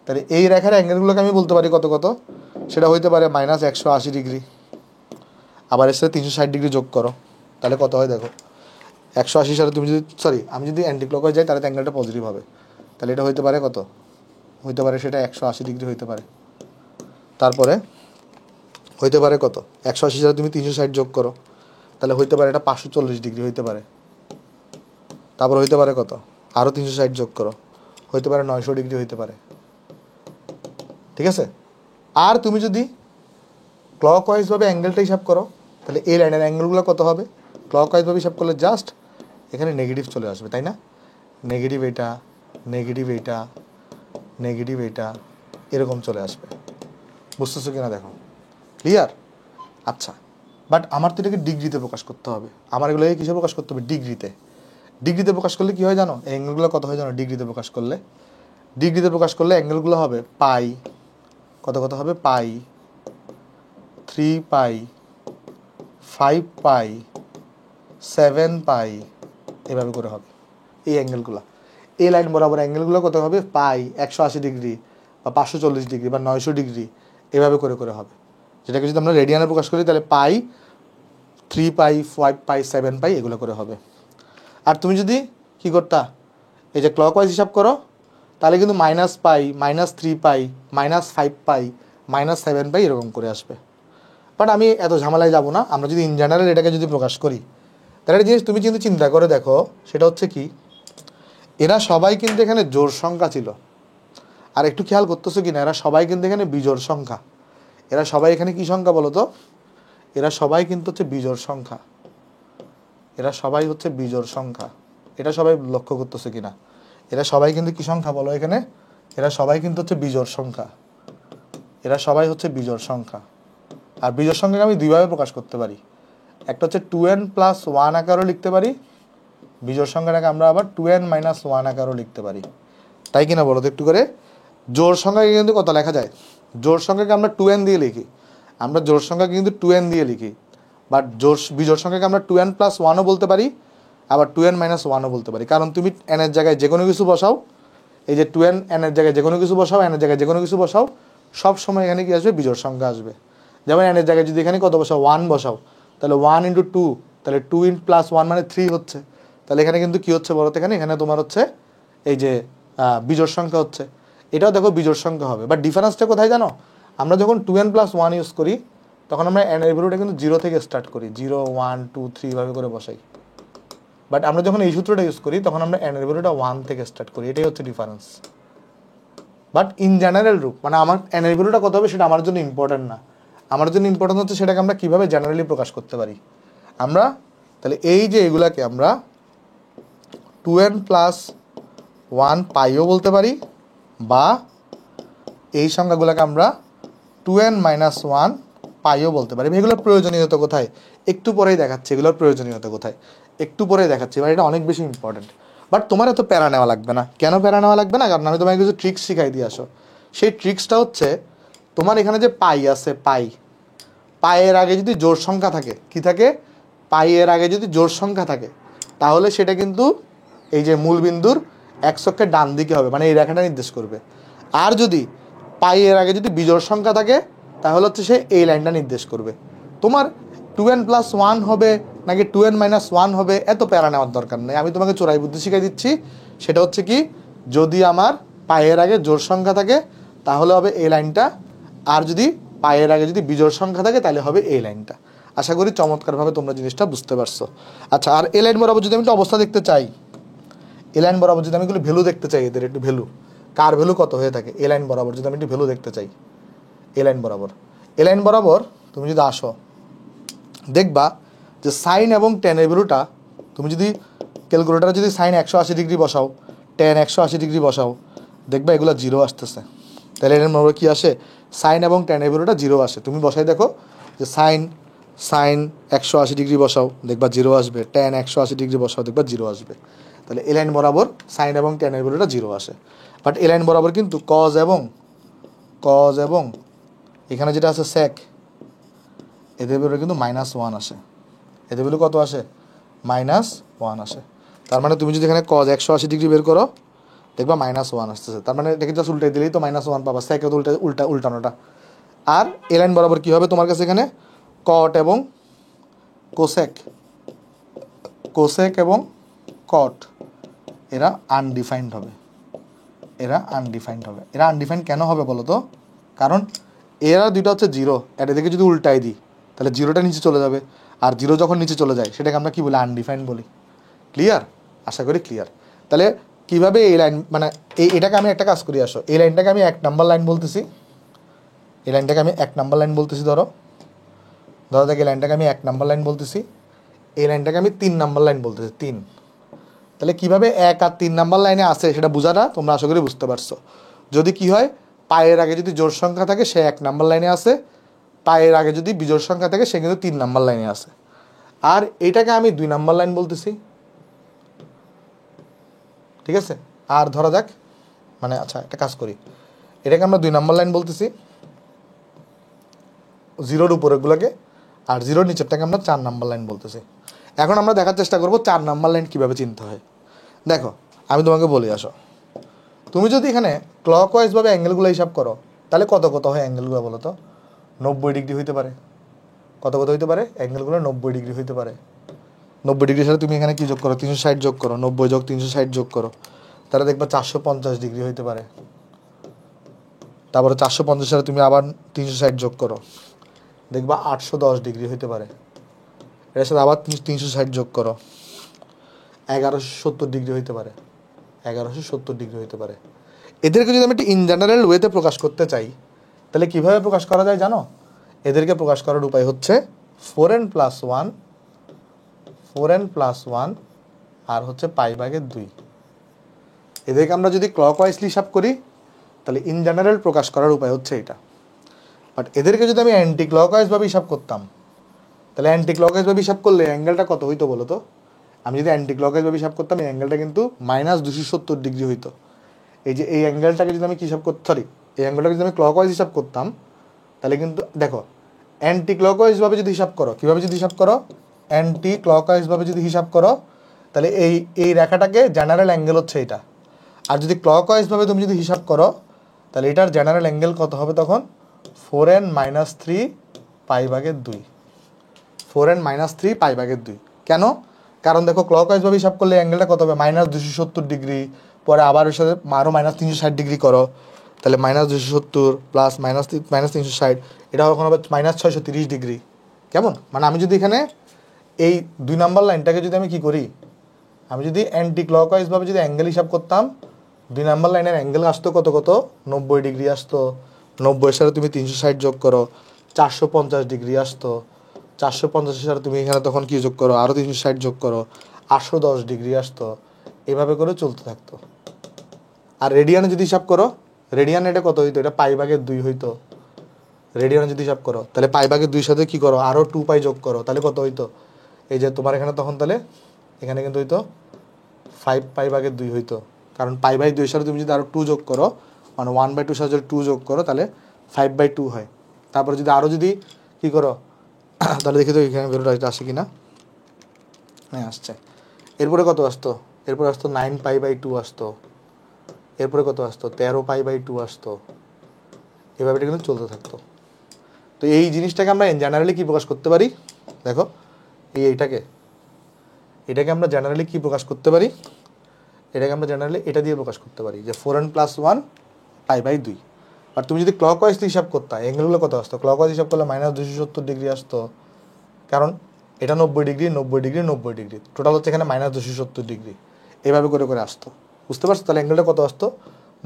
তাহলে এই রেখার অ্যাঙ্গেলগুলোকে আমি বলতে পারি কত কত? সেটা হইতে পারে -180 ডিগ্রি, আবার এর সাথে 360 ডিগ্রি যোগ করো, তাহলে কত হয় দেখো। 180 সালে তুমি যদি আমি যদি অ্যান্টি ক্লকওয়াইজ যাই, তাহলে অ্যাঙ্গেলটা পজিটিভ হবে। তাহলে এটা হইতে পারে কত? হইতে পারে সেটা 180 ডিগ্রি হইতে পারে। তারপরে হইতে পারে কত? 180 সালে তুমি 360 যোগ করো, তাহলে হইতে পারে এটা 540 ডিগ্রি হইতে পারে। তারপর হইতে পারে কত? আরও 360 যোগ করো, হইতে পারে 900 ডিগ্রি হইতে পারে। ঠিক আছে? আর তুমি যদি ক্লকওয়াইজভাবে অ্যাঙ্গেলটা হিসাব করো, তাহলে এই লাইনের অ্যাঙ্গেলগুলো কত হবে? ক্লকওয়াইজভাবে হিসাব করলে জাস্ট এখানে নেগেটিভ চলে আসবে, তাই না? নেগেটিভ এটা, নেগেটিভ এইটা, নেগেটিভ এইটা, এরকম চলে আসবে। বুঝতেছো কিনা দেখো। ক্লিয়ার? আচ্ছা, বাট আমার তো এটাকে ডিগ্রিতে প্রকাশ করতে হবে। আমার এগুলোকে কিসে প্রকাশ করতে হবে? ডিগ্রিতে। ডিগ্রিতে প্রকাশ করলে কী হয় জানো? এই অ্যাঙ্গেলগুলো কত হয় জানো? ডিগ্রিতে প্রকাশ করলে অ্যাঙ্গেলগুলো হবে পাই, কত কত হবে? পাই, 3 পাই, 5 পাই, 7 পাই, এভাবে করে হবে এই অ্যাঙ্গেলগুলো। এই লাইন বরাবর অ্যাঙ্গেলগুলো কত হবে? পাই, 180 ডিগ্রি, বা 540 ডিগ্রি, বা 900 ডিগ্রি, এভাবে করে করে হবে। যেটাকে যদি আমরা রেডিয়ানে প্রকাশ করি, তাহলে পাই, 3 পাই, 5 পাই, 7 পাই, এগুলো করে হবে। আর তুমি যদি কী করতা? এই যে ক্লকওয়াইজ হিসাব করো, তাহলে কিন্তু -পাই, -3 পাই, -5 পাই, -7 পাই, এরকম করে আসবে। বাট আমি এত ঝামেলায় যাব না। আমরা যদি ইন জেনারেল এটাকে যদি প্রকাশ করি, তাহলে একটা জিনিস তুমি কিন্তু চিন্তা করে দেখো, সেটা হচ্ছে কি, এরা সবাই কিন্তু এখানে জোড় সংখ্যা ছিল। আর একটু খেয়াল করতেছো কিনা, এরা সবাই কিন্তু এখানে বিজোড় সংখ্যা। এরা সবাই এখানে কি সংখ্যা বলো তো? এরা সবাই কিন্তু হচ্ছে বিজোড় সংখ্যা। এরা সবাই হচ্ছে বিজোড় সংখ্যা। এটা সবাই লক্ষ্য করতেছে কিনা? এরা সবাই কিন্তু কি সংখ্যা বলো এখানে? এরা সবাই কিন্তু হচ্ছে বিজোড় সংখ্যা। এরা সবাই হচ্ছে বিজোড় সংখ্যা। আর বিজোড় সংখ্যাকে আমি দুইভাবে প্রকাশ করতে পারি। একটা হচ্ছে 2n প্লাস 1 আকারও লিখতে পারি, বিজোড় সংখ্যাটাকে আমরা আবার 2n মাইনাস 1 আকারও লিখতে পারি, তাই কিনা বলো তো একটু করে। জোড় সংখ্যাকে কিন্তু কত লেখা যায়, জোড় সংখ্যাকে আমরা 2n দিয়ে লিখি, আমরা জোড় সংখ্যাকে কিন্তু 2n দিয়ে লিখি, বাট বিজোড় সংখ্যাকে আমরা 2n প্লাস 1ও বলতে পারি, আবার 2n মাইনাস 1ও বলতে পারি, কারণ তুমি n এর জায়গায় যে কোনো কিছু বসাও, এই যে 2n n এর জায়গায় যে কোনো কিছু বসাও, n এর জায়গায় যে কোনো কিছু বসাও, সব সময় এখানে কি আসবে, বিজোড় সংখ্যা আসবে। যেমন n এর জায়গায় যদি এখানে কত বসাও, 1 বসাও, তাহলে 1 ইন্টু 2, তাহলে 2 ইন্টু প্লাস 1 মানে 3 হচ্ছে, তাহলে এখানে কিন্তু কি হচ্ছে বলতো, এখানে তোমার হচ্ছে এই যে বিজোড় সংখ্যা হচ্ছে, এটাও দেখো বিজোড় সংখ্যা হবে। বাট ডিফারেন্সটা কোথায় জানো, আমরা যখন 2n প্লাস 1 ইউজ করি তখন আমরা n এর ভ্যালুটা কিন্তু 0 থেকে স্টার্ট করি, 0 1 2 3 এভাবে করে বসাই। বাট আমরা যখন এই সূত্রটা ইউজ করি তখন আমরা n এর ভ্যালুটা 1 থেকে স্টার্ট করি, এটাই হচ্ছে ডিফারেন্স। বাট ইন জেনারেল রূপ মানে আমার n এর ভ্যালুটা কত হবে সেটা আমার জন্য ইম্পর্টেন্ট না, আমার জন্য ইম্পর্টেন্ট হচ্ছে সেটাকে আমরা কীভাবে জেনারেলি প্রকাশ করতে পারি। আমরা তাহলে এই যে এগুলাকে আমরা 2n প্লাস 1 পাইও বলতে পারি, বা এই সংখ্যাগুলোকে আমরা 2n মাইনাস 1 পাইও বলতে পারি। এগুলোর প্রয়োজনীয়তা কোথায় একটু পরেই দেখাচ্ছি, এগুলোর প্রয়োজনীয়তা কোথায় একটু পরেই দেখাচ্ছি, এবার এটা অনেক বেশি ইম্পর্টেন্ট। বাট তোমার এত প্যারা নেওয়া লাগবে না, কেন প্যারা নেওয়া লাগবে না, কারণ আমি তোমাকে কিছু ট্রিক্স শিখাই দিয়ে আসো। সেই ট্রিক্সটা হচ্ছে তোমার এখানে যে পাই আছে, পাইয়ের আগে যদি জোড় সংখ্যা থাকে, কি থাকে, পাইয়ের আগে যদি জোড় সংখ্যা থাকে তাহলে সেটা কিন্তু এই যে মূলবিন্দুর এক অক্ষের ডান দিকে হবে, মানে এই রেখাটা নির্দেশ করবে। আর যদি পাইয়ের আগে যদি বিজোড় সংখ্যা থাকে তাহলে হচ্ছে সে এই লাইনটা নির্দেশ করবে। তোমার 2n প্লাস 1 হবে নাকি 2n মাইনাস 1 হবে এত প্যারা নেওয়ার দরকার নেই, আমি তোমাকে চোরাই বুদ্ধি শিখাই দিচ্ছি। সেটা হচ্ছে কি, যদি আমার পাইয়ের আগে জোড় সংখ্যা থাকে তাহলে হবে এই লাইনটা, আর যদি পাইয়ের আগে যদি বিজোড় সংখ্যা থাকে তাহলে হবে এই লাইনটা। আশা করি চমৎকারভাবে তোমরা জিনিসটা বুঝতে পারছো। আচ্ছা, আর এই লাইন বরাবর যদি আমি একটা অবস্থা দেখতে চাই, এই লাইন বরাবর যদি আমি এগুলো ভ্যালু দেখতে চাই, এদের একটু ভ্যালু, কার ভ্যালু কত হয়ে থাকে, এই লাইন বরাবর যদি আমি একটু ভ্যালু দেখতে চাই, এই লাইন বরাবর তুমি যদি আসো দেখবা যে সাইন এবং টেনের ভ্যালুটা, তুমি যদি ক্যালকুলেটারে যদি সাইন 180 ডিগ্রি বসাও, টেন 180 ডিগ্রি বসাও, দেখবা এগুলো জিরো আসতেছে। তাহলে এর বরাবর কী আসে, সাইন এবং টেনের ভ্যালুটা জিরো আসে। তুমি বসাই দেখো যে সাইন 180 ডিগ্রি বসাও, দেখবা জিরো আসবে, টেন 180 ডিগ্রি বসাও, দেখবা জিরো আসবে। তাহলে এই লাইন বরাবর সাইন এবং টেনের ভ্যালুটা জিরো আসে। বাট এই লাইন বরাবর কিন্তু কজ এবং এখানে যেটা আছে সেক, এদের ভ্যালু কিন্তু -1 আসে, এদের ভ্যালু কত আসে, -1 আসে। তার মানে তুমি যদি এখানে কজ 180 ডিগ্রি বের করো দেখবা -1 আসতেছে, তার মানে এটাকে জাস্ট উল্টাই দিলেই তো -1 পাবা, সেকে তো উল্টানোটা। আর এই লাইন বরাবর কী হবে তোমার কাছে, এখানে কট এবং কোসেক এবং কট এরা আনডিফাইন্ড হবে, এরা আনডিফাইন্ড কেন হবে বলো তো, কারণ এরা দুইটা হচ্ছে জিরো, এটা থেকে যদি উল্টাই দিই তাহলে জিরোটা নিচে চলে যাবে, আর জিরো যখন নিচে চলে যায় সেটাকে আমরা কী বলি, আনডিফাইন্ড বলি। ক্লিয়ার, আশা করি ক্লিয়ার। তাহলে কীভাবে এই লাইন মানে এটাকে আমি একটা কাজ করি, আসো এই লাইনটাকে আমি 1 নাম্বার লাইন বলতেছি, এই লাইনটাকে আমি 1 নাম্বার লাইন বলতেছি, ধরো দেখ এই লাইনটাকে আমি 1 নাম্বার লাইন বলতেছি, এই লাইনটাকে আমি 3 নাম্বার লাইন বলতেছি, 3। তাহলে কীভাবে 1 আর 3 নাম্বার লাইনে আসে সেটা বোঝাটা তোমরা আশা করি বুঝতে পারছো। যদি কি হয়, পায়ের আগে যদি জোড় সংখ্যা থাকে সে 1 নাম্বার লাইনে আসে, পায়ের আগে যদি বিজোড় সংখ্যা থাকে সে কিন্তু 3 নাম্বার লাইনে আসে। আর এটাকে আমি 2 নাম্বার লাইন বলতেছি, ঠিক আছে। আর ধরা যাক মানে আচ্ছা একটা কাজ করি, এটাকে আমরা 2 নাম্বার লাইন বলতেছি, জিরোর উপরেগুলোকে, আর জিরোর নিচেরটাকে আমরা 4 নাম্বার লাইন বলতেছি। এখন আমরা দেখার চেষ্টা করবো 4 নাম্বার লাইন কীভাবে চিনতে হয়। দেখো আমি তোমাকে বলি, আসো তুমি যদি এখানে ক্লকওয়াইজভাবে অ্যাঙ্গেলগুলো হিসাব করো তাহলে কত হয় অ্যাঙ্গেলগুলো বলো তো, 90 ডিগ্রি হইতে পারে। কত হইতে পারে অ্যাঙ্গেলগুলো, 90 ডিগ্রি হইতে পারে। 90 ডিগ্রির সাথে তুমি এখানে কী যোগ করো, 360 যোগ করো, 90 যোগ 360 যোগ করো, তাহলে দেখবা 450 ডিগ্রি হইতে পারে। তারপরে 450 সাথে তুমি আবার 360 যোগ করো, দেখবা 810 ডিগ্রি হইতে পারে। এর সাথে আবার 360 যোগ করো, 1170 ডিগ্রি হইতে পারে, 1170 ডিগ্রি হইতে পারে। এদেরকে যদি আমি একটা ইন জেনারেল ওয়েতে প্রকাশ করতে চাই তাহলে কীভাবে প্রকাশ করা যায় জানো, এদেরকে প্রকাশ করার উপায় হচ্ছে 4n প্লাস 1 আর হচ্ছে π/2। এদেরকে আমরা যদি ক্লকওয়াইজলি হিসাব করি তাহলে ইন জেনারেল প্রকাশ করার উপায় হচ্ছে এটা। বাট এদেরকে যদি আমি অ্যান্টি ক্লকওয়াইজভাবে হিসাব করতাম তাহলে অ্যান্টি ক্লকওয়াইজভাবে হিসাব করলে অ্যাঙ্গেলটা কত হইতো বলো তো? আমি যদি অ্যান্টি ক্লকওয়াইজভাবে হিসাব করতাম এই অ্যাঙ্গেলটা কিন্তু -270 হইতো। এই যে এই অ্যাঙ্গেলটাকে যদি আমি হিসাব করতে এই অ্যাঙ্গেলটাকে যদি আমি ক্লকওয়াইজ হিসাব করতাম তাহলে কিন্তু দেখো অ্যান্টি ক্লকওয়াইজভাবে যদি হিসাব করো, কীভাবে যদি হিসাব করো, অ্যান্টি ক্লকওয়াইজভাবে যদি হিসাব করো তাহলে এই রেখাটাকে জেনারেল অ্যাঙ্গেল হচ্ছে এটা। আর যদি ক্লকওয়াইজভাবে তুমি যদি হিসাব করো তাহলে এটার জেনারেল অ্যাঙ্গেল কত হবে তখন? 4n - 3 π/2। 4n - 3 π/2। কেন? কারণ দেখো ক্লকওয়াইজভাবে হিসাব করলে অ্যাঙ্গেলটা কত হবে? -270 পরে আবার ওর সাথে আরও -360 কর, তাহলে -270 প্লাস -360 এটা এখন হবে -630। কেমন? মানে আমি যদি এখানে এই 2 নম্বর লাইনটাকে যদি আমি কি করি, আমি যদি অ্যান্টি ক্লকওয়াইজভাবে যদি অ্যাঙ্গেল হিসাব করতাম 2 নম্বর লাইনের অ্যাঙ্গেল আসতো কত 90 আসতো। 90-এর সাথে তুমি 360 যোগ করো, 450 আসতো। 450-এর সাথে তুমি এখানে তখন কি যোগ করো, আরও 360 যোগ করো, 810 আসতো। এভাবে করে চলতে থাকতো। আর রেডিয়ানে যদি হিসাব করো, রেডিয়ানে এটা কত হইতো? এটা π/2 হইতো। রেডিয়ানে যদি হিসাব করো তাহলে π/2 সাথে কি করো, আরও 2π যোগ করো, তাহলে কত হইতো? এই যে তোমার এখানে তখন তাহলে এখানে কিন্তু হইতো 5π/2 হইতো। কারণ π/2 সাথে তুমি যদি আরও 2 যোগ করো, মানে 1/2 সাথে যদি 2 যোগ করো তাহলে 5/2 হয়। তারপরে যদি আরও যদি কী করো তাহলে দেখি তো এখানে বেরোটা আসে কি না। হ্যাঁ আসছে। এরপরে কত আসতো? এরপরে আসতো 9π/2 আসতো। এরপরে কত আসতো? 13π/2 আসতো। এভাবে এটা কিন্তু চলতে থাকতো। তো এই জিনিসটাকে আমরা জেনারেলি কী প্রকাশ করতে পারি? দেখো এটাকে আমরা জেনারেলি কী প্রকাশ করতে পারি? এটাকে আমরা জেনারেলি এটা দিয়ে প্রকাশ করতে পারি যে 4n + 1 π/2। আর তুমি যদি ক্লকওয়াইজ হিসাব করতে অ্যাঙ্গেলগুলো কত আসতো? ক্লকওয়াইজ হিসাব করলে -270 আসতো, কারণ এটা 90 90 টোটাল হচ্ছে এখানে -270। এইভাবে করে করে আসতো। বুঝতে পারছো? তাহলে অ্যাঙ্গেলটা কত আসতো?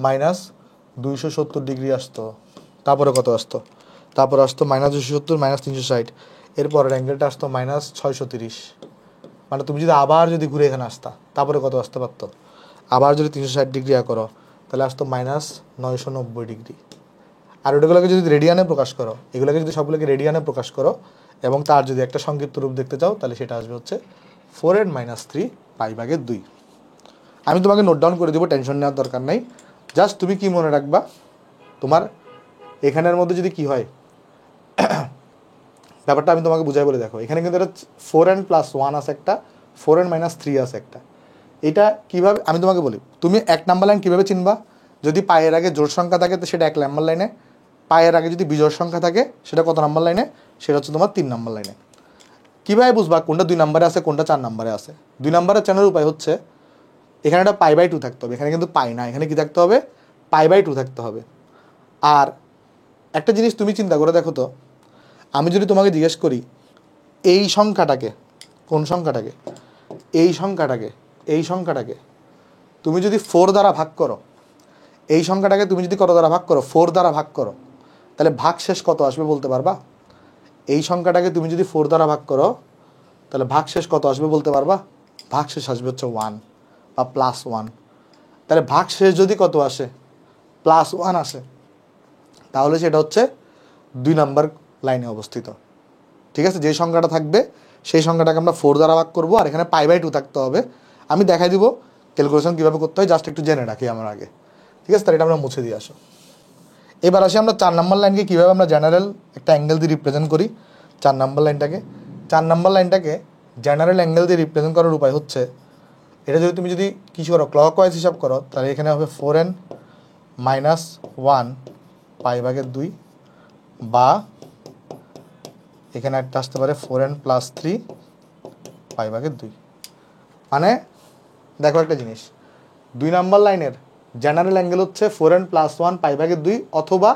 -270 আসতো। তারপরে কত আসতো? তারপরে আসতো -270 -360। এরপরের অ্যাঙ্গেলটা আসতো -630। মানে তুমি যদি আবার যদি ঘুরে এখানে আসতা তারপরে কত আসতে পারতো? আবার যদি 360 করো তাহলে আসতো -990। আর ওটাগুলোকে যদি রেডিয়ানে প্রকাশ করো, এগুলোকে যদি সবগুলোকে রেডিয়ানে প্রকাশ করো এবং তার যদি একটা সংক্ষিপ্ত রূপ দেখতে চাও তাহলে সেটা আসবে হচ্ছে 4n - 3 π/2। আমি তোমাকে নোট ডাউন করে দেবো, টেনশন নেওয়ার দরকার নাই। জাস্ট তুমি কি মনে রাখবা, তোমার এখানের মধ্যে যদি কি হয় ব্যাপারটা আমি তোমাকে বুঝাই বলে দেখো। এখানে কিন্তু এটা 4n + 1 আছে একটা, 4n - 3 আছে একটা। এটা কীভাবে আমি তোমাকে বলি, তুমি 1 নাম্বার লাইন কীভাবে চিনবা? যদি পায়ের আগে জোড় সংখ্যা থাকে তো সেটা 1 নাম্বার লাইনে, পায়ের আগে যদি বিজোড় সংখ্যা থাকে সেটা কত নাম্বার লাইনে? সেটা হচ্ছে তোমার 3 নাম্বার লাইনে। কীভাবে বুঝবা কোনটা 2 নাম্বারে আছে কোনটা 4 নাম্বারে আছে? 2 নাম্বারের চেনার উপায় হচ্ছে এখানে একটা π/2 থাকতে হবে, এখানে কিন্তু পাই না, এখানে কি থাকতে হবে? π/2 থাকতে হবে। আর একটা জিনিস তুমি চিন্তা করে দেখো তো, আমি যদি তোমাকে জিজ্ঞেস করি এই সংখ্যাটাকে, কোন সংখ্যাটাকে, এই সংখ্যাটাকে তুমি যদি 4 দ্বারা ভাগ করো, এই সংখ্যাটাকে তুমি যদি কত দ্বারা ভাগ করো? 4 দ্বারা ভাগ করো, তাহলে ভাগশেষ কত আসবে বলতে পারবা? এই সংখ্যাটাকে তুমি যদি 4 দ্বারা ভাগ করো তাহলে ভাগশেষ কত আসবে বলতে পারবা? ভাগশেষ আসবে হচ্ছে 1 বা +1। তাহলে ভাগশেষ যদি কত আসে? +1 আসে, তাহলে সেটা হচ্ছে 2 নাম্বার লাইনে অবস্থিত। ঠিক আছে? যে সংখ্যাটা থাকবে সেই সংখ্যাটাকে আমরা 4 দ্বারা ভাগ করবো, আর এখানে π/2 থাকতে হবে। আমি দেখাই দিব ক্যালকুলেশন কীভাবে করতে হয়, জাস্ট একটু জেনে রাখি আমার আগে। ঠিক আছে? তাহলে এটা আমরা মুছে দিয়ে আসো। এবার আসি আমরা 4 নাম্বার লাইনকে কীভাবে আমরা জেনারেল একটা অ্যাঙ্গেল দিয়ে রিপ্রেজেন্ট করি। 4 নাম্বার লাইনটাকে জেনারেল অ্যাঙ্গেল দিয়ে রিপ্রেজেন্ট করার উপায় হচ্ছে, এটা যদি তুমি যদি কিছু করো ক্লকওয়াইজ হিসাব করো তাহলে এখানে হবে 4n - 1 π/2, বা এখানে একটা আসতে পারে 4n + 3 π/2। মানে দেখো একটা জিনিস, 2 নাম্বার লাইনের জেনারেল অ্যাঙ্গেল হচ্ছে 4n + 1 π/2 অথবা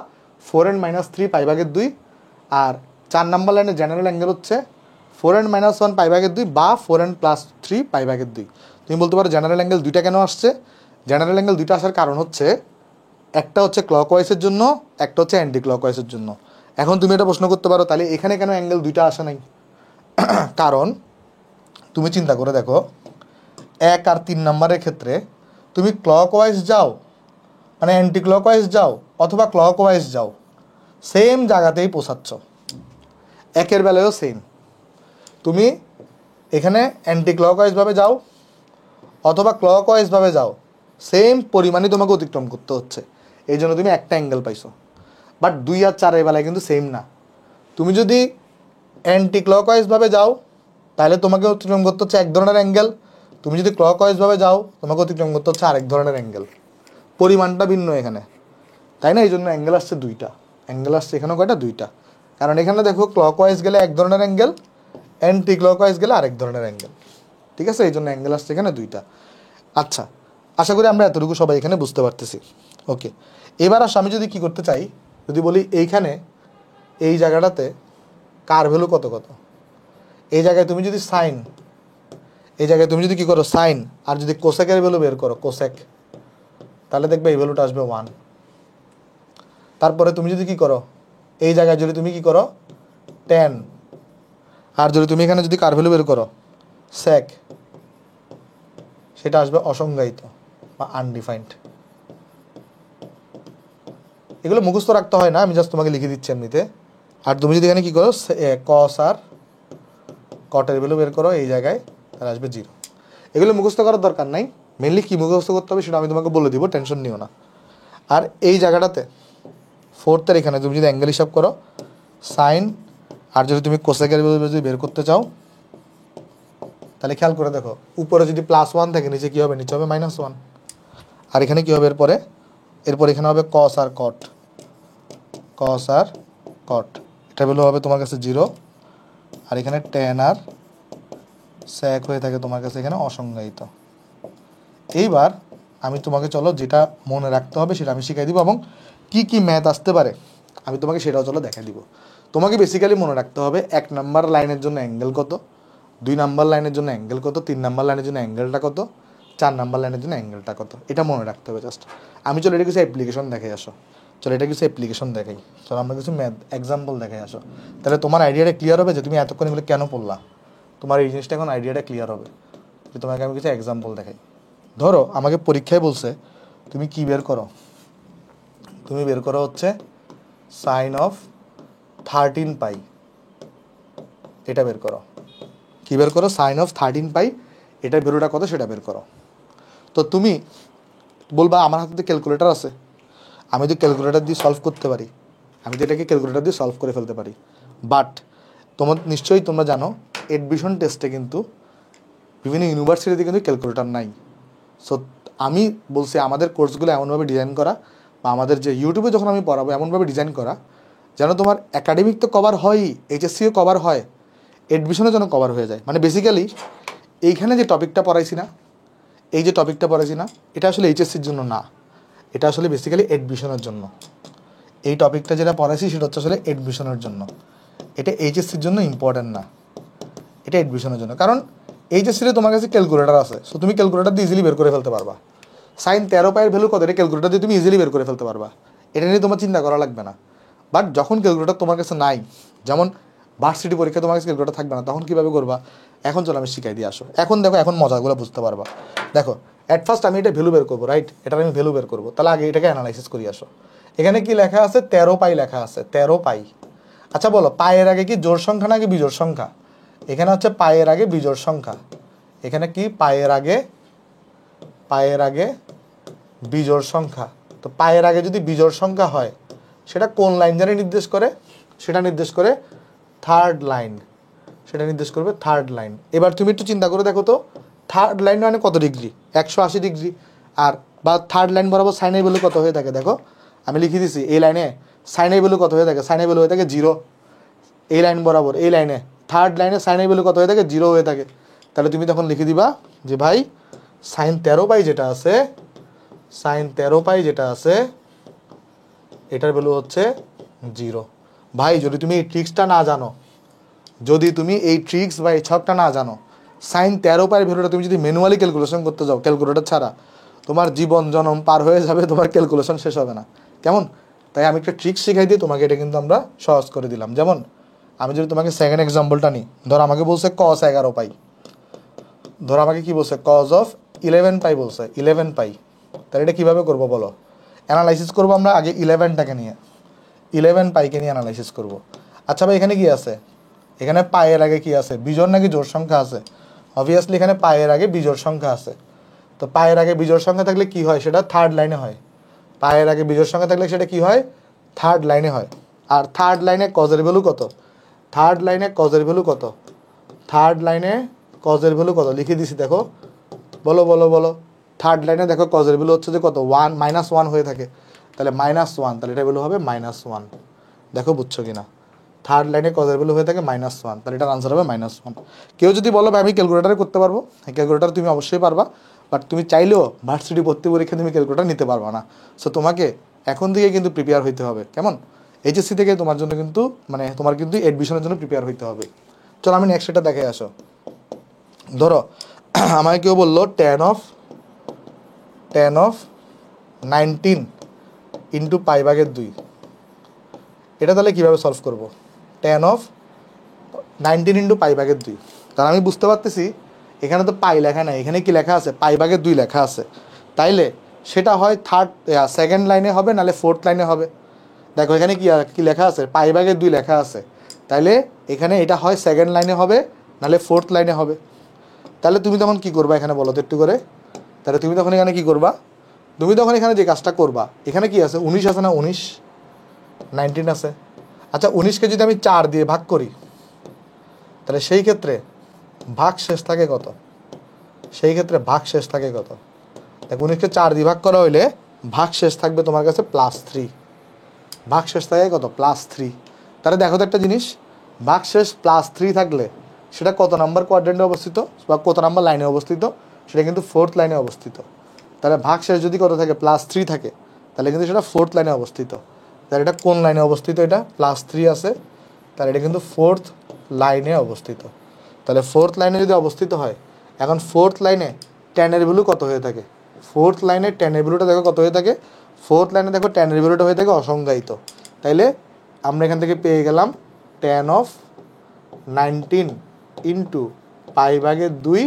4n - 3 π/2, আর 4 নাম্বার লাইনের জেনারেল অ্যাঙ্গেল হচ্ছে 4n - 1 π/2 বা 4n + 3 π/2। তুমি বলতে পারো জেনারেল অ্যাঙ্গেল 2টা কেন আসছে? জেনারেল অ্যাঙ্গেল 2টা আসার কারণ হচ্ছে একটা হচ্ছে ক্লকওয়াইজের জন্য, একটা হচ্ছে অ্যান্টি ক্লকওয়াইজের জন্য। এখন তুমি এটা প্রশ্ন করতে পারো তাহলে এখানে কেন অ্যাঙ্গেল 2টা আসে নাই? কারণ তুমি চিন্তা করে দেখো 1 আর 3 নাম্বারের ক্ষেত্রে তুমি ক্লকওয়াইজ যাও মানে অ্যান্টি ক্লকওয়াইজ যাও অথবা ক্লকওয়াইজ যাও, সেম জায়গাতেই পৌঁছাচ্ছ। 1 এর বেলায়ও সেম। তুমি এখানে অ্যান্টি ক্লকওয়াইজভাবে যাও অথবা ক্লকওয়াইজভাবে যাও, সেম পরিমাণই তোমাকে অতিক্রম করতে হচ্ছে, এই জন্য তুমি একটা অ্যাঙ্গেল পাইছো। বাট 2 আর 4 এর বেলায় কিন্তু সেম না। তুমি যদি অ্যান্টি ক্লকওয়াইজভাবে যাও তাহলে তোমাকে অতিক্রম করতে হচ্ছে এক ধরনের অ্যাঙ্গেল, তুমি যদি ক্লকওয়াইজভাবে যাও তোমাকে অতিক্রম করতে হচ্ছে আরেক ধরনের অ্যাঙ্গেল, পরিমাণটা ভিন্ন এখানে, তাই না? এই জন্য অ্যাঙ্গেল আসছে 2টা, অ্যাঙ্গেল আসছে এখানেও কয়টা 2টা, কারণ এখানে দেখো ক্লকওয়াইজ গেলে এক ধরনের অ্যাঙ্গেল, অ্যান্টি ক্লকওয়াইজ গেলে আরেক ধরনের অ্যাঙ্গেল, ঠিক আছে? এই জন্য অ্যাঙ্গেল আসছে এখানে 2টা। আচ্ছা, আশা করি আমরা এতটুকু সবাই এখানে বুঝতে পারতেছি। ওকে, এবার আসো আমি যদি কী করতে চাই, যদি বলি এইখানে এই জায়গাটাতে কার ভ্যালু কত কত, এই জায়গায় তুমি যদি সাইন, এই জায়গায় তুমি যদি কী করো সাইন, আর যদি কোসেকের ভ্যালু বের করো কোসেক, তাহলে দেখবে এই ভ্যালুটা আসবে 1। তারপরে তুমি যদি কী করো এই জায়গায় যদি তুমি কী করো টেন, আর যদি তুমি এখানে যদি কার ভ্যালু বের করো সেক, সেটা আসবে অসংজ্ঞায়িত বা আনডিফাইন্ড। এগুলো মুখস্থ রাখতে হয় না, আমি জাস্ট তোমাকে লিখে দিচ্ছি এমনিতে। আর তুমি যদি এখানে কী করো কস আর কটের ভ্যালু বের করো এই জায়গায়, তাহলে আসবে 0। এগুলো মুখস্থ করার দরকার নাই, মেনলি কী মুখস্থ করতে হবে সেটা আমি তোমাকে বলে দিব, টেনশন নিও না। আর এই জায়গাটাতে ফোর্থের এখানে তুমি যদি অ্যাঙ্গেল হিসাব করো সাইন, আর যদি তুমি কোসেকের ভ্যালু যদি বের করতে চাও তাহলে খেয়াল করে দেখো, উপরে যদি +1 থাকে নিচে কী হবে, নিচে হবে -1। আর এখানে কী হবে এরপর এখানে হবে কস আর কট, কস আর কট, এটা ভ্যালু হবে তোমার কাছে 0। আর এখানে টেন আর স্যাক হয়ে থাকে তোমার কাছে এখানে অসংজ্ঞায়িত। এইবার আমি তোমাকে চলো যেটা মনে রাখতে হবে সেটা আমি শিখাই দিব, এবং কি কি ম্যাথ আসতে পারে আমি তোমাকে সেটাও চলো দেখা দিব। তোমাকে বেসিক্যালি মনে রাখতে হবে 1 নাম্বার লাইনের জন্য অ্যাঙ্গেল কত, 2 নাম্বার লাইনের জন্য অ্যাঙ্গেল কত, 3 নাম্বার লাইনের জন্য অ্যাঙ্গেলটা কত, 4 নাম্বার লাইনের জন্য অ্যাঙ্গেলটা কত, এটা মনে রাখতে হবে জাস্ট। আমি চলো এটা কিছু অ্যাপ্লিকেশন দেখাই আসো, চলো এটা কিছু অ্যাপ্লিকেশন দেখাই, চলো আমরা কিছু ম্যাথ এক্সাম্পল দেখাই আসো, তাহলে তোমার আইডিয়াটা ক্লিয়ার হবে যে তুমি এতক্ষণ এগুলো কেন পড়লা, তোমার এই জিনিসটা এখন আইডিয়াটা ক্লিয়ার হবে। যে তোমাকে আমি কিছু এক্সাম্পল দেখাই। ধরো আমাকে পরীক্ষায় বলছে তুমি কি বের করো, তুমি বের করো হচ্ছে সাইন অফ 13 পাই, এটা বের করো। কি বের করো? সাইন অফ 13 পাই, এটার ভ্যালুটা কত সেটা বের করো। তো তুমি বলবা আমার হাতে ক্যালকুলেটর আছে, আমি তো ক্যালকুলেটর দিয়ে সলভ করতে পারি, আমি তো এটাকে ক্যালকুলেটর দিয়ে সলভ করে ফেলতে পারি। বাট নিশ্চয়ই তোমরা জানো এডমিশন টেস্টে কিন্তু বিভিন্ন ইউনিভার্সিটিতে কিন্তু ক্যালকুলেটর নাই। সো আমি বলছি আমাদের কোর্সগুলো এমনভাবে ডিজাইন করা, বা আমাদের যে ইউটিউবে যখন আমি পড়াবো এমনভাবে ডিজাইন করা যেন তোমার একাডেমিক তো কভার হয়ই, এইচএসসিও কভার হয়, এডমিশনও যেন কভার হয়ে যায়। মানে বেসিক্যালি এইখানে যে টপিকটা পড়াইছি না, এই যে টপিকটা পড়াইছি না, এটা আসলে এইচএসসির জন্য না, এটা আসলে বেসিক্যালি এডমিশনের জন্য। এই টপিকটা যেটা পড়াইছি সেটা হচ্ছে আসলে এডমিশনের জন্য, এটা এইচএসসির জন্য ইম্পর্ট্যান্ট না, এটা এডমিশনের জন্য। কারণ এইচএসসিতে তোমার কাছে ক্যালকুলেটর আছে, সো তুমি ক্যালকুলেটর দিয়ে ইজিলি বের করে ফেলতে পারবা। সাইন 13 পাইয়ের ভ্যালু কত, এটা ক্যালকুলেটর দিয়ে তুমি ইজিলি বের করে ফেলতে পারবা, এটা নিয়ে তোমার চিন্তা করা লাগবে না। বাট যখন ক্যালকুলেটর তোমার কাছে নাই, যেমন ভার্সিটি পরীক্ষা তোমার কাছে ক্যালকুলেটর থাকবে না, তখন কীভাবে করবা? এখন চলো আমি শিখাই দিয়ে আসো। এখন দেখো, এখন মজাগুলো বুঝতে পারবা। দেখো অ্যাট ফার্স্ট আমি এটা ভ্যালু বের করবো, রাইট? এটার আমি ভ্যালু বের করবো, তাহলে আগে এটাকে অ্যানালাইসিস করি আসো। এখানে কি লেখা আছে? 13 পাই লেখা আছে, 13 পাই। আচ্ছা বলো, পায়ের আগে কি জোড় সংখ্যা নাকি বিজোড় সংখ্যা? এখানে হচ্ছে পায়ের আগে বিজোড় সংখ্যা, এখানে কি পায়ের আগে বিজোড় সংখ্যা। তো পায়ের আগে যদি বিজোড় সংখ্যা হয় সেটা কোন লাইন জানি নির্দেশ করে? সেটা নির্দেশ করে থার্ড লাইন, সেটা নির্দেশ করবে থার্ড লাইন। এবার তুমি একটু চিন্তা করে দেখো তো, থার্ড লাইন মানে কত ডিগ্রি? 180 ডিগ্রি। আর বা থার্ড লাইন বরাবর সাইনের ভ্যালু কত হয়ে থাকে? দেখো আমি লিখে দিছি, এই লাইনে সাইনের ভ্যালু কত হয়ে থাকে? সাইনের ভ্যালু হয়ে থাকে 0। এই লাইন বরাবর, এই লাইনে থার্ড লাইনে সাইনের ভ্যালু কত হয়ে থাকে? 0 হয়ে থাকে। তাহলে তুমি তখন লিখে দিবা যে ভাই সাইন 13 পাই যেটা আছে, সাইন 13 পাই যেটা আছে এটার ভ্যালু হচ্ছে 0। ভাই যদি তুমি এই ট্রিক্সটা না জানো, যদি তুমি এই ট্রিক্স বা এই ছকটা না জানো, সাইন 13 পাইয়ের ভ্যালুটা তুমি যদি ম্যানুয়ালি ক্যালকুলেশন করতে যাও ক্যালকুলেটর ছাড়া, তোমার জীবন জনম পার হয়ে যাবে, তোমার ক্যালকুলেশন শেষ হবে না। কেমন? তাই আমি একটা ট্রিক্স শিখাই দিয়ে তোমাকে এটা কিন্তু আমরা সহজ করে দিলাম। যেমন আমি যদি তোমাকে সেকেন্ড এক্সাম্পলটা নিই, ধর আমাকে বলছে cos 11 পাই, ধর আমাকে কি বলছে? cos অফ 11 পাই বলছে, 11 পাই। তাহলে এটা কীভাবে করবো বলো? অ্যানালাইসিস করবো আমরা আগে 11টাকে নিয়ে, 11 পাইকে নিয়ে অ্যানালাইসিস করবো। আচ্ছা ভাই এখানে কি আছে? এখানে পায়ের আগে কি আছে, বিজোড় নাকি জোড় সংখ্যা আছে? অবভিয়াসলি এখানে পায়ের আগে বিজোড় সংখ্যা আছে। তো পায়ের আগে বিজোড় সংখ্যা থাকলে কি হয়, সেটা থার্ড লাইনে হয়। পায়ের আগে বিজোড় সংখ্যা থাকলে সেটা কি হয়, থার্ড লাইনে হয়। আর থার্ড লাইনে কজের ভ্যালু কত, থার্ড লাইনে কজের ভ্যালু কত, থার্ড লাইনে কজের ভ্যালু কত লিখে দিছি দেখো, বলো বলো বলো। থার্ড লাইনে দেখো কজের ভ্যালু হচ্ছে যে কত, -1 হয়ে থাকে, তাহলে -1, তাহলে এটা ভ্যালু হবে -1। দেখো বুঝছো কিনা, থার্ড লাইনে কজের ভ্যালু হয়ে থাকে -1, তাহলে এটার আনসার হবে -1। কেউ যদি বলো ভাই আমি ক্যালকুলেটারে করতে পারবো, হ্যাঁ ক্যালকুলেটার তুমি অবশ্যই পারবা, বাট তুমি চাইলেও ভার্সিটি ভর্তি পরীক্ষা তুমি ক্যালকুলেটার নিতে পারবা না। সো তোমাকে এখন থেকে কিন্তু প্রিপেয়ার হইতে হবে, কেমন? এইচএসসি থেকে তোমার জন্য কিন্তু মানে তোমার কিন্তু অ্যাডমিশনের জন্য প্রিপেয়ার হইতে হবে। চলো আমি নেক্সট এটা দেখে আসো। ধরো আমাকে কেউ বললো tan of 19 ইন্টু π/2, এটা তাহলে কীভাবে সলভ করবো? tan of 19 ইন্টু π/2, তাহলে আমি বুঝতে পারতেছি এখানে তো পাই লেখা নাই, এখানে কি লেখা আছে, π/2 লেখা আছে। তাইলে সেটা হয় সেকেন্ড লাইনে হবে, নাহলে ফোর্থ লাইনে হবে। দেখো এখানে কি লেখা আছে, π/2 লেখা আছে, তাইলে এখানে এটা হয় সেকেন্ড লাইনে হবে, নাহলে ফোর্থ লাইনে হবে। তাহলে তুমি তখন কি করবা এখানে বলো তো একটু করে? তাহলে তুমি তখন এখানে কি করবা, তুমি তখন এখানে যে কাজটা করবা, এখানে কি আছে 19 আছে না, 19 আছে। আচ্ছা 19কে যদি আমি 4 দিয়ে ভাগ করি, তাহলে সেই ক্ষেত্রে ভাগ শেষ থাকে কত, সেই ক্ষেত্রে ভাগ শেষ থাকে কত? দেখো 19কে 4 দিয়ে ভাগ করা হইলে ভাগ শেষ থাকবে তোমার কাছে +3, ভাগ শেষ থাকে কত, +3। তাহলে দেখো তো একটা জিনিস, ভাগ শেষ +3 থাকলে সেটা কত নাম্বার কোয়াড্রেন্টে অবস্থিত বা কত নাম্বার লাইনে অবস্থিত, সেটা কিন্তু ফোর্থ লাইনে অবস্থিত। তাহলে ভাগ শেষ যদি কত থাকে, +3 থাকে, তাহলে কিন্তু সেটা ফোর্থ লাইনে অবস্থিত। তাহলে এটা কোন লাইনে অবস্থিত, এটা +3 আছে, তাহলে এটা কিন্তু ফোর্থ লাইনে অবস্থিত। তাহলে ফোর্থ লাইনে যদি অবস্থিত হয়, এখন ফোর্থ লাইনে ট্যানের ভ্যালু কত হয়ে থাকে, ফোর্থ লাইনে ট্যানের ভ্যালুটা দেখো কত হয়ে থাকে, ফোর্থ লাইনে দেখো ট্যানের ভ্যালুটা হয়ে থাকে অসংজ্ঞায়িত। তাইলে আমরা এখান থেকে পেয়ে গেলাম tan of 19 ইন্টু π/2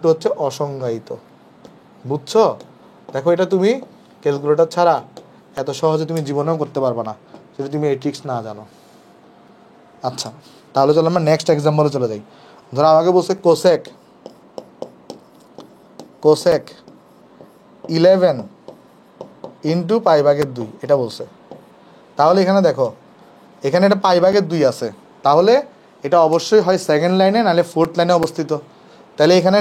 = হচ্ছে অসংজ্ঞায়িত। বুঝছো? দেখো এটা তুমি ক্যালকুলেটর ছাড়া এত সহজে তুমি জীবনেও করতে পারবে না যদি তুমি এই ট্রিক্স না জানো। আচ্ছা তাহলে চলো আমরা নেক্সট এক্সাম্পলে চলে যাই। ধরো আমাকে বলছে কোসেক 11 ইন্টু π/2, এটা বলছে। তাহলে এখানে দেখো এখানে এটা π/2 আছে, তাহলে এটা অবশ্যই হয় সেকেন্ড লাইনে নাহলে ফোর্থ লাইনে অবস্থিত। তাহলে এখানে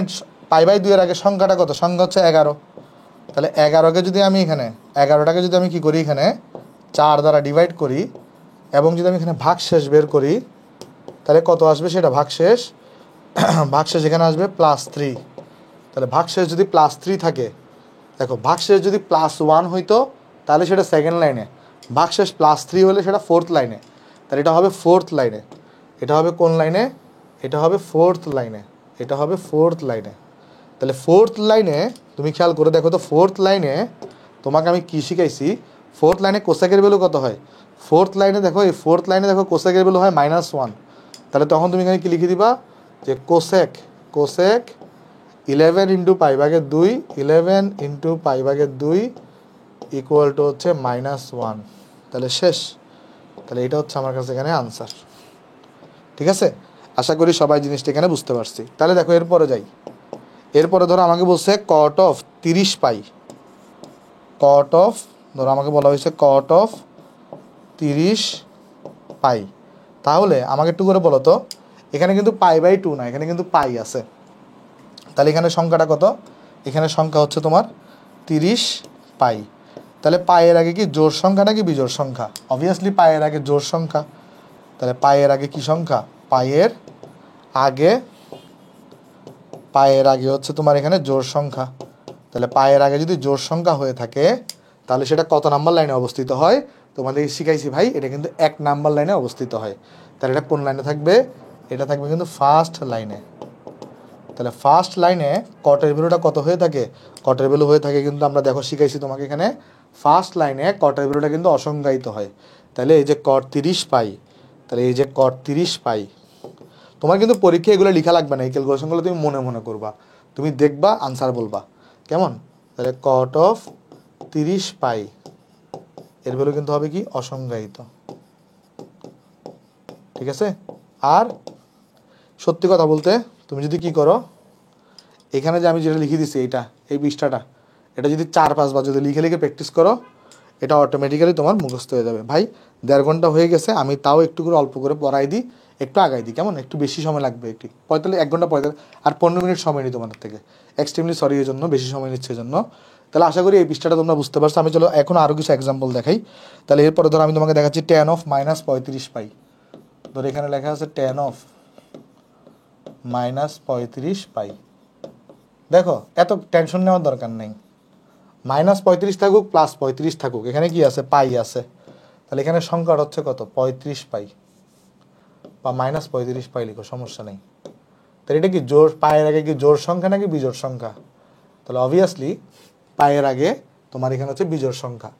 π/2 এর আগে সংখ্যাটা কত, সংখ্যা হচ্ছে 11। তাহলে 11কে যদি আমি এখানে 11টাকে যদি আমি কি করি, এখানে 4 দ্বারা ডিভাইড করি এবং যদি আমি এখানে ভাগশেষ বের করি, তাহলে কত আসবে সেটা ভাগশেষ, ভাগশেষ এখানে আসবে +3। তাহলে ভাগশেষ যদি +3 থাকে, দেখো ভাগশেষ যদি +1 হইতো তাহলে সেটা সেকেন্ড লাইনে, ভাগশেষ +3 হলে সেটা ফোর্থ লাইনে। তাহলে এটা হবে ফোর্থ লাইনে, এটা হবে কোন লাইনে, এটা হবে ফোর্থ লাইনে, এটা হবে ফোর্থ লাইনে। তাহলে ফোর্থ লাইনে তুমি খেয়াল করে দেখো তো, ফোর্থ লাইনে তোমাকে আমি কী শিখাইছি, ফোর্থ লাইনে কোসেকের ভ্যালু কত হয়, ফোর্থ লাইনে দেখো, এই ফোর্থ লাইনে দেখো কোসেকের ভ্যালু হয় -1। তাহলে তখন তুমি এখানে কি লিখে দিবা যে কোসেক 11 ইন্টু π/2, 11 ইন্টু π/2 = হচ্ছে -1। তাহলে শেষ। তাহলে এটা হচ্ছে আমার কাছে এখানে আনসার। ঠিক আছে, আশা করি সবাই জিনিসটা এখানে বুঝতে পারছি। তাহলে দেখো এরপরে যাই। এরপরে ধরো আমাকে বলছে cot of 30π, cot of, ধরো আমাকে বলা হয়েছে cot of 30π। তাহলে আমাকে একটু করে বলো তো, এখানে কিন্তু π/2 না, এখানে কিন্তু পাই আছে। তাহলে এখানে সংখ্যাটা কত, এখানে সংখ্যা হচ্ছে তোমার 30π। তাহলে পায়ের আগে কি জোড় সংখ্যা নাকি বিজোড় সংখ্যা? অবভিয়াসলি পায়ের আগে জোড় সংখ্যা। তাহলে পায়ের আগে কি সংখ্যা, পায়ের আগে হচ্ছে তোমার এখানে জোড় সংখ্যা। তাহলে পায়ের আগে যদি জোড় সংখ্যা হয়ে থাকে, তাহলে সেটা কত নাম্বার লাইনে অবস্থিত হয়? তোমাদের শিখাইছি ভাই, এটা কিন্তু 1 নাম্বার লাইনে অবস্থিত হয়। তাহলে এটা কোন লাইনে থাকবে, এটা থাকবে কিন্তু ফার্স্ট লাইনে। তাহলে ফার্স্ট লাইনে কটের ভ্যালুটা কত হয়ে থাকে, কটের ভ্যালু হয়ে থাকে কিন্তু আমরা দেখো শিখাইছি তোমাকে এখানে, ফার্স্ট লাইনে কটের ভ্যালুটা কিন্তু অসংজ্ঞায়িত হয়। তাহলে এই যে cot 30π, তাহলে এই যে cot 30π, তোমার কিন্তু পরীক্ষা এগুলো লেখা লাগবে না, এই ক্যালকুলেশনগুলো তুমি মনে মনে করবা, তুমি দেখবা আনসার বলবা, কেমন? তাহলে cot of 30π এর ভ্যালু কিন্তু হবে কি, অসংজ্ঞায়িত। ঠিক আছে, আর সত্যি কথা বলতে তুমি যদি কি করো, এখানে যে আমি যেটা লিখে দিছি এইটা, এই পৃষ্ঠাটা, এটা যদি 4-5 বার যদি লিখে লিখে প্র্যাকটিস করো, এটা অটোমেটিক্যালি তোমার মুখস্থ হয়ে যাবে। ভাই 1.5 ঘন্টা হয়ে গেছে, আমি তাও একটু করে অল্প করে পড়াই দিই, একটু আগাই দিই, কেমন? একটু বেশি সময় লাগবে, একটু 1 ঘন্টা 45 আর 15 মিনিট সময় নিই তোমাদের থেকে, এক্সট্রিমলি সরি এর জন্য, বেশি সময় নিচ্ছে এই জন্য। তাহলে আশা করি এই পৃষ্ঠাটা তোমরা বুঝতে পারছো। আমি চলো এখন আরও কিছু এক্সাম্পল দেখাই। তাহলে এরপরে ধরো আমি তোমাকে দেখাচ্ছি tan of -35 পাই। ধরো এখানে লেখা আছে tan of -35 পাই। দেখো এত টেনশন নেওয়ার দরকার নেই, -35 থাকুক +35 থাকুক, এখানে কি আছে? পাই আছে। তাহলে এখানে সংখ্যাটা হচ্ছে কত? 35 পাই বা -35 পাই লিখো, সমস্যা নেই। তাহলে এটা কি জোড়, পায়ের আগে কি জোড় সংখ্যা নাকি বিজোড় সংখ্যা? তাহলে অবভিয়াসলি পায়ের আগে তোমার এখানে হচ্ছে বিজোড় সংখ্যা।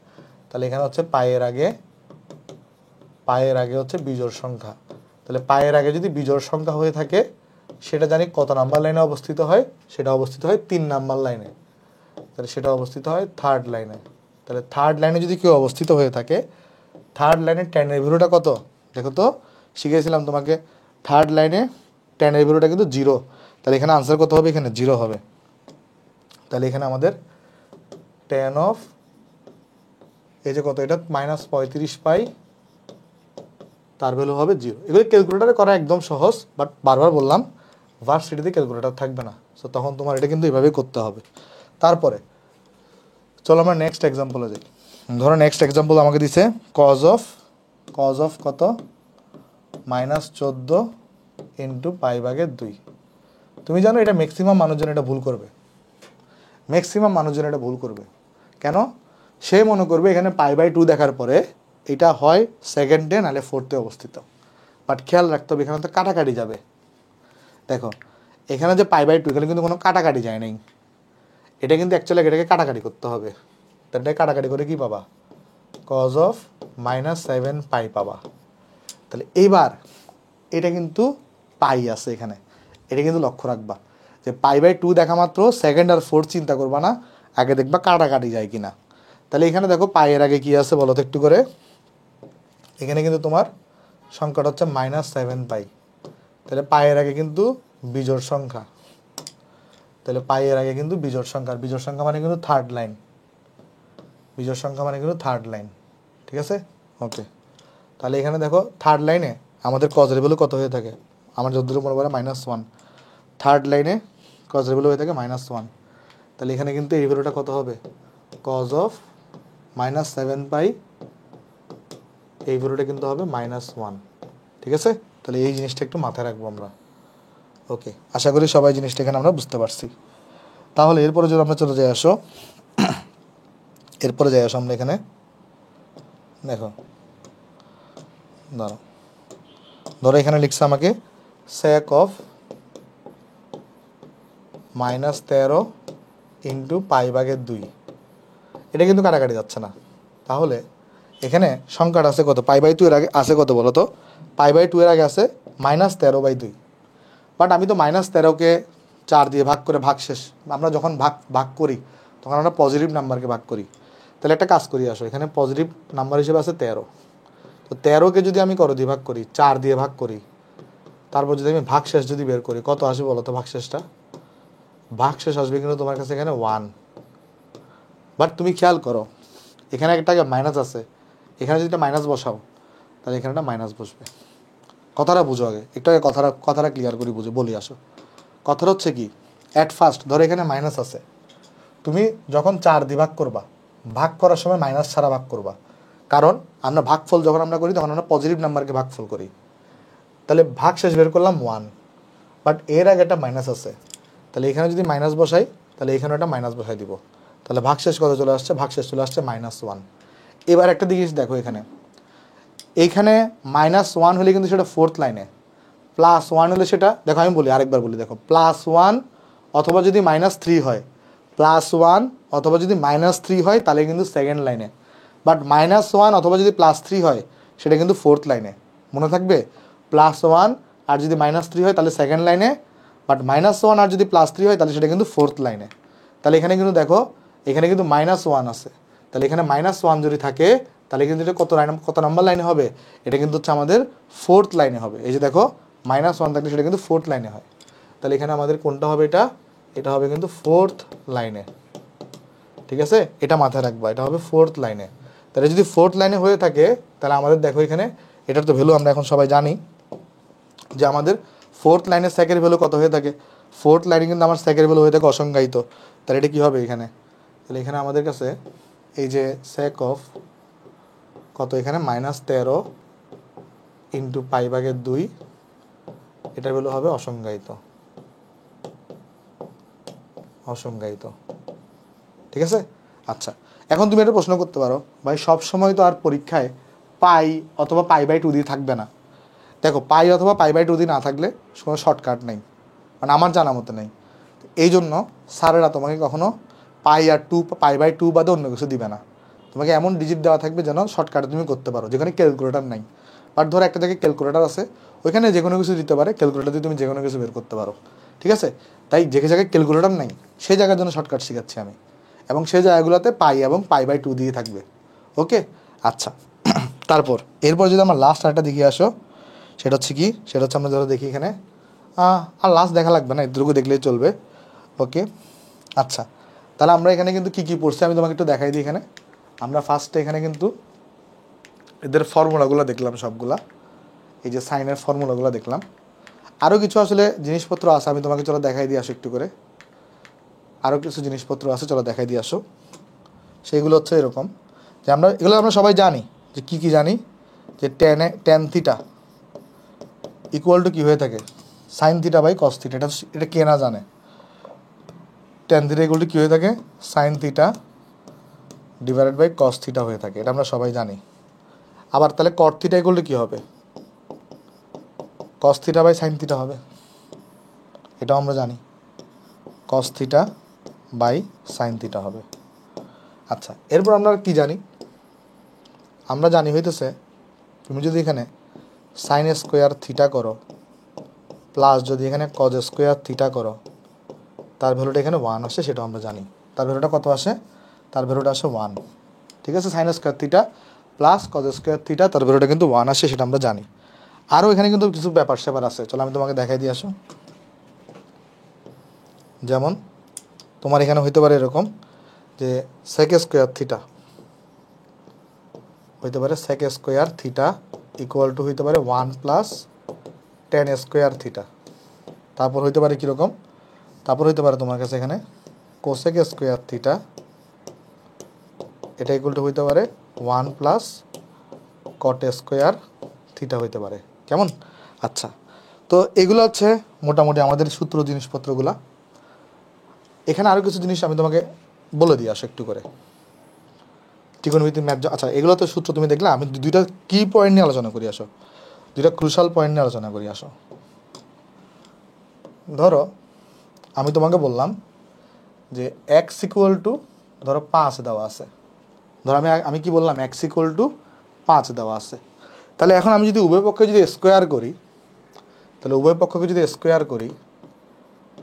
তাহলে এখানে হচ্ছে পায়ের আগে হচ্ছে বিজোড় সংখ্যা। তাহলে পায়ের আগে যদি বিজোড় সংখ্যা হয়ে থাকে, সেটা জানি কত নাম্বার লাইনে অবস্থিত হয়? সেটা অবস্থিত হয় 3 নাম্বার লাইনে। তাহলে সেটা অবস্থিত হয় 3rd লাইনে। তাহলে 3rd লাইনে যদি কেউ অবস্থিত হয়ে থাকে, 3rd লাইনে tan এর ভ্যালুটা কত? দেখো তো, শিখিয়েছিলাম তোমাকে 3rd লাইনে tan এর ভ্যালুটা কিন্তু 0। তাহলে এখানে আনসার কত হবে? এখানে 0 হবে। তাহলে এখানে আমাদের tan of এই যে কত, এটা -35 পাই, তার ভ্যালু হবে 0। এগুলো ক্যালকুলেটারে করা একদম সহজ, বাট বারবার বললাম ভার্সিটিতে ক্যালকুলেটার থাকবে না, সো তখন তোমার এটা কিন্তু এইভাবেই করতে হবে। তারপরে চলো আমরা নেক্সট এক্সাম্পলে যাই। ধরো নেক্সট এক্সাম্পল আমাকে দিছে cos of কত? -14 ইন্টু π/2। তুমি জানো এটা ম্যাক্সিমাম মানুষজন এটা ভুল করবে, এটা ভুল করবে। কেন? সে মনে করবে এখানে π/2 দেখার পরে এটা হয় সেকেন্ডে নাহলে 4তে অবস্থিত। বাট খেয়াল রাখতে হবে এখানে তো কাটাকাটি যাবে। দেখো এখানে যে π/2, এখানে কিন্তু কোনো কাটাকাটি যায় নাই, এটা কিন্তু অ্যাকচুয়ালি এটাকে কাটাকাটি করতে হবে। তাহলে কাটাকাটি করে কি পাবা? cos of -7 পাই পাবা। তাহলে এইবার এটা কিন্তু পাই আছে এখানে, এটা কিন্তু লক্ষ্য রাখবা যে π/2 দেখা মাত্র সেকেন্ড আর 4 চিন্তা করবা না, আগে দেখবা কাটাকাটি যায় কিনা। তাহলে এখানে দেখো পাইয়ের আগে কি আছে বলো তো একটু করে। এখানে কিন্তু তোমার সংখ্যাটা হচ্ছে -7 পাই। তাহলে পাইয়ের আগে কিন্তু বিজোড় সংখ্যা। তাহলে পাইয়ের আগে কিন্তু বিজোড় সংখ্যা, বিজোড় সংখ্যা মানে কিন্তু 3rd লাইন, বিজোড় সংখ্যা মানে কিন্তু 3rd লাইন। ঠিক আছে, ওকে। তাহলে এখানে দেখো 3rd লাইনে আমাদের cos এর ভ্যালু কত হয়ে থাকে? আমার যতদূর মনে পড়ে -1। 3rd লাইনে cos এর ভ্যালু হয়ে থাকে -1। তাহলে এখানে কিন্তু এই ভ্যালুটা কত হবে? cos of -7 পাই, এই ভ্যালুটা কিন্তু হবে -1। ঠিক আছে, তাহলে এই জিনিসটা একটু মাথায় রাখবো আমরা। ওকে, আশা করি সবাই জিনিসটা এখানে আমরা বুঝতে পারছি। তাহলে এরপরে যদি আমরা চলে যাই আসো, আমরা এখানে দেখো, ধরো এখানে লিখছে আমাকে sec of -13 ইন্টু π/2। এটা কিন্তু কাটাকাটি যাচ্ছে না। তাহলে এখানে সংখ্যাটা আছে কত? π/2 এর আগে আছে কত বলো তো? π/2 এর আগে আছে -13/2। বাট আমি তো -13কে 4 দিয়ে ভাগ করে ভাগশেষ, আমরা যখন ভাগ করি তখন আমরা পজিটিভ নাম্বারকে ভাগ করি। তাহলে একটা কাজ করি আসো, এখানে পজিটিভ নাম্বার হিসেবে আছে 13। তো 13কে যদি আমি কত দিয়ে ভাগ করি? 4 দিয়ে ভাগ করি। তারপর যদি আমি ভাগশেষ যদি বের করি, কত আসবে বলো তো ভাগশেষটা? ভাগশেষ আসবে কিন্তু তোমার কাছে এখানে 1। বাট তুমি খেয়াল করো এখানে একটা মাইনাস আছে, এখানে যদি একটা মাইনাস বসাও তাহলে এখানে একটা মাইনাস বসবে। কথাটা বুঝো আগে, একটু আগে কথাটা ক্লিয়ার করে বুঝো, বলি আসো। কথাটা হচ্ছে কি, অ্যাট ফার্স্ট ধরো এখানে মাইনাস আছে, তুমি যখন 4 দিয়ে ভাগ করবা, ভাগ করার সময় মাইনাস ছাড়া ভাগ করবা। কারণ আমরা ভাগফল যখন আমরা করি তখন আমরা পজিটিভ নাম্বারকে ভাগফল করি। তাহলে ভাগশেষ বের করলাম 1, বাট এর আগে একটা মাইনাস আছে, তাহলে এখানে যদি মাইনাস বসাই তাহলে এখানে একটা মাইনাস বসাই দিব। তাহলে ভাগশেষ কত চলে আসছে? ভাগশেষ চলে আসছে -1। এবার একটা জিনিস দেখো, এইখানে -1 হলে কিন্তু সেটা 4th লাইনে, +1 হলে সেটা, দেখো আমি বলি আরেকবার বলি, দেখো +1 অথবা যদি -3 হয়, +1 অথবা যদি -3 হয় তাহলে কিন্তু 2nd লাইনে। বাট -1 অথবা যদি +3 হয় সেটা কিন্তু 4th লাইনে, মনে থাকবে। +1 আর যদি -3 হয় তাহলে 2nd লাইনে, বাট -1 আর যদি +3 হয় তাহলে সেটা কিন্তু 4th লাইনে। তাহলে এখানে কিন্তু দেখো এখানে কিন্তু -1 আছে, তাহলে এখানে -1 যদি থাকে তাহলে কিন্তু এটা কত নাম্বার লাইনে হবে? এটা কিন্তু হচ্ছে আমাদের 4th লাইনে হবে। এই যে দেখো -1 থাকলে সেটা কিন্তু 4th লাইনে হয়। তাহলে এখানে আমাদের কোনটা হবে, এটা হবে কিন্তু 4th লাইনে। ঠিক আছে, এটা মাথায় রাখবা, এটা হবে 4th লাইনে। তাহলে যদি 4th লাইনে হয়ে থাকে তাহলে আমাদের দেখো এখানে এটার তো ভ্যালু আমরা এখন সবাই জানি যে আমাদের 4th লাইনের স্যাকের ভ্যালু কত হয়ে থাকে। 4th লাইনে কিন্তু আমার স্যাকের ভ্যালু হয়ে থাকে অসংজ্ঞায়িত। তাহলে এটা কী হবে এখানে, তাহলে এখানে আমাদের কাছে এই যে স্যাক অফ কত এখানে -13 ইন্টু π/2, এটার ভ্যালু হবে অসংজ্ঞায়িত। ঠিক আছে। আচ্ছা, এখন তুমি একটা প্রশ্ন করতে পারো, ভাই সব সময় তো আর পরীক্ষায় পাই অথবা π/2 দিয়ে থাকবে না। দেখো, পাই অথবা π/2 দিয়ে না থাকলে কোনো শর্টকাট নেই, মানে আমার জানা মতো নেই। এই জন্য স্যারেরা তোমাকে কখনো π/2 বাদে অন্য কিছু দিবে না। তোমাকে এমন ডিজিট দেওয়া থাকবে যেন শর্টকাটে তুমি করতে পারো, যেখানে ক্যালকুলেটার নাই। বাট ধরো একটা জায়গায় ক্যালকুলেটার আছে, ওইখানে যে কোনো কিছু দিতে পারে, ক্যালকুলেটার দিয়ে তুমি যে কোনো কিছু বের করতে পারো। ঠিক আছে, তাই যে জায়গায় ক্যালকুলেটার নাই সেই জায়গার জন্য শর্টকাট শেখাচ্ছি আমি, এবং সেই জায়গাগুলোতে পাই এবং π/2 দিয়ে থাকবে। ওকে, আচ্ছা। তারপর এরপর যদি আমরা লাস্ট আরেকটা দেখে আসো, সেটা হচ্ছে কি, সেটা হচ্ছে আমরা ধরো দেখি এখানে, আর লাস্ট দেখা লাগবে না, এটুকু দেখলেই চলবে। ওকে, আচ্ছা। তাহলে আমরা এখানে কিন্তু কী কী পড়ছি আমি তোমাকে একটু দেখাই দিই। এখানে আমরা ফার্স্টে এখানে কিন্তু এদের ফর্মুলাগুলো দেখলাম সবগুলা, এই যে সাইনের ফর্মুলাগুলো দেখলাম। আরও কিছু আসলে জিনিসপত্র আছে, আমি তোমাকে চলো দেখাই দিয়ে আসো একটু করে। আরও কিছু জিনিসপত্র আছে, চলো দেখাই দিয়ে আসো। সেইগুলো হচ্ছে এরকম যে এগুলো আমরা সবাই জানি, যে কী কী জানি, যে ট্যান থিটা ইকুয়াল টু কী হয়ে থাকে, sine theta by cos theta. এটা কে না জানে, ট্যান থিটা ইকুয়াল টু কী হয়ে থাকে, sine theta divided by cos theta হয়ে থাকে, এটা আমরা সবাই জানি। আবার তাহলে কট থিটা ইকুয়াল টু কী হবে, cos theta by sine theta হবে, এটাও আমরা জানি, cos theta by sine theta হবে। আচ্ছা, এরপর আমরা কি জানি, আমরা জানি হইতেছে তুমি যদি এখানে সাইন স্কোয়ার থিটা করো প্লাস যদি এখানে কজ স্কোয়ার থিটা করো, তার ভ্যালুটা এখানে 1 আসে, সেটাও আমরা জানি। তার ভ্যালুটা কত আসে, তার ভ্যালুটা আসে 1। ঠিক আছে, sine square theta plus cos square theta, তার ভ্যালুটা কিন্তু 1 আসে, সেটা আমরা জানি। আরও এখানে কিন্তু কিছু ব্যাপার স্যাপার আছে, চলো আমি তোমাকে দেখাই দিয়ে আসো। যেমন তোমার এখানে হইতে পারে এরকম যে সেক স্কোয়ার থিটা হইতে পারে, sec square theta equal to হইতে পারে 1 প্লাস ট্যান স্কোয়ার থিটা। তারপর হইতে পারে কীরকম, তারপর হইতে পারে তোমার কাছে এখানে কোসেক স্কোয়ার থিটা, এটা ইকুয়াল টু হইতে পারে 1 প্লাস কট স্কোয়ার থিটা হইতে পারে। কেমন? আচ্ছা, তো এগুলো হচ্ছে মোটামুটি আমাদের সূত্র জিনিসপত্রগুলা। এখানে আরও কিছু জিনিস আমি তোমাকে বলে দিই আসো একটু করে। ত্রিকোণমিতিক ম্যাথ, আচ্ছা এগুলো তো সূত্র তুমি দেখলে, আমি দুইটা কি পয়েন্ট নিয়ে আলোচনা করি আসো, দুইটা ক্রুশাল পয়েন্ট নিয়ে আলোচনা করি আসো। ধরো আমি তোমাকে বললাম যে এক্স ইকুয়াল টু ধরো 5 দেওয়া আছে। ধরো আমি কি বললাম, এক্স ইকুয়াল টু 5 দেওয়া আছে। তাহলে এখন আমি যদি উভয় পক্ষে যদি স্কোয়ার করি, তাহলে উভয় পক্ষকে যদি স্কোয়ার করি,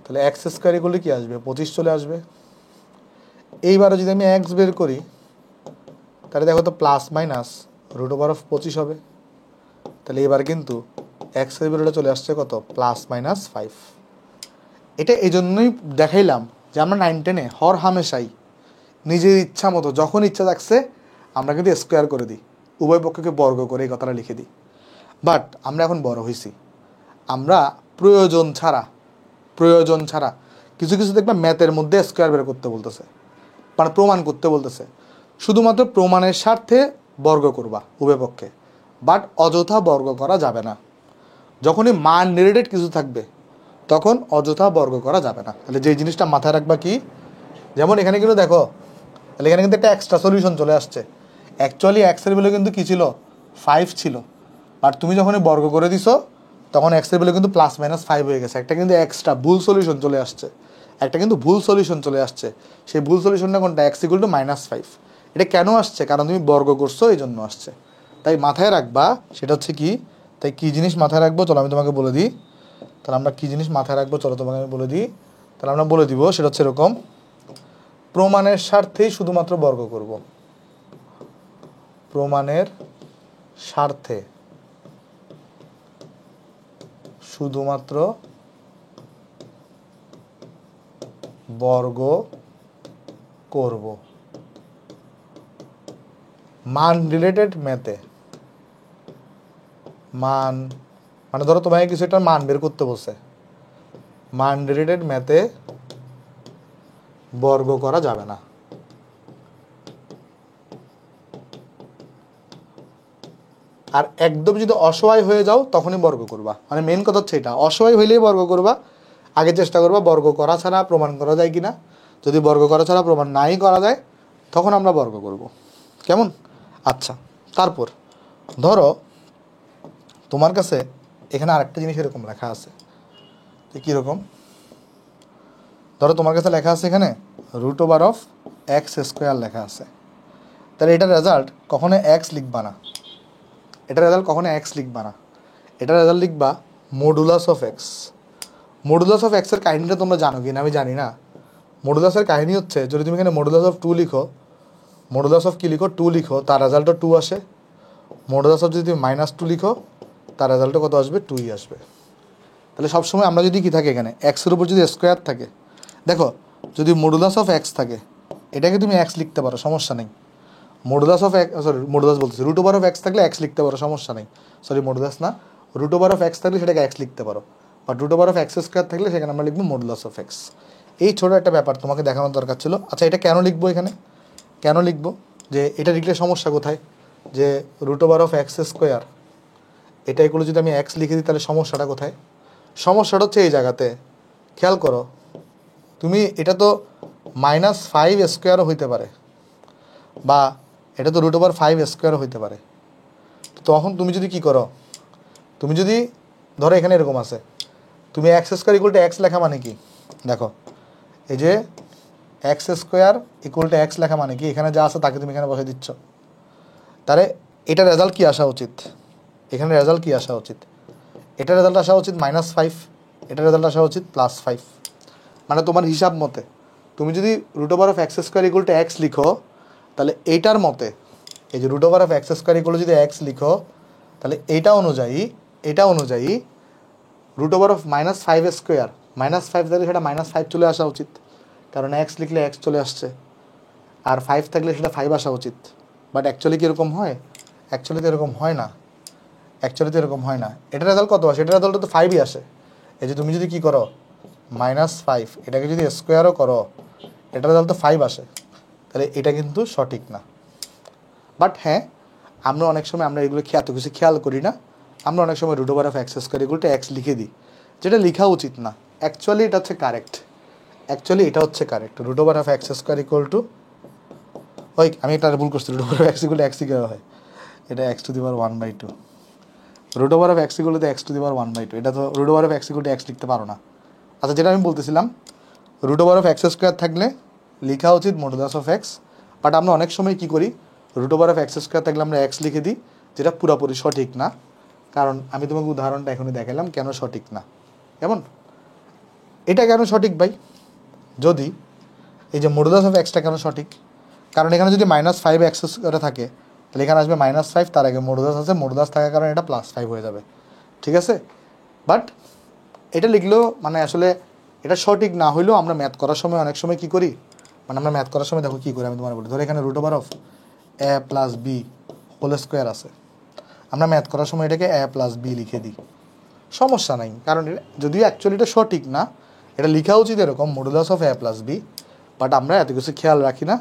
তাহলে এক্স স্কোয়ার ইকুয়াল টু কী আসবে, 25 চলে আসবে। এইবারে যদি আমি এক্স বের করি, তাহলে দেখো তো প্লাস মাইনাস √25 হবে। তাহলে এবার কিন্তু এক্সের ভ্যালুটা চলে আসছে কত, +-5। এটা এই জন্যই দেখাইলাম যে আমরা 9-10-এ হর হামেশাই নিজের ইচ্ছা মতো যখন ইচ্ছা থাকছে আমরা কিন্তু স্কোয়ার করে দিই, উভয় পক্ষকে বর্গ করে এই কথাটা লিখে দিই। বাট আমরা এখন বড় হয়েছি, আমরা প্রয়োজন ছাড়া কিছু কিছু দেখবে ম্যাথের মধ্যে স্কোয়ার বের করতে বলতেছে, মানে প্রমাণ করতে বলতেছে, শুধুমাত্র প্রমাণের স্বার্থে বর্গ করবা উভয় পক্ষে, বাট অযথা বর্গ করা যাবে না। যখনই মান রিলেটেড কিছু থাকবে তখন অযথা বর্গ করা যাবে না। তাহলে যে জিনিসটা মাথায় রাখবা কি, যেমন এখানে কিন্তু দেখো, তাহলে এখানে কিন্তু একটা এক্সট্রা সলিউশন চলে আসছে। অ্যাকচুয়ালি এক্সের ভ্যালু কিন্তু কী ছিল, 5 ছিল, আর তুমি যখনই বর্গ করে দিছো তখন এক্সের ভ্যালু কিন্তু +-5 হয়ে গেছে। একটা কিন্তু এক্সট্রা ভুল সলিউশন চলে আসছে, সেই ভুল সলিউশনটা কোনটা, এক্স ইকুয়াল টু -5। এটা কেন আসছে, কারণ তুমি বর্গ করছো এই জন্য আসছে। তাই মাথায় রাখবা, সেটা হচ্ছে কি, তাই কী জিনিস মাথায় রাখবো চলো আমি তোমাকে বলে দিই। তাহলে আমরা কী জিনিস মাথায় রাখবো চলো তোমাকে আমি বলে দিই। তাহলে আমরা বলে দিব, সেটা হচ্ছে এরকম, প্রমাণের স্বার্থেই শুধুমাত্র বর্গ করব, প্রমাণের স্বার্থে শুধুমাত্র বর্গ করব মান রিলেটেড ম্যাথে। মান মানে ধরো তোমাকে কিছু একটা মান বের করতে বলছে, মান রিলেটেড ম্যাথে বর্গ করা যাবে না। আর একদম যদি অসহায় হয়ে যাও তখনই বর্গ করবা। মানে মেন কথা হচ্ছে এটা, অসহায় হইলেই বর্গ করবা। আগে চেষ্টা করবা বর্গ করা ছাড়া প্রমাণ করা যায় কিনা। যদি বর্গ করা ছাড়া প্রমাণ নাই করা যায় তখন আমরা বর্গ করব। কেমন? আচ্ছা, তারপর ধরো তোমার কাছে এখানে আরেকটা জিনিস এরকম লেখা আছে, কীরকম? ধরো তোমার কাছে লেখা আছে এখানে √(x²) লেখা আছে। তাহলে এটার রেজাল্ট কখনো এক্স লিখবা না, এটার রেজাল্ট কখনো এক্স লিখবা না, এটার রেজাল্ট লিখবা modulus of x. Modulus of এক্সের কাহিনীটা তোমরা জানো কি না আমি জানি না। মডুলাসের কাহিনী হচ্ছে, যদি তুমি এখানে মডুলাস অফ 2 লিখো, মডুলাস অফ কি লিখো 2 লিখো, তার রেজাল্টও 2 আসে। মডুলাস অফ যদি তুমি -2 লিখো তার রেজাল্টও কত আসবে? 2ই আসবে। তাহলে সবসময় আমরা যদি কি থাকে এখানে এক্সের উপর যদি স্কোয়ার থাকে, দেখো যদি মডুলাস অফ এক্স থাকে এটাকে তুমি এক্স লিখতে পারো, সমস্যা নেই। Modulus of x, sorry modulus বলতেছি, √(x) থাকলে এক্স লিখতে পারো, সমস্যা নেই। সরি মডুলাস না, √(x) থাকলে সেটাকে এক্স লিখতে পারো, বাট √(x² থাকলে সেখানে আমরা লিখবো মডুলাস অফ এক্স। এই ছোটো একটা ব্যাপার তোমাকে দেখানোর দরকার ছিল। আচ্ছা, এটা কেন লিখবো এখানে, কেন লিখবো? যে এটা লিখলে সমস্যা কোথায়? যে √(x²) এটা এগুলো যদি আমি এক্স লিখে দিই তাহলে সমস্যাটা কোথায়? সমস্যাটা হচ্ছে এই জায়গাতে। খেয়াল করো, তুমি এটা তো -5² হইতে পারে, বা এটা তো √5² হইতে পারে। তখন তুমি যদি কি করো, তুমি যদি ধরো এখানে এরকম আছে, তুমি x² = x লেখা মানে কি? দেখো এই যে x² = x লেখা মানে কি, এখানে যা আছে তাকে তুমি এখানে বসে দিচ্ছ। তাহলে এটার রেজাল্ট কি আসা উচিত? এখানে রেজাল্ট কি আসা উচিত? এটার রেজাল্ট আসা উচিত -5, এটার রেজাল্ট আসা উচিত +5। মানে তোমার হিসাব মতে তুমি যদি √(x² = x লিখো, তাহলে এইটার মতে এই যে √(x² যদি x লিখো, তাহলে এটা অনুযায়ী √(-5², -5 থাকলে সেটা -5 চলে আসা উচিত, কারণ x লিখলে x চলে আসছে, আর 5 থাকলে সেটা 5 আসা উচিত। বাট অ্যাকচুয়ালি কীরকম হয়? অ্যাকচুয়ালি তো এরকম হয় না, অ্যাকচুয়ালি তো এরকম হয় না। এটার রেজাল্ট কত আসে? এটার রেজাল্ট তো 5ই আসে। এই যে তুমি যদি কী করো -5, এটাকে যদি স্কোয়ারও করো, এটার রেজাল্ট তো 5 আসে। তাহলে এটা কিন্তু সঠিক না। বাট হ্যাঁ, আমরা অনেক সময় আমরা এগুলো এত কিছু খেয়াল করি না। আমরা অনেক সময় √(x² = x লিখে দিই, যেটা লেখা উচিত না। অ্যাকচুয়ালি এটা হচ্ছে কারেক্ট, অ্যাকচুয়ালি এটা হচ্ছে কারেক্ট। √(x² = ওই আমি এটা ভুল করছি, √(x) = x কীভাবে হয়? এটা x⁻1/2, √(x) = x⁻1/2, এটা তো √(x) = x লিখতে পারো না। আচ্ছা, যেটা আমি বলতেছিলাম, √(x² থাকলে লেখা উচিত মডুলাস অফ এক্স। বাট আমরা অনেক সময় কী করি, √(x² থাকলে আমরা x লিখে দিই, যেটা পুরোপুরি সঠিক না। কারণ আমি তোমাকে উদাহরণটা এখনই দেখালাম কেন সঠিক না। কেমন? এটা কেন সঠিক ভাই? যদি এই যে মডুলাস অফ এক্সটা কেন সঠিক? কারণ এখানে যদি -5(x² থাকে তাহলে এখানে আসবে -5, তার আগে মডুলাস আছে, মডুলাস থাকার কারণে এটা +5 হয়ে যাবে, ঠিক আছে? বাট এটা লিখলেও মানে আসলে এটা সঠিক না হইলেও আমরা ম্যাথ করার সময় অনেক সময় কী করি, মানে আমরা ম্যাথ করার সময় দেখো কী করি, আমি তোমার বলি। ধরো এখানে √(a+b² আছে, আমরা ম্যাথ করার সময় এটাকে a+b লিখে দিই, সমস্যা নাই। কারণ যদিও অ্যাকচুয়ালি এটা সঠিক না, এটা লেখা উচিত এরকম মডুলাস অফ a+b, বাট আমরা এত কিছু খেয়াল রাখি না।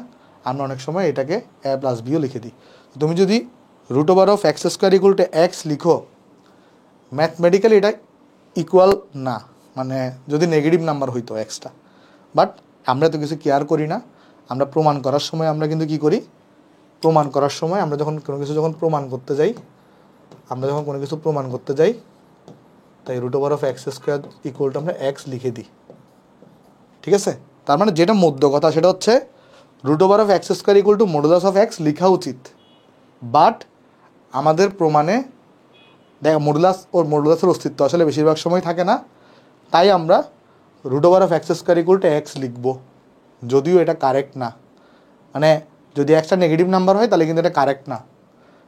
আমরা অনেক সময় এটাকে a+bও লিখে দিই। তুমি যদি √(x² = x লিখো, ম্যাথমেটিক্যালি এটা ইকুয়াল না, মানে যদি নেগেটিভ নাম্বার হইতো এক্সটা। বাট আমরা তো কিছু কেয়ার করি না। আমরা প্রমাণ করার সময় আমরা কিন্তু কী করি, প্রমাণ করার সময় আমরা যখন কোনো কিছু প্রমাণ করতে যাই, তাই √(x² = আমরা x লিখে দিই, ঠিক আছে? তার মানে যেটা মধ্য কথা সেটা হচ্ছে √(x² = মডুলাস অফ এক্স লেখা উচিত। বাট আমাদের প্রমাণে দেখ মডুলাসের অস্তিত্ব আসলে বেশিরভাগ সময় থাকে না, তাই আমরা √(x² = x লিখব, যদিও এটা কারেক্ট না। মানে যদি একটা নেগেটিভ নাম্বার হয় তাহলে কিন্তু এটা কারেক্ট না,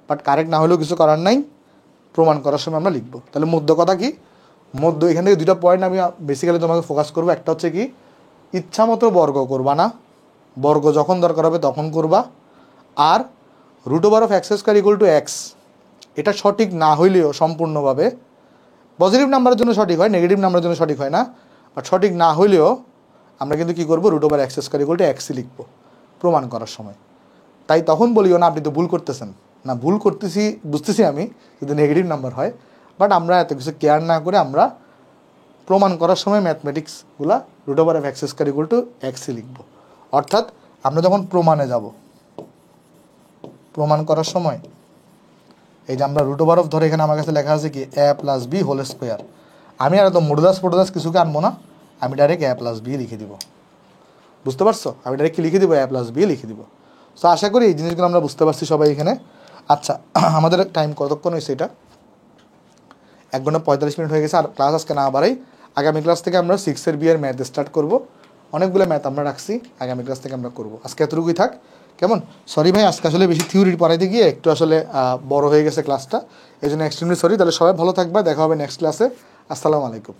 বাট কারেক্ট না হলেও কিছু করার নাই, প্রমাণ করার সময় আমরা লিখব। তাহলে মধ্য কথা কি, মধ্য এখান থেকে দুইটা পয়েন্ট আমি বেসিক্যালি তোমাকে ফোকাস করবো। একটা হচ্ছে কি, ইচ্ছা মতো বর্গ করবা না, বর্গ যখন দরকার হবে তখন করবা। আর √(x²=x), এটা সঠিক না হইলেও সম্পূর্ণভাবে পজিটিভ নাম্বারের জন্য সঠিক হয়, নেগেটিভ নাম্বারের জন্য সঠিক হয় না, বাট সঠিক না হইলেও আমরা কিন্তু কী করবো, √(x²=x লিখবো প্রমাণ করার সময়। তাই তখন বলিও না আপনি তো ভুল করতেছেন, না ভুল করতেছি বুঝতেছি আমি, কিন্তু নেগেটিভ নাম্বার হয়। বাট আমরা এত কিছু কেয়ার না করে আমরা প্রমাণ করার সময় ম্যাথমেটিক্সগুলা √(x²=x লিখবো। অর্থাৎ আমরা যখন প্রমাণে যাব, প্রমাণ করার সময় এই যে আমরা √ ধরে এখানে আমার কাছে লেখা আছে কি a+b²। আমি আর তো মডুলাস কিছুকে আনবো না, আমি ডাইরেক্ট a+b লিখে দিব। বুঝতে পারছো? আমি ডাইরেক্ট কি লিখে দিব, a+b লিখে দিব। সো আশা করি এই জিনিসগুলো আমরা বুঝতে পারছি সবাই এখানে। আচ্ছা, আমাদের টাইম কতক্ষণ হয়েছে? এটা 1 ঘন্টা 45 মিনিট হয়ে গেছে। আর ক্লাস আজকে না বাড়াই, আগামী ক্লাস থেকে আমরা 6 বি এর ম্যাথ স্টার্ট করব। অনেকগুলো ম্যাথ আমরা রাখছি, আগামী ক্লাস থেকে আমরা করব। আজকে এতটুকুই থাক, কেমন? সরি ভাই, আজকে আসলে বেশি থিওরি পড়াইতে গিয়ে একটু আসলে বড় হয়ে গেছে ক্লাসটা, এই জন্য এক্সট্রিমলি সরি। তাহলে সবাই ভালো থাকবে, দেখা হবে নেক্সট ক্লাসে। আসসালামু আলাইকুম।